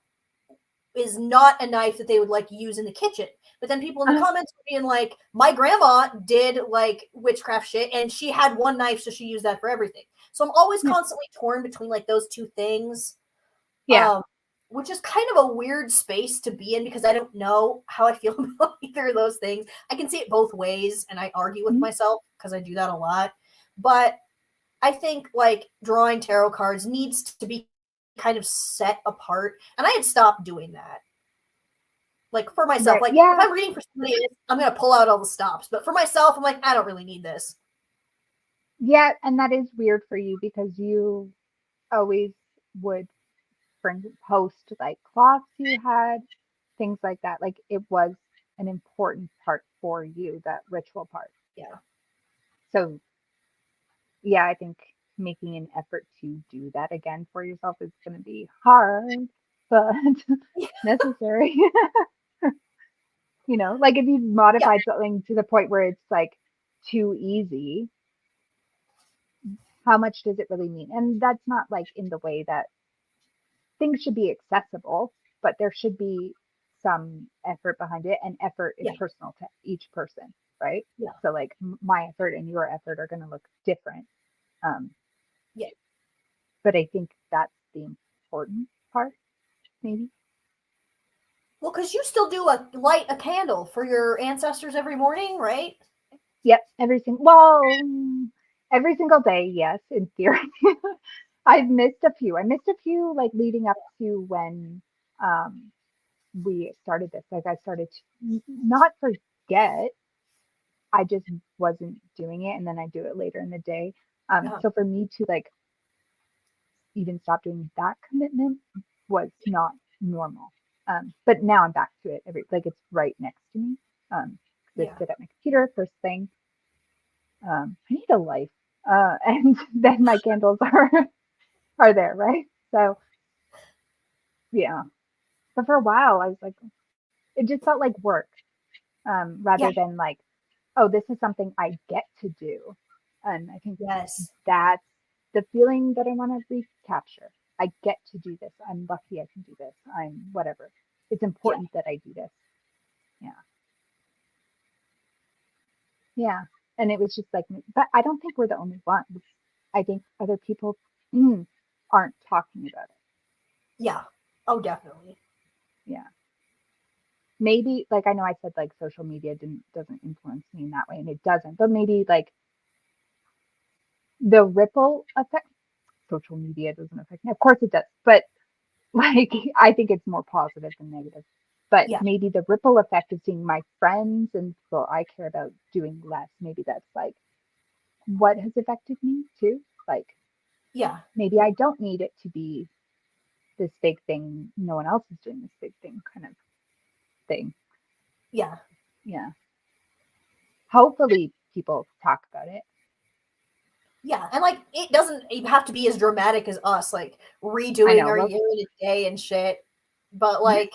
is not a knife that they would like use in the kitchen. But then people in the
Uh,
comments were being like, my grandma did like witchcraft shit and she had one knife, so she used that for everything. So I'm always
yeah.
constantly torn between like those two things.
Yeah.
Um, which is kind of a weird space to be in because I don't know how I feel about either of those things. I can see it both ways and I argue with
Mhm.
myself because I do that a lot. But I think like drawing tarot cards needs to be kind of set apart, and I had stopped doing that. Like for myself,
Right.
like
Yeah.
if I'm reading for somebody, I'm gonna pull out all the stops. But for myself, I'm like, I don't really need this.
Yeah, and that is weird for you because you always would post like clocks you had, things like that. Like it was an important part for you, that ritual part.
Yeah.
So yeah, I think making an effort to do that again for yourself is going to be hard, but necessary. Like if you
Yeah.
modified something to the point where it's like too easy, how much does it really mean? And that's not like in the way that things should be accessible, but there should be some effort behind it, and effort is
Yeah.
personal to each person, right?
Yeah.
So like my effort and your effort are going to look different. Um,
Yeah.
but I think that's the important part, maybe.
Well, because you still do light a candle for your ancestors every morning, right?
Yep, every single day, yes, in theory. I've missed a few. I missed a few like leading up to when um we started this. Like I started to not forget, I just wasn't doing it, and then I do it later in the day.
Uh-huh.
So for me to like even stop doing that commitment was not normal. But now I'm back to it. Like it's right next to me. 'Cause I
Yeah.
sit at my computer first thing. I need a life, and then my candles are there, right? So yeah. But for a while, I was like, it just felt like work,
Yeah.
rather than like, oh, this is something I get to do. And I think
Yes.
that's the feeling that I want to recapture. I get to do this. I'm lucky I can do this. I'm whatever. It's
Yeah.
important that I do this. Yeah. Yeah. And it was just like, but I don't think we're the only ones. I think other people aren't talking about it.
Yeah. Oh, definitely.
Yeah. Maybe like I know I said like social media doesn't influence me in that way, and it doesn't, but maybe like the ripple effect, social media doesn't affect me. Of course it does, but like I think it's more positive than negative. But
Yeah.
maybe the ripple effect of seeing my friends and people I care about doing less, maybe that's like what has affected me too. Like
Yeah.
maybe I don't need it to be this big thing. No one else is doing this big thing kind of thing.
Yeah.
Yeah. Hopefully people talk about it.
Yeah. And like, it doesn't even have to be as dramatic as us, like
I
redoing
know.
our
Well,
year in a day and shit. But like,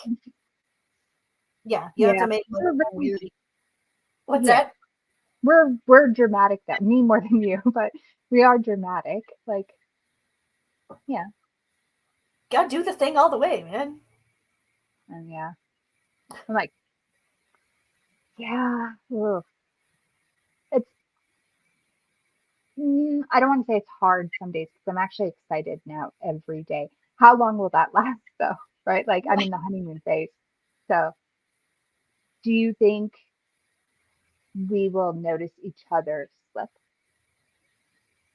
yeah, you don't have
yeah.
to make like
We're really,
weird. What's
yeah.
that?
We're dramatic that me more than you, but we are dramatic. Like, yeah.
Gotta do the thing all the way, man.
And yeah. I'm like, yeah. Ugh. It's I don't want to say it's hard some days because I'm actually excited now every day. How long will that last though? Right? Like I'm in the honeymoon phase. So do you think we will notice each other slip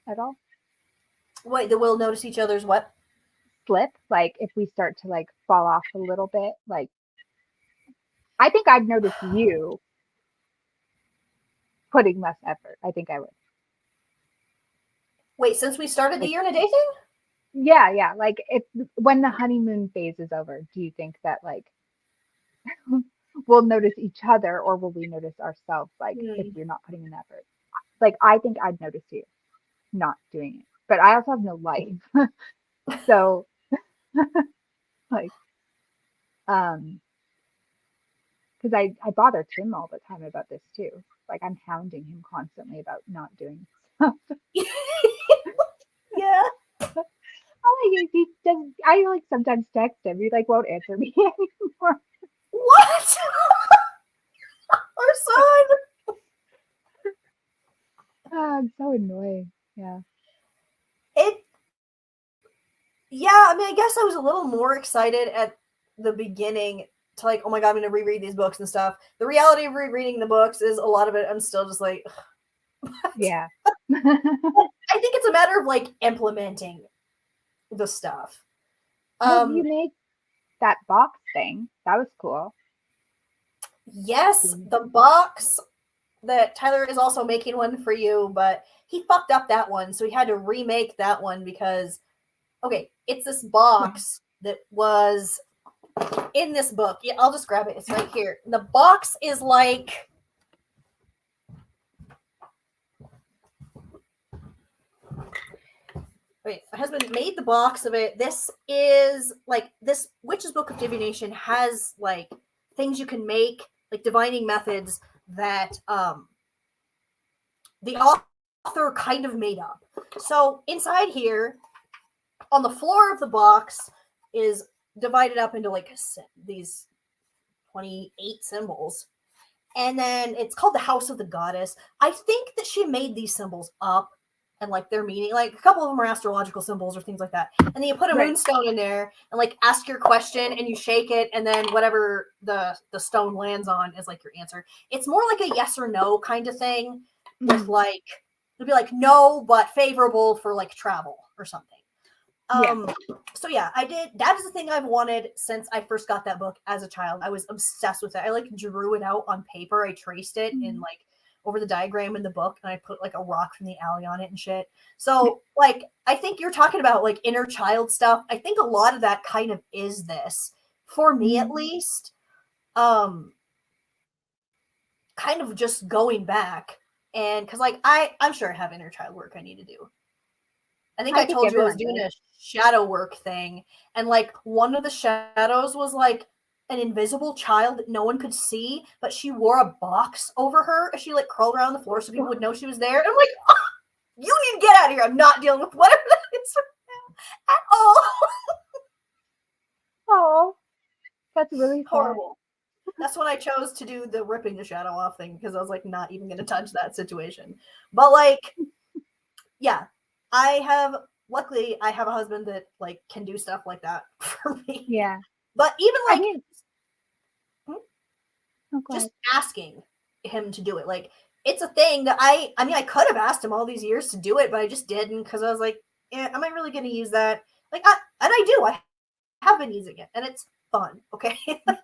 at all?
Wait, that we'll notice each other's what?
Slip? Like if we start to like fall off a little bit, like I think I'd notice you putting less effort. I think I would.
Wait, since we started the
Like,
year in a day thing?
yeah, yeah. Like if when the honeymoon phase is over, do you think that like we'll notice each other, or will we notice ourselves like if
Hmm.
we're not putting in effort? Like I think I'd notice you not doing it. But I also have no life. So like um because I bother Tim all the time about this too. Like I'm hounding him constantly about not doing stuff.
Yeah.
He does. I like sometimes text him. He like won't answer me anymore.
What? Our son?
I'm so annoying. Yeah.
It, yeah, I mean, I guess I was a little more excited at the beginning to like, oh my god, I'm gonna reread these books and stuff. The reality of rereading the books is a lot of it, I'm still just like, ugh.
Yeah.
I think it's a matter of like implementing the stuff.
Well, you made that box thing. That was cool.
Yes, the box that Tyler is also making one for you, but he fucked up that one, so he had to remake that one because okay, it's this box that was in this book. Yeah, I'll just grab it. It's right here. The box is like wait, my husband made the box of it. This is like this Witch's Book of Divination has like things you can make, like divining methods that the author kind of made up. So inside here, on the floor of the box, is divided up into like these 28 symbols. And then it's called the House of the Goddess. I think that she made these symbols up and like their meaning. Like a couple of them are astrological symbols or things like that. And then you put a moonstone in there and like ask your question and you shake it, and then whatever the stone lands on is like your answer. It's more like a yes or no kind of thing. With like it'd be like no, but favorable for like travel or something. So yeah, I did. That is the thing I've wanted since I first got that book as a child. I was obsessed with it. I like drew it out on paper. I traced it in like over the diagram in the book, and I put like a rock from the alley on it and shit. So like, I think you're talking about like inner child stuff. I think a lot of that kind of is this for me at least. Kind of just going back and because like I'm sure I have inner child work I need to do. I think I told you I was doing a shadow work thing, and like one of the shadows was like an invisible child that no one could see, but she wore a box over her as she like crawled around the floor so people would know she was there. And I'm like, oh, you need to get out of here. I'm not dealing with whatever that is right now at all.
Oh, that's really
horrible. That's when I chose to do the ripping the shadow off thing because I was like not even going to touch that situation. But like, yeah. Luckily I have a husband that like can do stuff like that for me.
Yeah.
But even like just asking him to do it, like it's a thing that I mean I could have asked him all these years to do it, but I just didn't because I was like, am I really going to use that? Like I have been using it and it's fun. Okay. Like,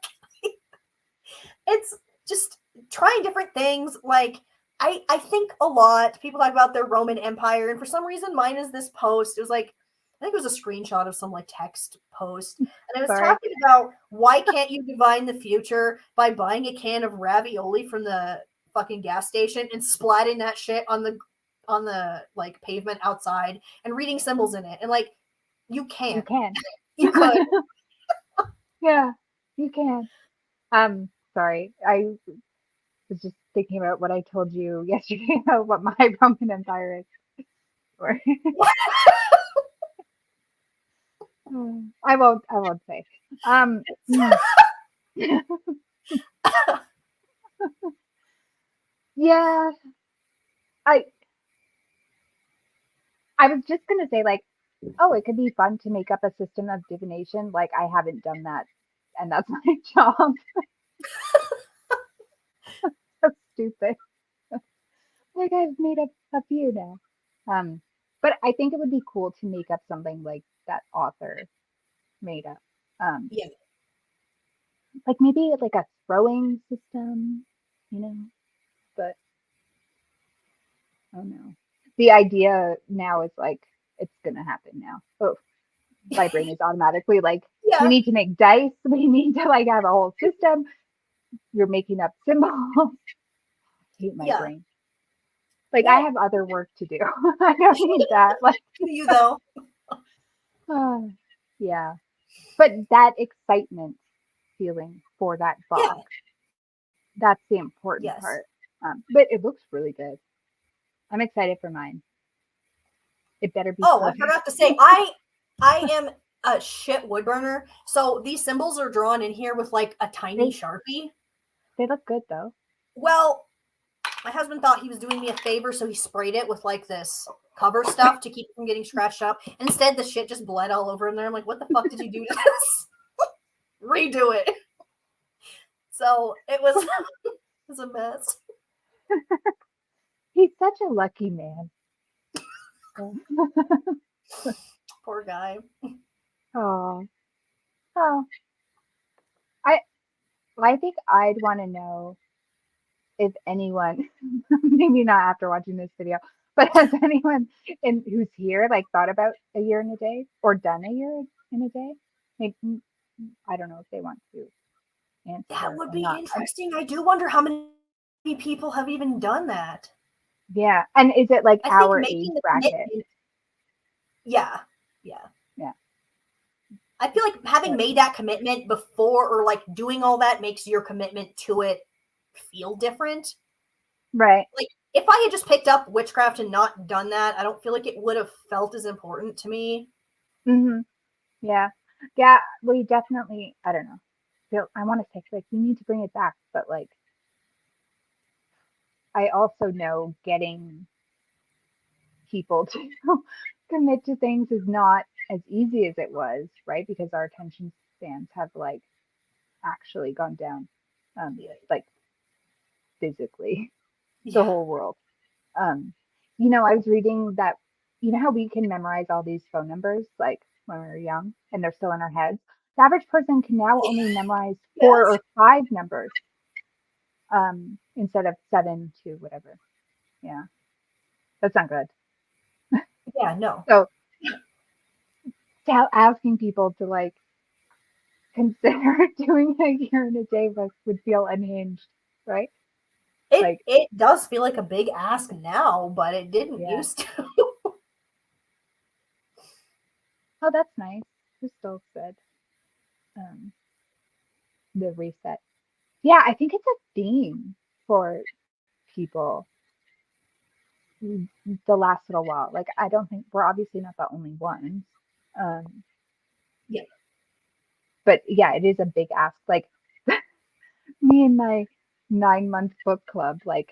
it's just trying different things. Like I think a lot people talk about their Roman Empire, and for some reason mine is this post. It was like I think it was a screenshot of some like text post, and it was talking about why can't you divine the future by buying a can of ravioli from the fucking gas station and splatting that shit on the like pavement outside and reading symbols in it, and like you can you could
yeah, you can. Sorry, I was just thinking about what I told you yesterday about what my Roman Empire is. I won't say. Yeah, I was just gonna say like, oh, it could be fun to make up a system of divination. Like I haven't done that, and that's my job. So stupid. Like I've made up a few now. But I think it would be cool to make up something like that author made up.
yeah.
Like maybe like a throwing system, you know, but oh no. The idea now is like it's gonna happen now. Oh, my brain is automatically like we need to make dice, we need to like have a whole system. You're making up symbols. I hate my brain. Like I have other work to do. I don't need that. Like
you though.
Yeah. But that excitement feeling for that box. That's the important part. But it looks really good. I'm excited for mine. It better be.
Oh, perfect. I forgot to say, I am a shit wood burner. So these symbols are drawn in here with like a tiny Sharpie.
They look good though.
Well, my husband thought he was doing me a favor, so he sprayed it with like this cover stuff to keep it from getting scratched up. Instead, the shit just bled all over in there. I'm like, what the fuck did you do to this? Redo it. So it was, it was a mess.
He's such a lucky man.
Poor guy.
Oh, oh. I I think I'd want to know if anyone, maybe not after watching this video, but has anyone who's here like thought about a year in a day or done a year in a day? Maybe, I don't know if they want to answer
That would
or
be
not.
interesting. I do wonder how many people have even done that.
Yeah, and is it like
I think
our age
making the
bracket?
commitment. Yeah, yeah.
Yeah,
I feel like having
but,
made that commitment before, or like doing all that, makes your commitment to it feel different.
right.
Like if I had just picked up witchcraft and not done that, I don't feel like it would have felt as important to me.
Hmm. Yeah, yeah. We definitely. I don't know. I want to say like we need to bring it back, but like I also know getting people to commit to things is not as easy as it was, right? Because our attention spans have like actually gone down,
Yeah.
like physically, the
Yeah.
whole world. I was reading that, how we can memorize all these phone numbers like when we were young and they're still in our heads. The average person can now only memorize four
Yes.
or five numbers, instead of seven to whatever. Yeah, that's not good.
Yeah. No.
So asking people to like consider doing a year in a day would feel unhinged, right? Like,
It does feel like a big ask now, but it didn't
yeah.
used to.
Oh, that's nice. Crystal said, um, the reset. Yeah, I think it's a theme for people the last little while. Like, I don't think we're obviously not the only ones. Um,
Yeah.
but yeah, it is a big ask. Like, me and my 9-month book club, like,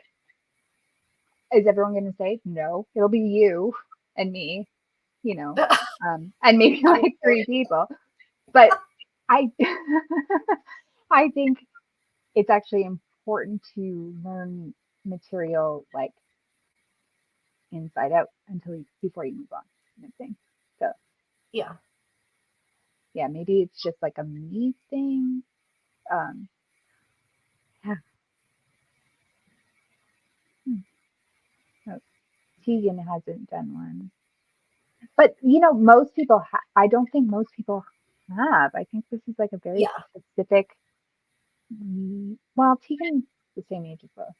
is everyone going to say no? It'll be you and me, and maybe
I'm
like three people. But I, I think it's actually important to learn material like inside out before you move on, kind of thing. So
yeah.
yeah, maybe it's just like a me thing. Um, yeah. Hmm. No, Tegan hasn't done one, but most people. I don't think most people have. I think this is like a very
Yeah.
specific. Well, Tegan's the same age as us,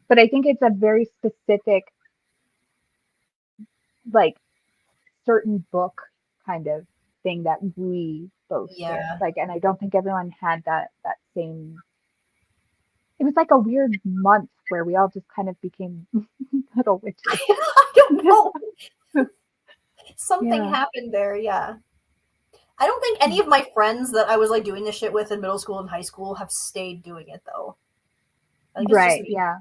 but I think it's a very specific, like certain book kind of thing that we both share.
Yeah.
Like, and I don't think everyone had that same. It was like a weird month where we all just kind of became little witches.
I don't know. Something
Yeah.
happened there. Yeah. I don't think any of my friends that I was like doing this shit with in middle school and high school have stayed doing it though. I think it's just
Right.
me.
Yeah.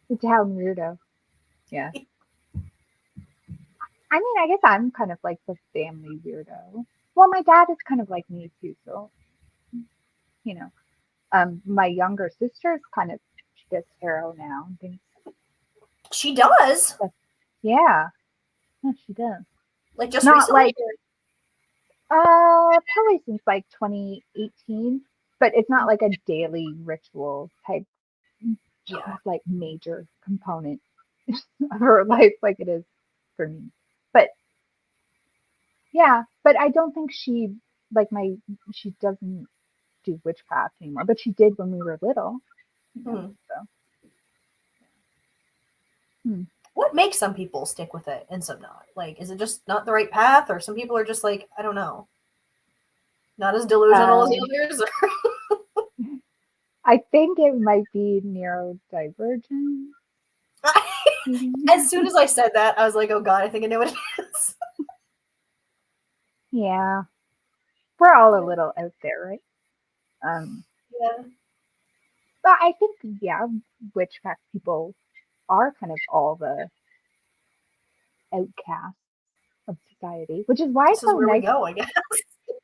It's how weirdo. Yeah. I mean, I guess I'm kind of like the family weirdo. Well, my dad is kind of like me too, so you know. My younger sister's kind of she does tarot now and things.
She does.
But yeah, yeah, she does.
Like just
Not
recently?
like probably since like 2018, but it's not like a daily ritual type
Yeah.
like major component of her life like it is for me. But yeah, but I don't think like she doesn't do witchcraft anymore, but she did when we were little,
Hmm.
so hmm.
What makes some people stick with it and some not? Like, is it just not the right path, or some people are just like, I don't know, not as delusional as the
um
others?
I think it might be neurodivergent.
As soon as I said that, I was like, oh god, I think I know what it is.
Yeah, we're all a little out there, right? Um,
Yeah.
but I think, yeah, witchcraft people are kind of all the outcasts of society, which is why
This
it's
is
so
where we
nice.
go, I guess.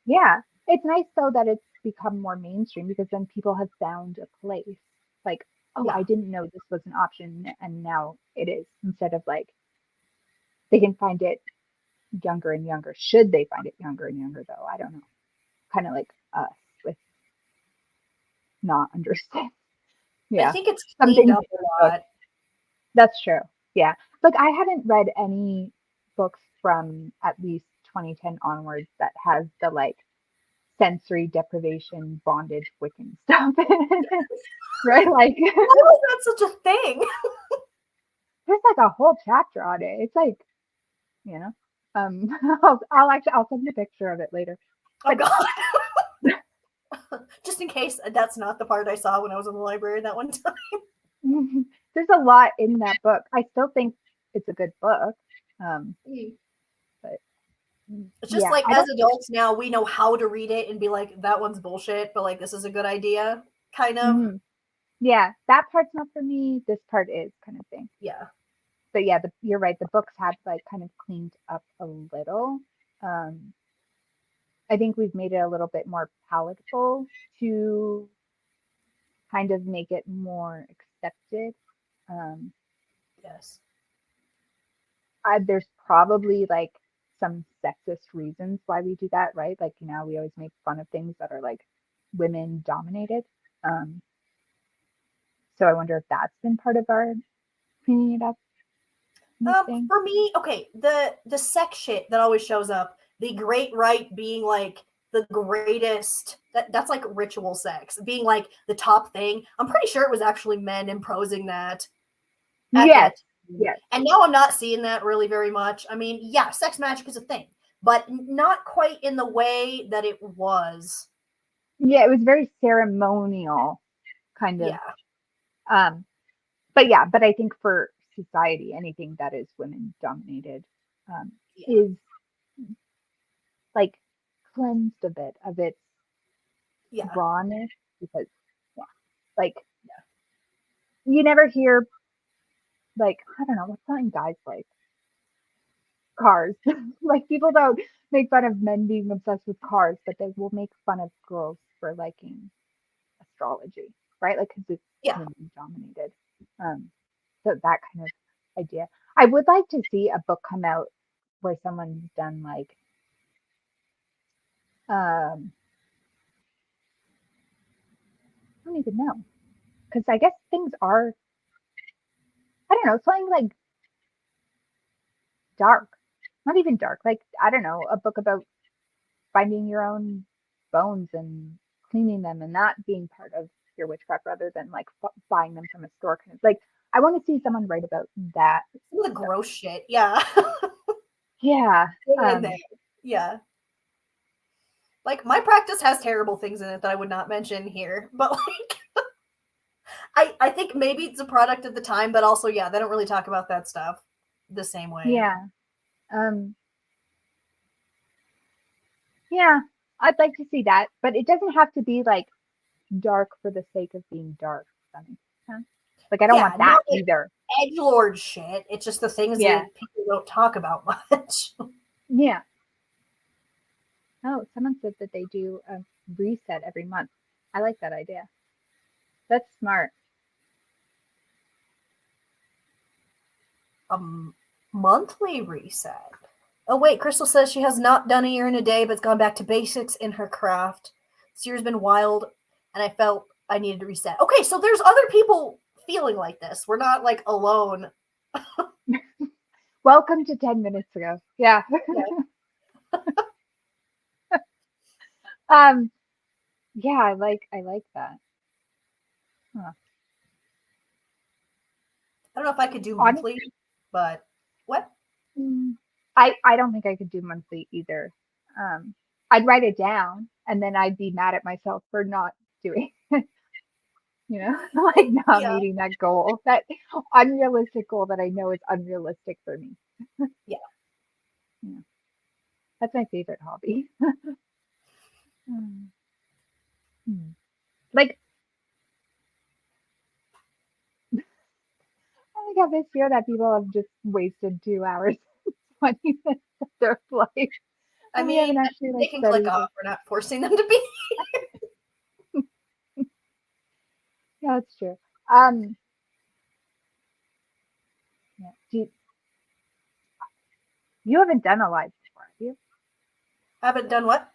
Yeah, it's nice though that it's become more mainstream because then people have found a place. Like oh,
Yeah.
I didn't know this was an option, and now it is. Instead of like they can find it younger and younger. Should they find it younger and younger though? I don't know. Kind of like us with not understand.
I
Yeah,
think it's
some
cleaned
things
up
in the
a
book.
lot.
That's true. Yeah, like I haven't read any books from at least 2010 onwards that has the like sensory deprivation bondage Wiccan stuff. Right? Like
Why was that such a thing?
there's like a whole chapter on it. It's like, you know, um, I'll send you a picture of it later.
Oh
But
god. Just in case that's not the part I saw when I was in the library that one time.
there's a lot in that book. I still think it's a good book. Um, but
It's just
yeah,
like
I
as
don't.
adults now we know how to read it and be like, that one's bullshit, but like this is a good idea, kind of.
Mhm. Yeah, that part's not for me. This part is kind of thing.
Yeah.
But yeah, you're right. The books have like kind of cleaned up a little. Um, I think we've made it a little bit more palatable to kind of make it more accepted. Um,
Yes.
there's probably like some sexist reasons why we do that, right? Like now we always make fun of things that are like women dominated. Um, so I wonder if that's been part of our cleaning it up thing.
For me, okay, the sex shit that always shows up, the great right being like the greatest, that's like ritual sex being like the top thing. I'm pretty sure it was actually men imposing that at
Yes,
that time.
yes,
And now I'm not seeing that really very much. I mean, yeah, sex magic is a thing, but not quite in the way that it was.
yeah. It was very ceremonial, kind of.
Yeah.
Um, but yeah, but I think for society, anything that is women dominated um,
Yeah.
is like cleansed a bit of its
Yeah.
rawness because, yeah, like
Yeah.
you never hear like I don't know what's something guys like cars. Like people don't make fun of men being obsessed with cars, but they will make fun of girls for liking astrology, right? Like because it's
Yeah.
women dominated. Um, so that kind of idea. I would like to see a book come out where someone's done like I don't even know because I guess things are I don't know something like dark, not even dark, like I don't know a book about finding your own bones and cleaning them and that being part of your witchcraft rather than like buying them from a store kind of like I want to see someone write about that
Some of the
stuff.
gross shit. Yeah.
Yeah.
In there. Yeah. Like my practice has terrible things in it that I would not mention here, but like I think maybe it's a product of the time, but also yeah, they don't really talk about that stuff the same way.
Yeah. Um, yeah. I'd like to see that, but it doesn't have to be like dark for the sake of being dark. If that makes sense. Like I don't
Yeah,
want that
not like
either.
edgelord shit. It's just the things
Yeah.
that people don't talk about much.
Yeah. Oh, someone said that they do a reset every month. I like that idea. That's smart.
A monthly reset. Oh wait, Crystal says she has not done a year in a day, but's gone back to basics in her craft. This year's been wild, and I felt I needed to reset. Okay, so there's other people feeling like this. We're not like alone.
Welcome to 10 minutes ago. Yeah.
Yeah.
um yeah, I like that. Huh.
I don't know if I could do
On
monthly, but what?
I don't think I could do monthly either. I'd write it down and then I'd be mad at myself for not doing you know, like not
Yeah.
meeting that goal, that unrealistic goal that I know is unrealistic for me.
Yeah.
Yeah, that's my favorite hobby. Hmm. Hmm. Like, I think have this fear that people have just wasted 2 hours, 20 minutes of their life,
I
and we
mean,
haven't actually
they
like
can click
studied
off.
it.
We're not forcing them to be.
Yeah, that's true. Um, yeah. You haven't done a live before, have you?
Haven't done what?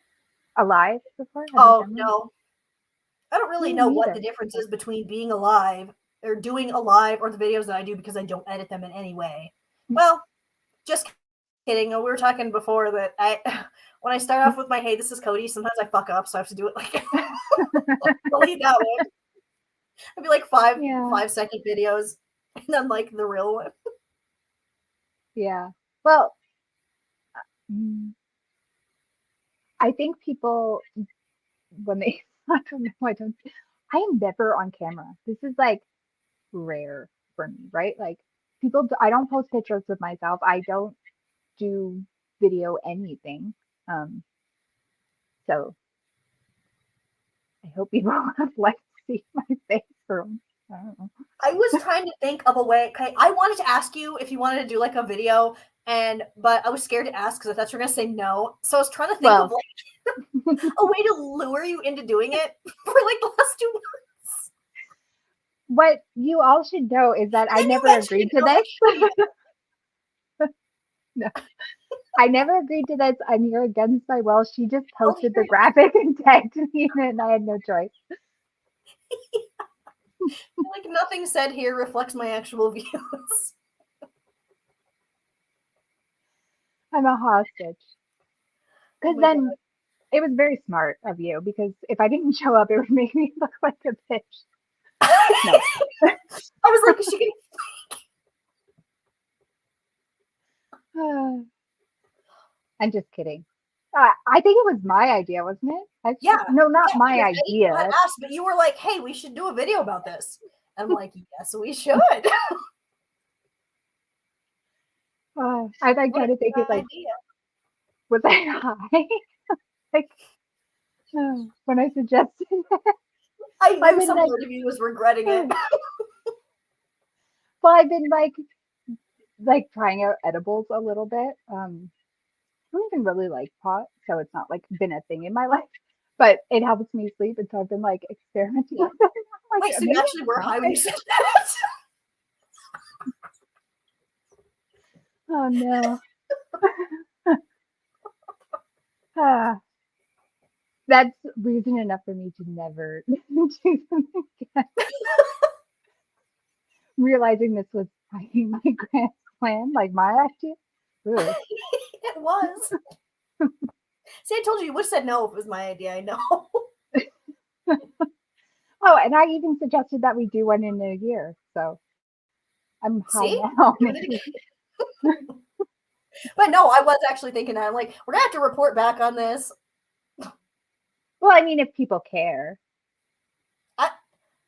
A live before? Have you
Oh
done one?
no, I don't really
Me
know what
neither.
the difference is between being alive or doing a live or the videos that I do because I don't edit them in any way. Well, just kidding. We were talking before that when I start off with my hey, this is Cody, sometimes I fuck up, so I have to do it like delete that one. It'd be like
Yeah.
5 second videos, and then like the real one.
Yeah. Well, mm, I think people when they I don't know, I am never on camera. This is like rare for me, right? Like I don't post pictures of myself. I don't do video anything. Um, so I hope people have like see my face or I don't know.
I was trying to think of a way. Okay, I wanted to ask you if you wanted to do like a video, but I was scared to ask because I thought you were gonna say no. So I was trying to think of
Well,
like a way to lure you into doing it for like the last 2 months.
what you all should know is that
And
I
then you
never
mentioned it,
agreed
and
to
I was
this.
like, shit.
No, I never agreed to this. I'm here against my will. She just
I'll
posted
hear
the
it.
graphic and tagged me in it, and I had no choice.
Like nothing said here reflects my actual views.
I'm a hostage.
Oh
Because
my god.
then it was very smart of you. Because if I didn't show up, it would make me look like a bitch. No,
I was like, is she gonna
I'm just kidding. I think it was my idea, wasn't it? Actually,
yeah,
no, not
yeah,
my
because anyone had
idea.
asked, but you were like, hey, we should do a video about this. And I'm like, yes, we should.
I like
What a
try to think it
good
like,
idea.
was I high? Like when I suggested it,
I
I've
knew
been
some
like,
part of you was regretting it.
well, I've been like trying out edibles a little bit. I don't even really like pot, so it's not like been a thing in my life. But it helps me sleep, and so I've been like experimenting
Yeah.
with it. I'm
Wait,
like
so you
maybe
actually were
I'm
high when
high.
you said that?
Oh no. Ah, that's reason enough for me to never do them again. Realizing this was my grand plan, like my idea. Ugh.
It was. See, I told you you would have said no if it was my idea. I know.
Oh, and I even suggested that we do one in a year. So I'm high
See?
now,
Doing it
maybe.
again. But no, I was actually thinking that. I'm like, we're gonna have to report back on this.
Well, I mean, if people care.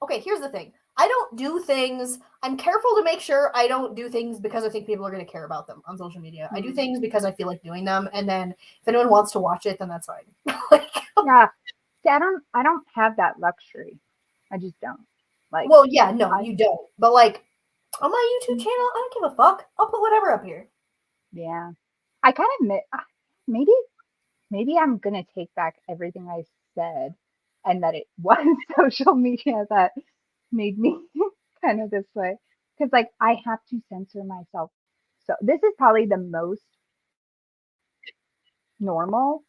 Okay, here's the thing. I don't do things. I'm careful to make sure I don't do things because I think people are going to care about them on social media. I do
Hmm.
things because I feel like doing them, and then if anyone wants to watch it, then that's fine. Like,
Yeah. See, I don't have that luxury. I just don't. Like,
well, yeah, no,
I,
you don't. But like on my YouTube channel, I don't give a fuck. I'll put whatever up here.
yeah. I kind of maybe I'm gonna take back everything I said, and that it was social media that made me kind of this way. Because like I have to censor myself. So this is probably the most normal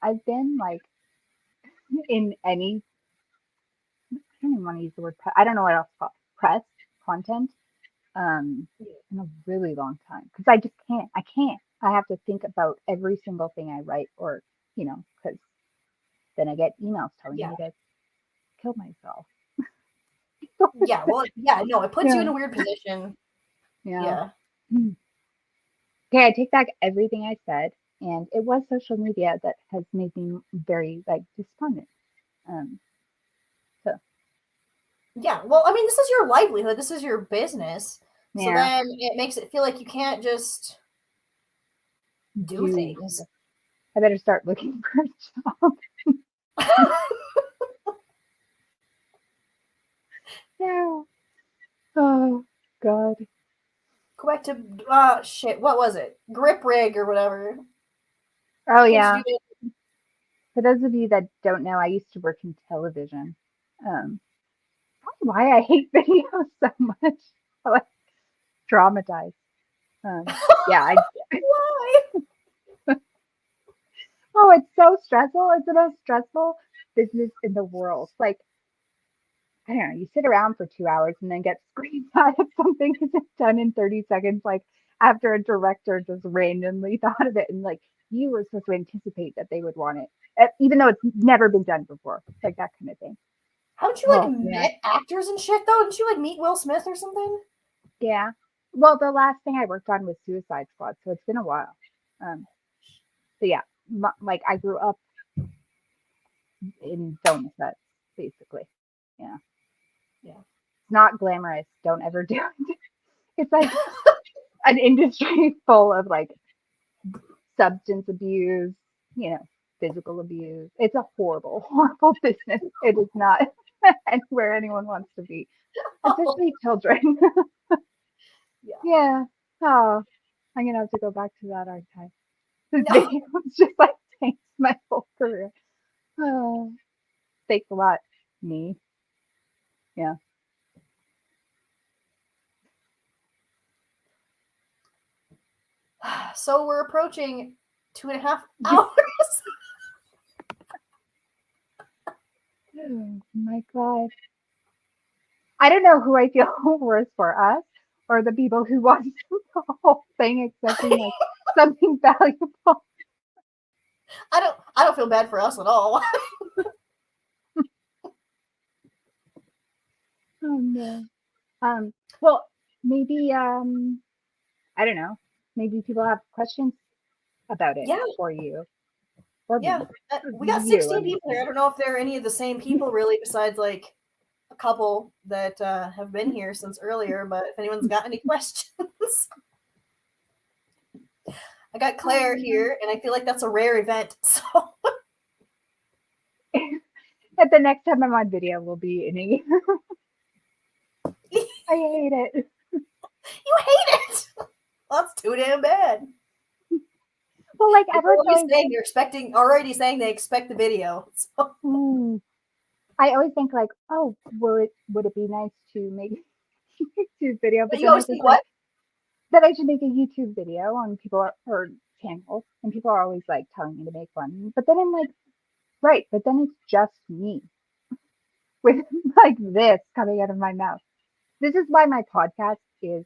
I've been like in any. I don't even want to use the word. I don't know what else to call it. Press content. In a really long time because I just can't. I can't. I have to think about every single thing I write, or because then I get emails telling
Yeah,
me to kill myself.
yeah. Well, yeah, no, it puts you in
Yeah,
a weird position.
yeah.
Yeah,
Mm. Okay, I take back everything I said, and it was social media that has made me very like despondent. Um, so
yeah. Well, I mean, this is your livelihood. This is your business. So
yeah,
then it makes it feel like you can't just do
do
things.
I better start looking for a job? Yeah. Oh God.
Go back to shit. What was it? Grip rig or whatever.
Oh
Can't you
yeah.
do it?
For those of you that don't know, I used to work in television. Um, why I hate videos so much. I like traumatized. Yeah,
Why?
oh, it's so stressful. It's the most stressful business in the world. Like, I don't know, you sit around for 2 hours and then get screamed at if something isn't done in 30 seconds, like after a director just randomly thought of it and like you were supposed to anticipate that they would want it, even though it's never been done before, like that kind of thing.
Haven't you like
Oh, yeah.
met actors and shit though? Didn't you like meet Will Smith or something?
Yeah. Well, the last thing I worked on was Suicide Squad, so it's been a while. So yeah, like I grew up in film sets, basically. Yeah.
Yeah.
It's not glamorous. Don't ever do it. It's like an industry full of like substance abuse, physical abuse. It's a horrible, horrible business. It is not anywhere anyone wants to be, especially children.
Yeah.
Yeah. Oh, I'm gonna have to go back to that archive. This
No.
video was just like changed my whole career. Oh, thanks a lot, me. Yeah.
So we're approaching 2.5 hours.
Oh my God. I don't know who I feel worse for, us or the people who watch the whole thing expecting like something valuable.
I don't feel bad for us at all.
Oh no. Well, maybe I don't know. Maybe people have questions about it
Yeah,
for you or
yeah.
me.
We got
You,
16
I'm
people here. I
assuming.
don't know if they're any of the same people really, besides like a couple that have been here since earlier. But if anyone's got any questions, I got Claire here, and I feel like that's a rare event. So
At the next time I'm on video, will be any.
you
I hate it.
hate it. That's too damn bad.
Well, like
They're
everyone's
already
always.
saying saying they expect the video. So.
I always think like, oh, would it be nice to make a YouTube video?
But
But
you
then I
always
think
think
like
what?
that I should make a YouTube video on or channels, and people are always like telling me to make one. But then I'm like, right, but then it's just me with like this coming out of my mouth. This is why my podcast is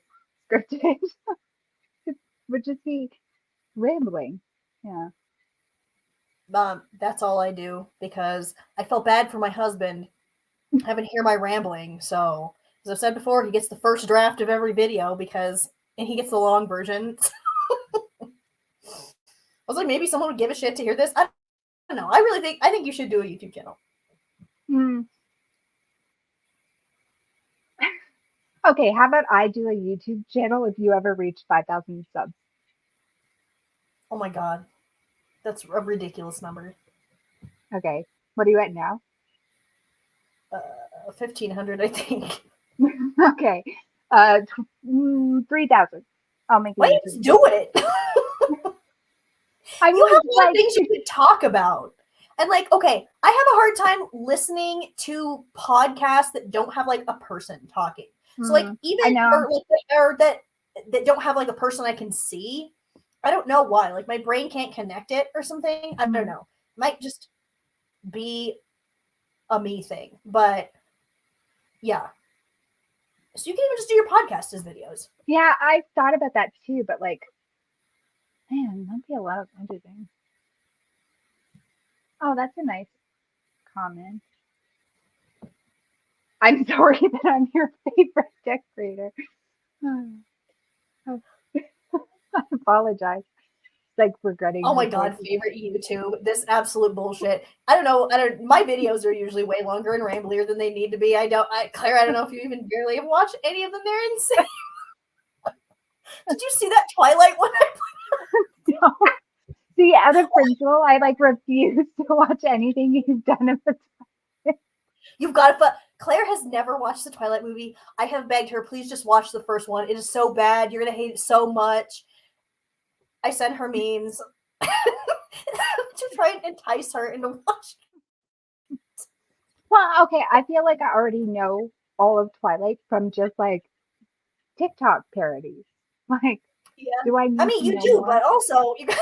scripted. It would just be rambling. Yeah.
That's all I do because I felt bad for my husband having to hear my rambling. So, as I've said before, he gets the first draft of every video and he gets the long version. I was like, maybe someone would give a shit to hear this. I don't know. I think you should do a YouTube channel.
Hmm. Okay, how about I do a YouTube channel if you ever reach 5,000 subs?
Oh my god, that's a ridiculous number.
Okay, what are you at now?
1,500, I think.
Okay, 3,000. I'll make a
Why are you
YouTube
just
channel.
doing it?
I
You
mean,
have more
like,
things you could talk about. And like, okay, I have a hard time listening to podcasts that don't have like a person talking. So like
I
even
know.
or that don't have like a person I can see. I don't know why. Like my brain can't connect it or something. I don't know. It might just be a me thing. But yeah. So you can even just do your podcast as videos.
Yeah, I thought about that too, but like, man, might be a lot of editing. Oh, that's a nice comment. I'm sorry that I'm your favorite decorator. Oh, I apologize. It's like regretting
Oh my
her
god,
choices.
favorite YouTube. This absolute bullshit. I don't know. My videos are usually way longer and ramblier than they need to be. Claire, I don't know if you even barely have watched any of them. They're insane. Did you see that Twilight one?
No. See, out of principle, I like refuse to watch anything you've done in the
You've got to Claire has never watched the Twilight movie. I have begged her, please just watch the first one. It is so bad. You're gonna hate it so much. I sent her memes to try and entice her into watching.
Well, okay, I feel like I already know all of Twilight from just like TikTok parodies. Like,
Yeah.
do I
I
need
mean,
to
you
know
do,
more?
but also you got.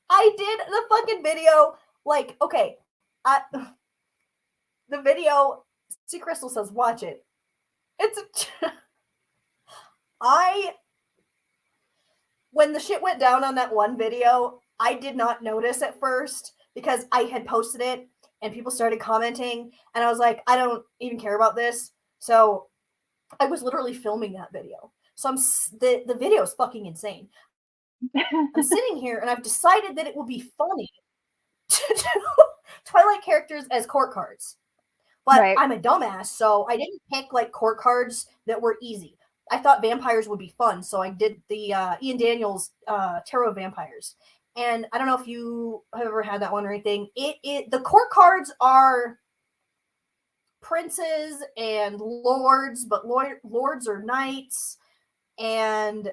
I did the fucking video. Like, okay, the video. See, Crystal says, watch it. It's when the shit went down on that one video, I did not notice at first because I had posted it and people started commenting, and I was like, I don't even care about this. So I was literally filming that video. So the video is fucking insane. I'm sitting here and I've decided that it will be funny to do Twilight characters as court cards. But
Right.
I'm a dumbass, so I didn't pick like court cards that were easy. I thought vampires would be fun, so I did the Ian Daniels Tarot of Vampires. And I don't know if you have ever had that one or anything. The court cards are princes and lords, but lords are knights, and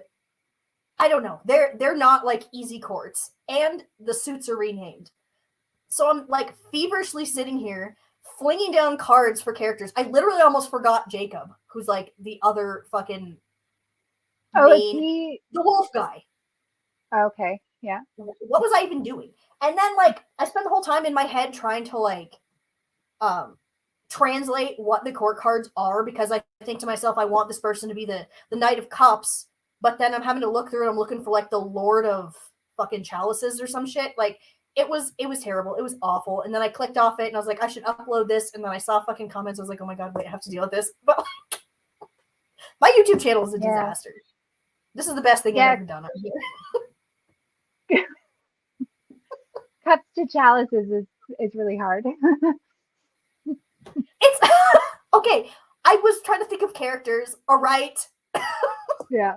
I don't know. They're not like easy courts, and the suits are renamed. So I'm like feverishly sitting here flinging down cards for characters. I literally almost forgot Jacob, who's like the other fucking main, the wolf guy.
Okay, yeah.
What was I even doing? And then like I spent the whole time in my head trying to like translate what the court cards are, because I think to myself, I want this person to be the Knight of Cups, but then I'm having to look through and I'm looking for like the Lord of fucking Chalices or some shit. Like it was terrible. It was awful. And then I clicked off it and I was like, I should upload this. And then I saw fucking comments. I was like, oh my God, wait, I have to deal with this. But like, my YouTube channel is a disaster. This is the best thing I've ever done on here.
Cups to chalices is really hard.
It's okay. I was trying to think of characters. All right.
Yeah.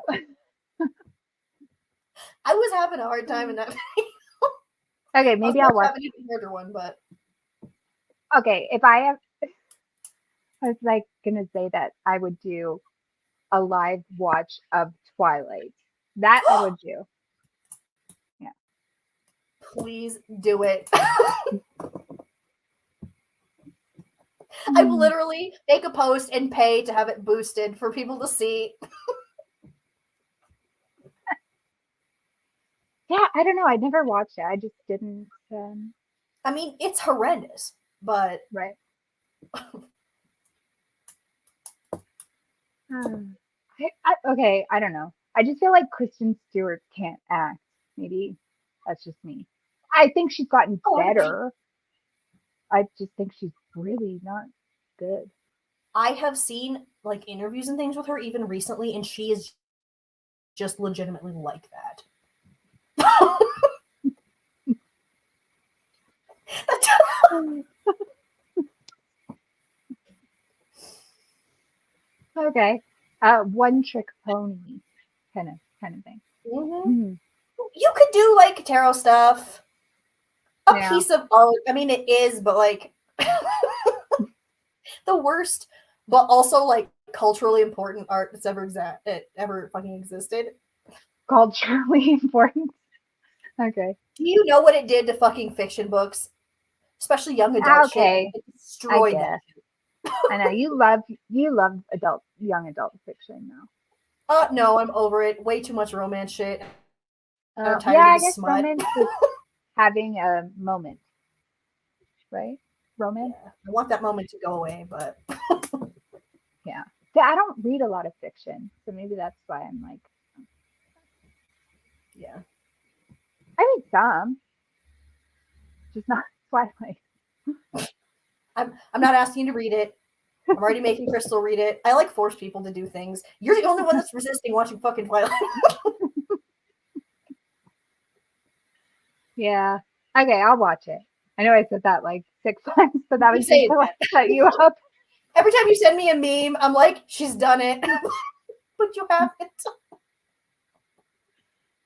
I was having a hard time in that video.
Okay, maybe I'll watch
a harder one, but
okay. If I was like gonna say that I would do a live watch of Twilight. That I would do. Yeah.
Please do it. I will literally make a post and pay to have it boosted for people to see.
Yeah, I don't know. I never watched it. I just didn't.
I mean, it's horrendous, but
right. Okay, I don't know. I just feel like Kristen Stewart can't act. Maybe that's just me. I think she's gotten better. I just think she's really not good.
I have seen like interviews and things with her even recently, and she is just legitimately like that.
Okay. One trick pony kind of thing.
Mm-hmm. You could do like tarot stuff. A piece of art. I mean, it is, but like the worst, but also like culturally important art that's ever fucking existed.
Culturally important. Okay.
Do you know what it did to fucking fiction books, especially young adult shit? It destroyed that.
I know you love young adult fiction now.
No, I'm over it. Way too much romance shit.
I'm tired of the smut. Romance is having a moment, right? Romance.
Yeah, I want that moment to go away, but
yeah. I don't read a lot of fiction, so maybe that's why I'm like,
yeah.
I read some, just not Twilight.
I'm not asking you to read it. I'm already making Crystal read it. I like force people to do things. You're the only one that's resisting watching fucking Twilight.
Yeah. Okay, I'll watch it. I know I said that like 6 times, but that was just to set you up.
Every time you send me a meme, I'm like, she's done it. But you haven't.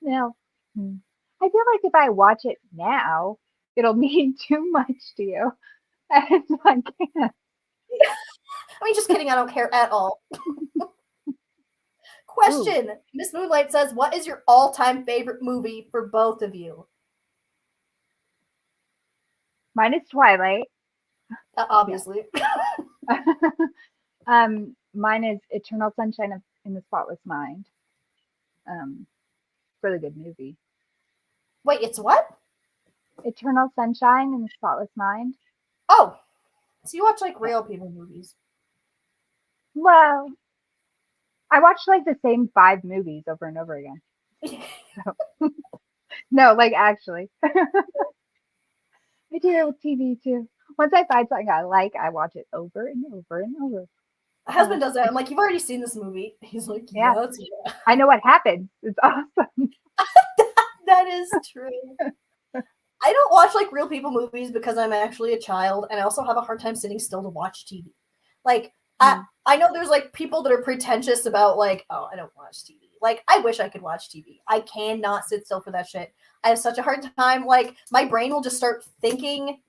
No. I feel like if I watch it now, it'll mean too much to you. And I can't.
I mean, just kidding. I don't care at all. Question. Miss Moonlight says, what is your all-time favorite movie for both of you?
Mine is Twilight.
Obviously.
Mine is Eternal Sunshine in the Spotless Mind. Really good movie.
Wait, it's what?
Eternal Sunshine in the Spotless Mind.
Oh, so you watch like
Yeah.
real people movies?
Well, I watched like the same 5 movies over and over again. So, no, like actually. I do it with TV too. Once I find something I like, I watch it over and over and over.
My husband does that. I'm like, you've already seen this movie. He's like,
Yeah.
yes.
I know what happens. It's awesome.
That is true. I don't watch like real people movies because I'm actually a child, and I also have a hard time sitting still to watch TV. Like, I know there's like people that are pretentious about like, oh, I don't watch TV. Like, I wish I could watch TV. I cannot sit still for that shit. I have such a hard time. Like, my brain will just start thinking.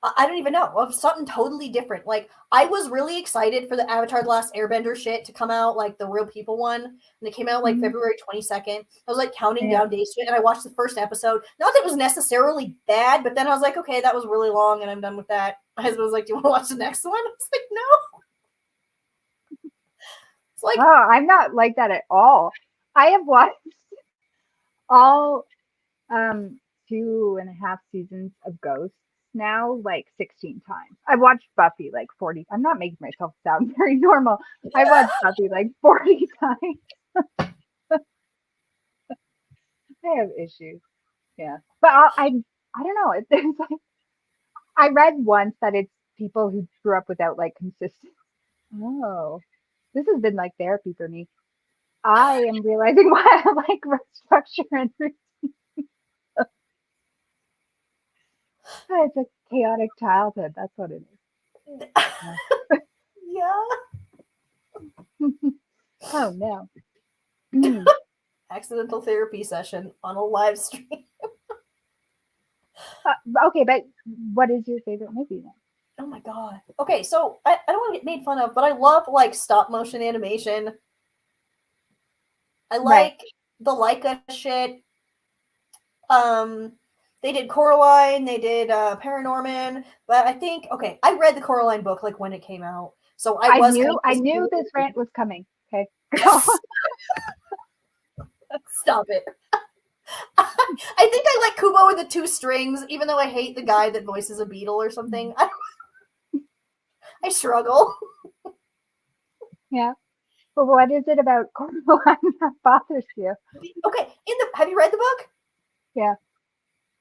I don't even know, of something totally different. Like, I was really excited for the Avatar The Last Airbender shit to come out, like the real people one. And it came out like February 22nd. I was like counting down days to it, and I watched the first episode. Not that it was necessarily bad, but then I was like, okay, that was really long, and I'm done with that. My husband was like, do you want to watch the next one? I was like, no. It's like,
oh, I'm not like that at all. I have watched all 2.5 seasons of Ghosts now like 16 times. I've watched Buffy like 40. I'm not making myself sound very normal. I watched Buffy like 40 times. I have issues. Yeah. But I don't know. It's like, I read once that it's people who grew up without like consistent. Oh, this has been like therapy for me. I am realizing why I like structure and it's a chaotic childhood. That's what it is.
yeah.
Oh no.
Accidental therapy session on a live stream.
Okay, but what is your favorite movie then?
Oh my god. Okay, so I don't want to get made fun of, but I love like stop motion animation. I like the Leica shit. They did Coraline, they did Paranorman, but I think I read the Coraline book like when it came out, so I
knew this rant was coming. Okay,
stop it. I think I like Kubo with the 2 strings, even though I hate the guy that voices a beetle or something. I struggle.
Yeah. But what is it about Coraline that bothers you?
Okay, have you read the book?
Yeah.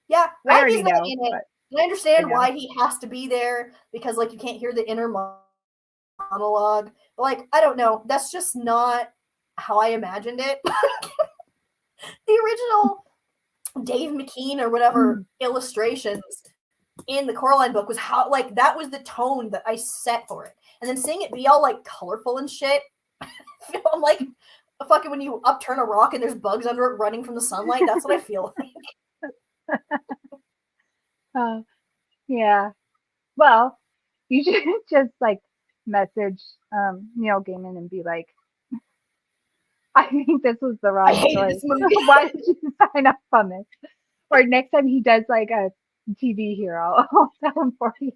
Yeah,
I already know.
In it. And I understand why he has to be there, because like you can't hear the inner monologue. But like, I don't know. That's just not how I imagined it. The original Dave McKean or whatever illustrations in the Coraline book was how like that was the tone that I set for it. And then seeing it be all like colorful and shit, I'm like fucking when you upturn a rock and there's bugs under it running from the sunlight. That's what I feel like.
Yeah. Well, you should just like message Neil Gaiman and be like, I think this was the wrong choice. Why did you sign up on this? Or next time he does like a TV here, I'll tell him for you.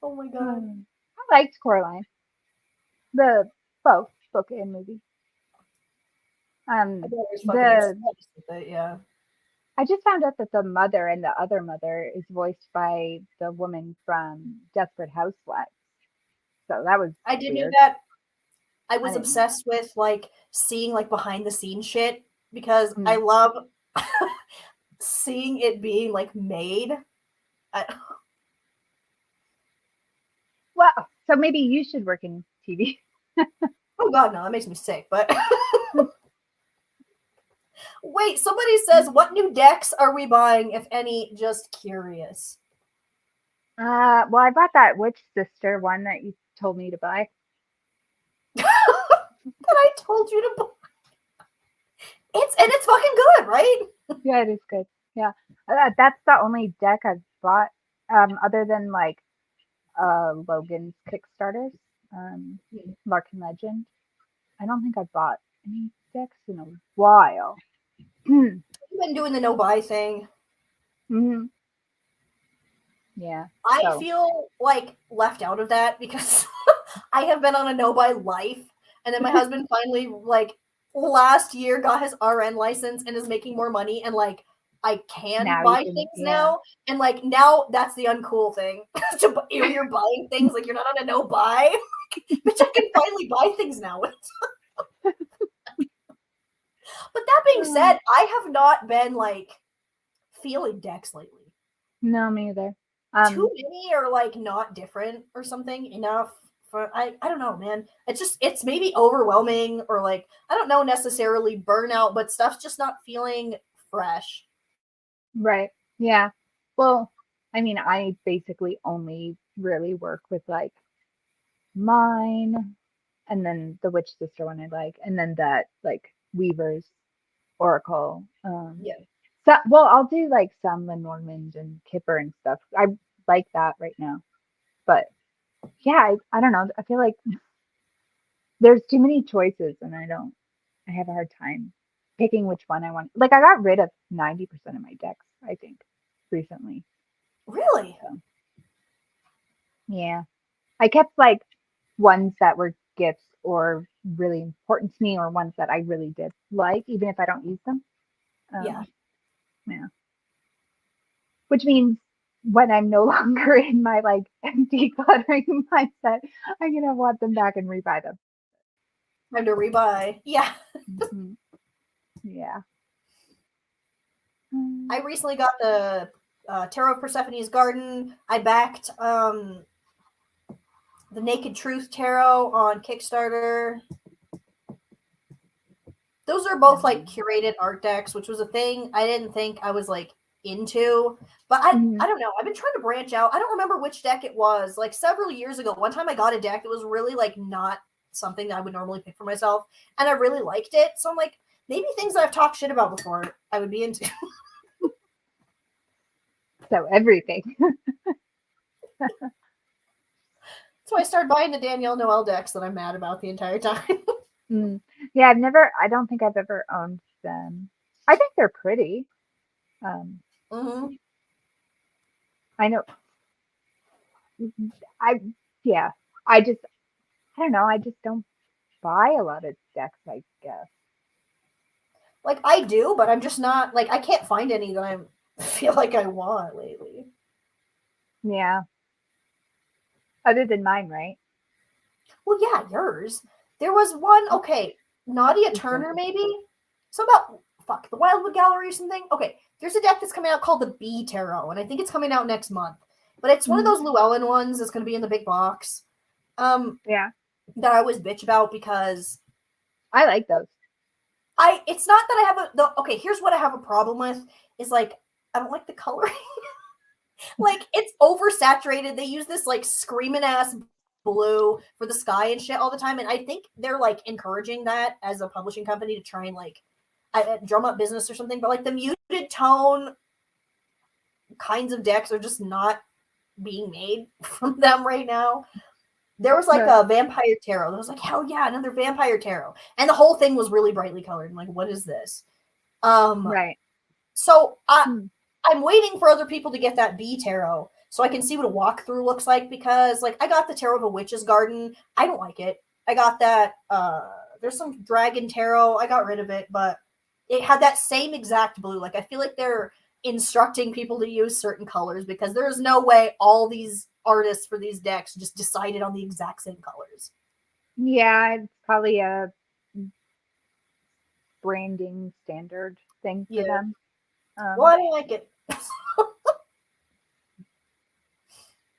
Oh my god.
I liked Coraline. The both book and movie.
Yeah.
I just found out that the mother and the other mother is voiced by the woman from Desperate Housewives. So that was
I did
weird.
know that. I was obsessed with like seeing like behind the scenes shit because I love seeing it being like made.
Well, so maybe you should work in TV.
Oh god, no, that makes me sick. But wait, somebody says, what new decks are we buying, if any? Just curious.
Well, I bought that Witch Sister one that you told me to buy.
That I told you to buy. It's fucking good, right?
Yeah, it is good. Yeah, that's the only deck I've bought, other than like Logan's Kickstarters, Larkin Legend. I don't think I've bought any decks in a while.
You've been doing the no buy thing.
Hmm. Yeah.
I
So
feel like left out of that because I have been on a no buy life. And then my husband finally, like, last year got his RN license and is making more money. And, like, I can
now you
buy
can,
things
yeah.
now. And, like, now that's the uncool thing. You're buying things, like, you're not on a no buy. But I can finally buy things now. But that being said, I have not been, like, feeling decks lately.
No, me either.
Too many are like not different or something enough for I don't know, man. It's maybe overwhelming or like I don't know necessarily burnout, but stuff's just not feeling fresh.
Right. Yeah. Well, I mean, I basically only really work with like mine and then the witch sister one I like, and then that like Weaver's Oracle.
Yeah.
So well, I'll do like some Lenormand and Kipper and stuff. I like that right now. But yeah, I don't know. I feel like there's too many choices and I have a hard time picking which one I want. Like I got rid of 90% of my decks, I think, recently.
Really?
So yeah. I kept like ones that were gifts or really important to me or ones that I really did like, even if I don't use them.
Yeah.
Yeah. Which means when I'm no longer in my like decluttering mindset, I'm gonna want them back and rebuy them.
Time to rebuy. Yeah.
Mhm. Yeah.
I recently got the Tarot of Persephone's Garden. I backed the Naked Truth Tarot on Kickstarter. Those are both like curated art decks, which was a thing I didn't think I was like into. But I don't know. I've been trying to branch out. I don't remember which deck it was. Like several years ago, one time I got a deck that was really like not something that I would normally pick for myself, and I really liked it. So I'm like, maybe things that I've talked shit about before I would be into.
So everything.
So I started buying the Danielle Noel decks that I'm mad about the entire time.
Mm. Yeah, I don't think I've ever owned them. I think they're pretty. Um,
Mm-hmm.
I know I yeah. I just I don't know, I just don't buy a lot of decks, I guess.
Like I do, but I'm just not like I can't find any that I feel like I want lately.
Yeah. Other than mine, right?
Well, yeah, yours. There was one, okay, Nadia
Which one?
Turner, maybe? So about, fuck, the Wildwood Gallery or something? Okay, there's a deck that's coming out called the B Tarot, and I think it's coming out next month. But it's one of
Mhm.
those Llewellyn ones that's going to be in the big box
Yeah.
that I always bitch about because
I like those.
it's not that I have okay, here's what I have a problem with is like, I don't like the coloring. Like it's oversaturated. They use this like screaming ass blue for the sky and shit all the time, and I think they're like encouraging that as a publishing company to try and like drum up business or something. But like the muted tone kinds of decks are just not being made from them right now. There was like
Right.
a vampire tarot. That was like, hell yeah, another vampire tarot, and the whole thing was really brightly colored. I'm like, what is this? Um,
Right.
so
Hmm.
I'm waiting for other people to get that B tarot so I can see what a walkthrough looks like because like I got the tarot of a witch's garden. I don't like it. I got that there's some dragon tarot. I got rid of it, but it had that same exact blue. Like I feel like they're instructing people to use certain colors because there's no way all these artists for these decks just decided on the exact same colors.
Yeah, it's probably a branding standard thing for
Yeah.
them.
Well,
Um,
I don't like it.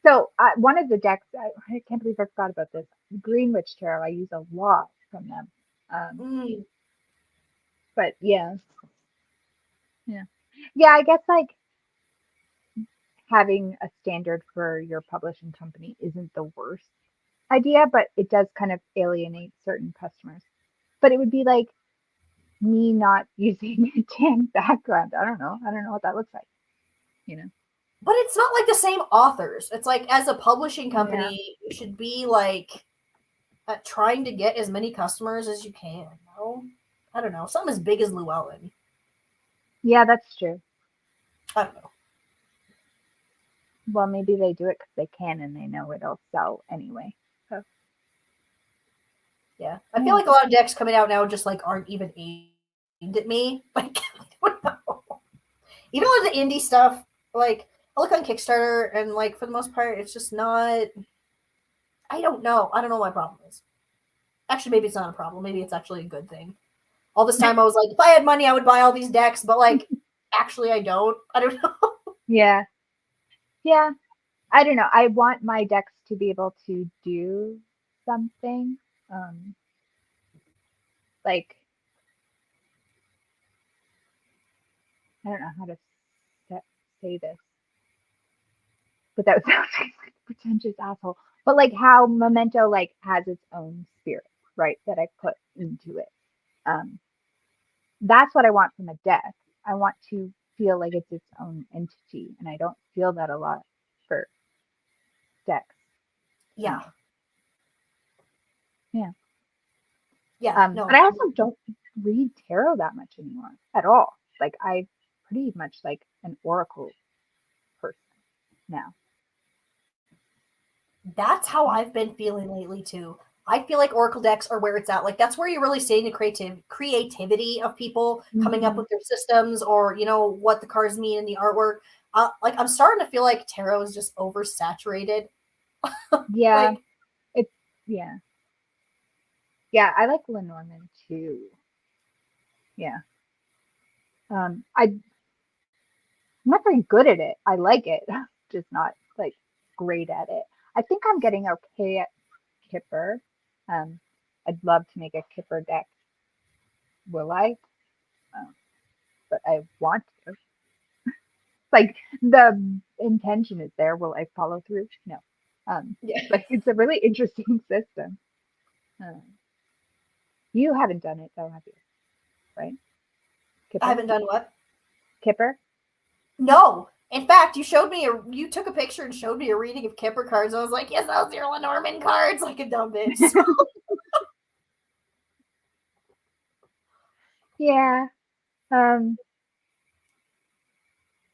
so one of the decks, I can't believe I forgot about this. Greenwich Tarot, I use a lot from them. Um,
Mm,
but yeah, yeah, yeah. I guess like having a standard for your publishing company isn't the worst idea, but it does kind of alienate certain customers. But it would be like me not using a tan background. I don't know. I don't know what that looks like, you know?
but it's not like the same authors. It's like as a publishing
Yeah.
company, you should be like trying to get as many customers as you can. No, I don't know. Something as big as Llewellyn.
Yeah, that's true.
I don't know.
Well, maybe they do it because they can and they know it'll sell anyway. So
Yeah. I feel like a lot of decks coming out now just like aren't even aimed at me. Like, I don't know. Even with the indie stuff, like I look on Kickstarter and like for the most part, it's just not. I don't know. I don't know what my problem is. Actually, maybe it's not a problem. Maybe it's actually a good thing. All this time I was like, if I had money, I would buy all these decks, but like, actually, I don't. I don't know.
yeah, yeah. I don't know. I want my decks to be able to do something. Like I don't know how to say this without sounding like a pretentious asshole. But like how Memento like has its own spirit, right? That I put into it. Um, that's what I want from a deck. I want to feel like it's its own entity, and I don't feel that a lot for decks.
Yeah.
Yeah.
Yeah. No.
But I also don't read tarot that much anymore at all. Like I pretty much like an oracle person now.
That's how I've been feeling lately too. I feel like Oracle decks are where it's at. Like that's where you're really seeing the creativity of people coming up with their systems, or you know what the cards mean in the artwork. Like I'm starting to feel like tarot is just oversaturated.
Yeah,
Like,
it's yeah. Yeah, I like Lenormand too. Yeah. I'm not very good at it. I like it, just not like great at it. I think I'm getting okay at Kipper. I'd love to make a Kipper deck. Will I? But I want to. Like the intention is there. Will I follow through? No.
yeah.
But it's a really interesting system. Um, you haven't done it though, have you? Right?
I
Kipper?
haven't done what?
Kipper?
No. In fact, you took a picture and showed me a reading of Kipper cards. I was like, yes, those are Lenormand cards, like a dumb bitch.
Yeah. Um,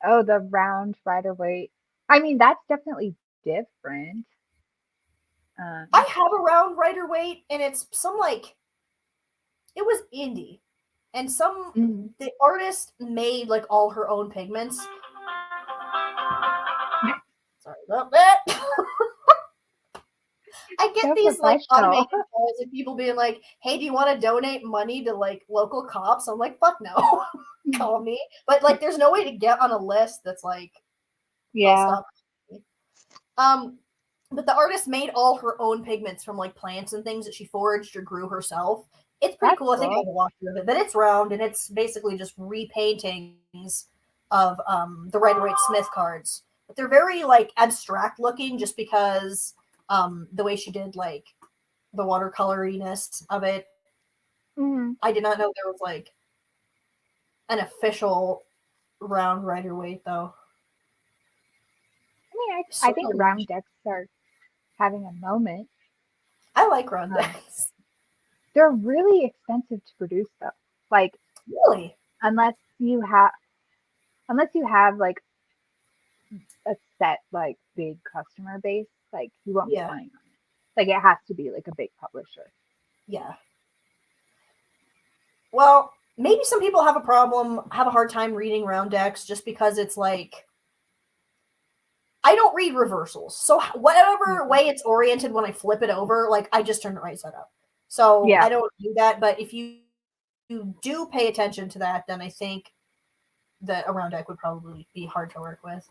oh, the round rider weight. I mean, that's definitely different.
I
Um,
have a round Rider Waite, and it's some like it was indie, and
mm,
the artist made like all her own pigments. Sorry about that. I get
so
these like
professional.
automated calls of people being like, "Hey, do you want to donate money to like local cops?" I'm like, "Fuck no, call me." But like, there's no way to get on a list that's like, "They'll
Yeah,
stop." Um, but the artist made all her own pigments from like plants and things that she foraged or grew herself. It's pretty
that's
cool. I think I
cool.
have a walkthrough of it. But it's round and it's basically just repaintings of the Rider Waite Smith cards. But they're very like abstract looking just because the way she did like the watercoloriness of it.
Mm.
I did not know there was like an official round Rider Waite though.
I mean, I
So
think round decks are having a moment.
I like round
Um,
decks.
they're really expensive to produce though. Like
Really?
unless you have like a set like big customer base, like you won't make
Yeah.
money on it. Like it has to be like a big publisher.
Yeah. Well, maybe some people have a hard time reading round decks just because it's like I don't read reversals. So whatever way it's oriented when I flip it over, like I just turn it right side up. So
Yeah.
I don't do that. But if you do pay attention to that, then I think that a round deck would probably be hard to work with.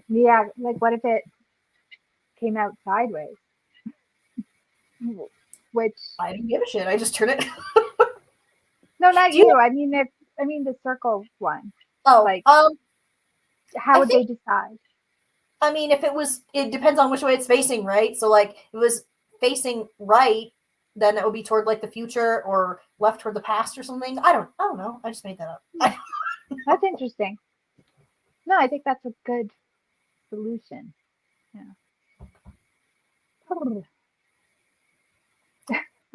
Yeah. Like what if it came out sideways? Which
I don't give a shit. I just turn it.
no, not
Do you?
you. I mean the circle one.
Oh,
Like how
I
would they
think.
decide?
I mean, it depends on which way it's facing, right? So, like, if it was facing right, then it would be toward like the future, or left toward the past, or something. I don't know. I just made that up.
That's interesting. No, I think that's a good solution. Yeah.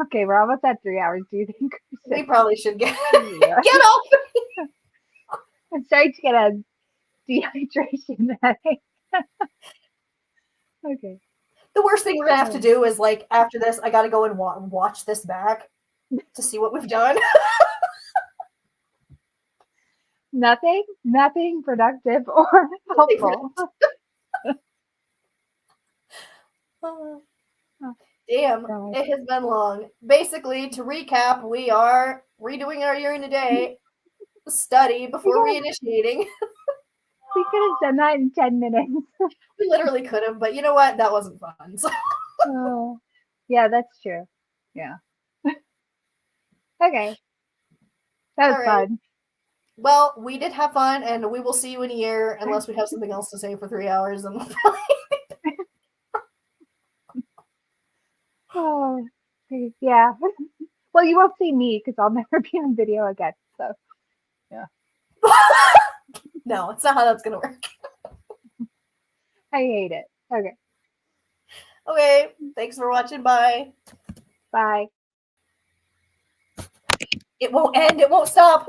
Okay, we're almost at 3 hours. Do you think we
We
should?
probably should get
Yeah.
get off.
I'm starting to get a dehydration headache. Okay.
The worst thing we're gonna have to do is like after this, I gotta go and watch this back to see what we've done.
Nothing productive or helpful.
Damn,
God.
it has been long. Basically, to recap, we are redoing our year in a day study before reinitiating.
We could have done that in 10 minutes.
We literally could have, but you know what? That wasn't fun. So.
Oh, yeah, that's true. Yeah. Okay. That was fun.
Well, we did have fun, and we will see you in a year unless we have something else to say for 3 hours. And
Oh, okay, yeah. Well, you won't see me because I'll never be on video again. So, yeah.
No, it's not how that's gonna work.
I hate it. Okay.
Okay, thanks for watching. Bye.
Bye.
It won't end. It won't stop.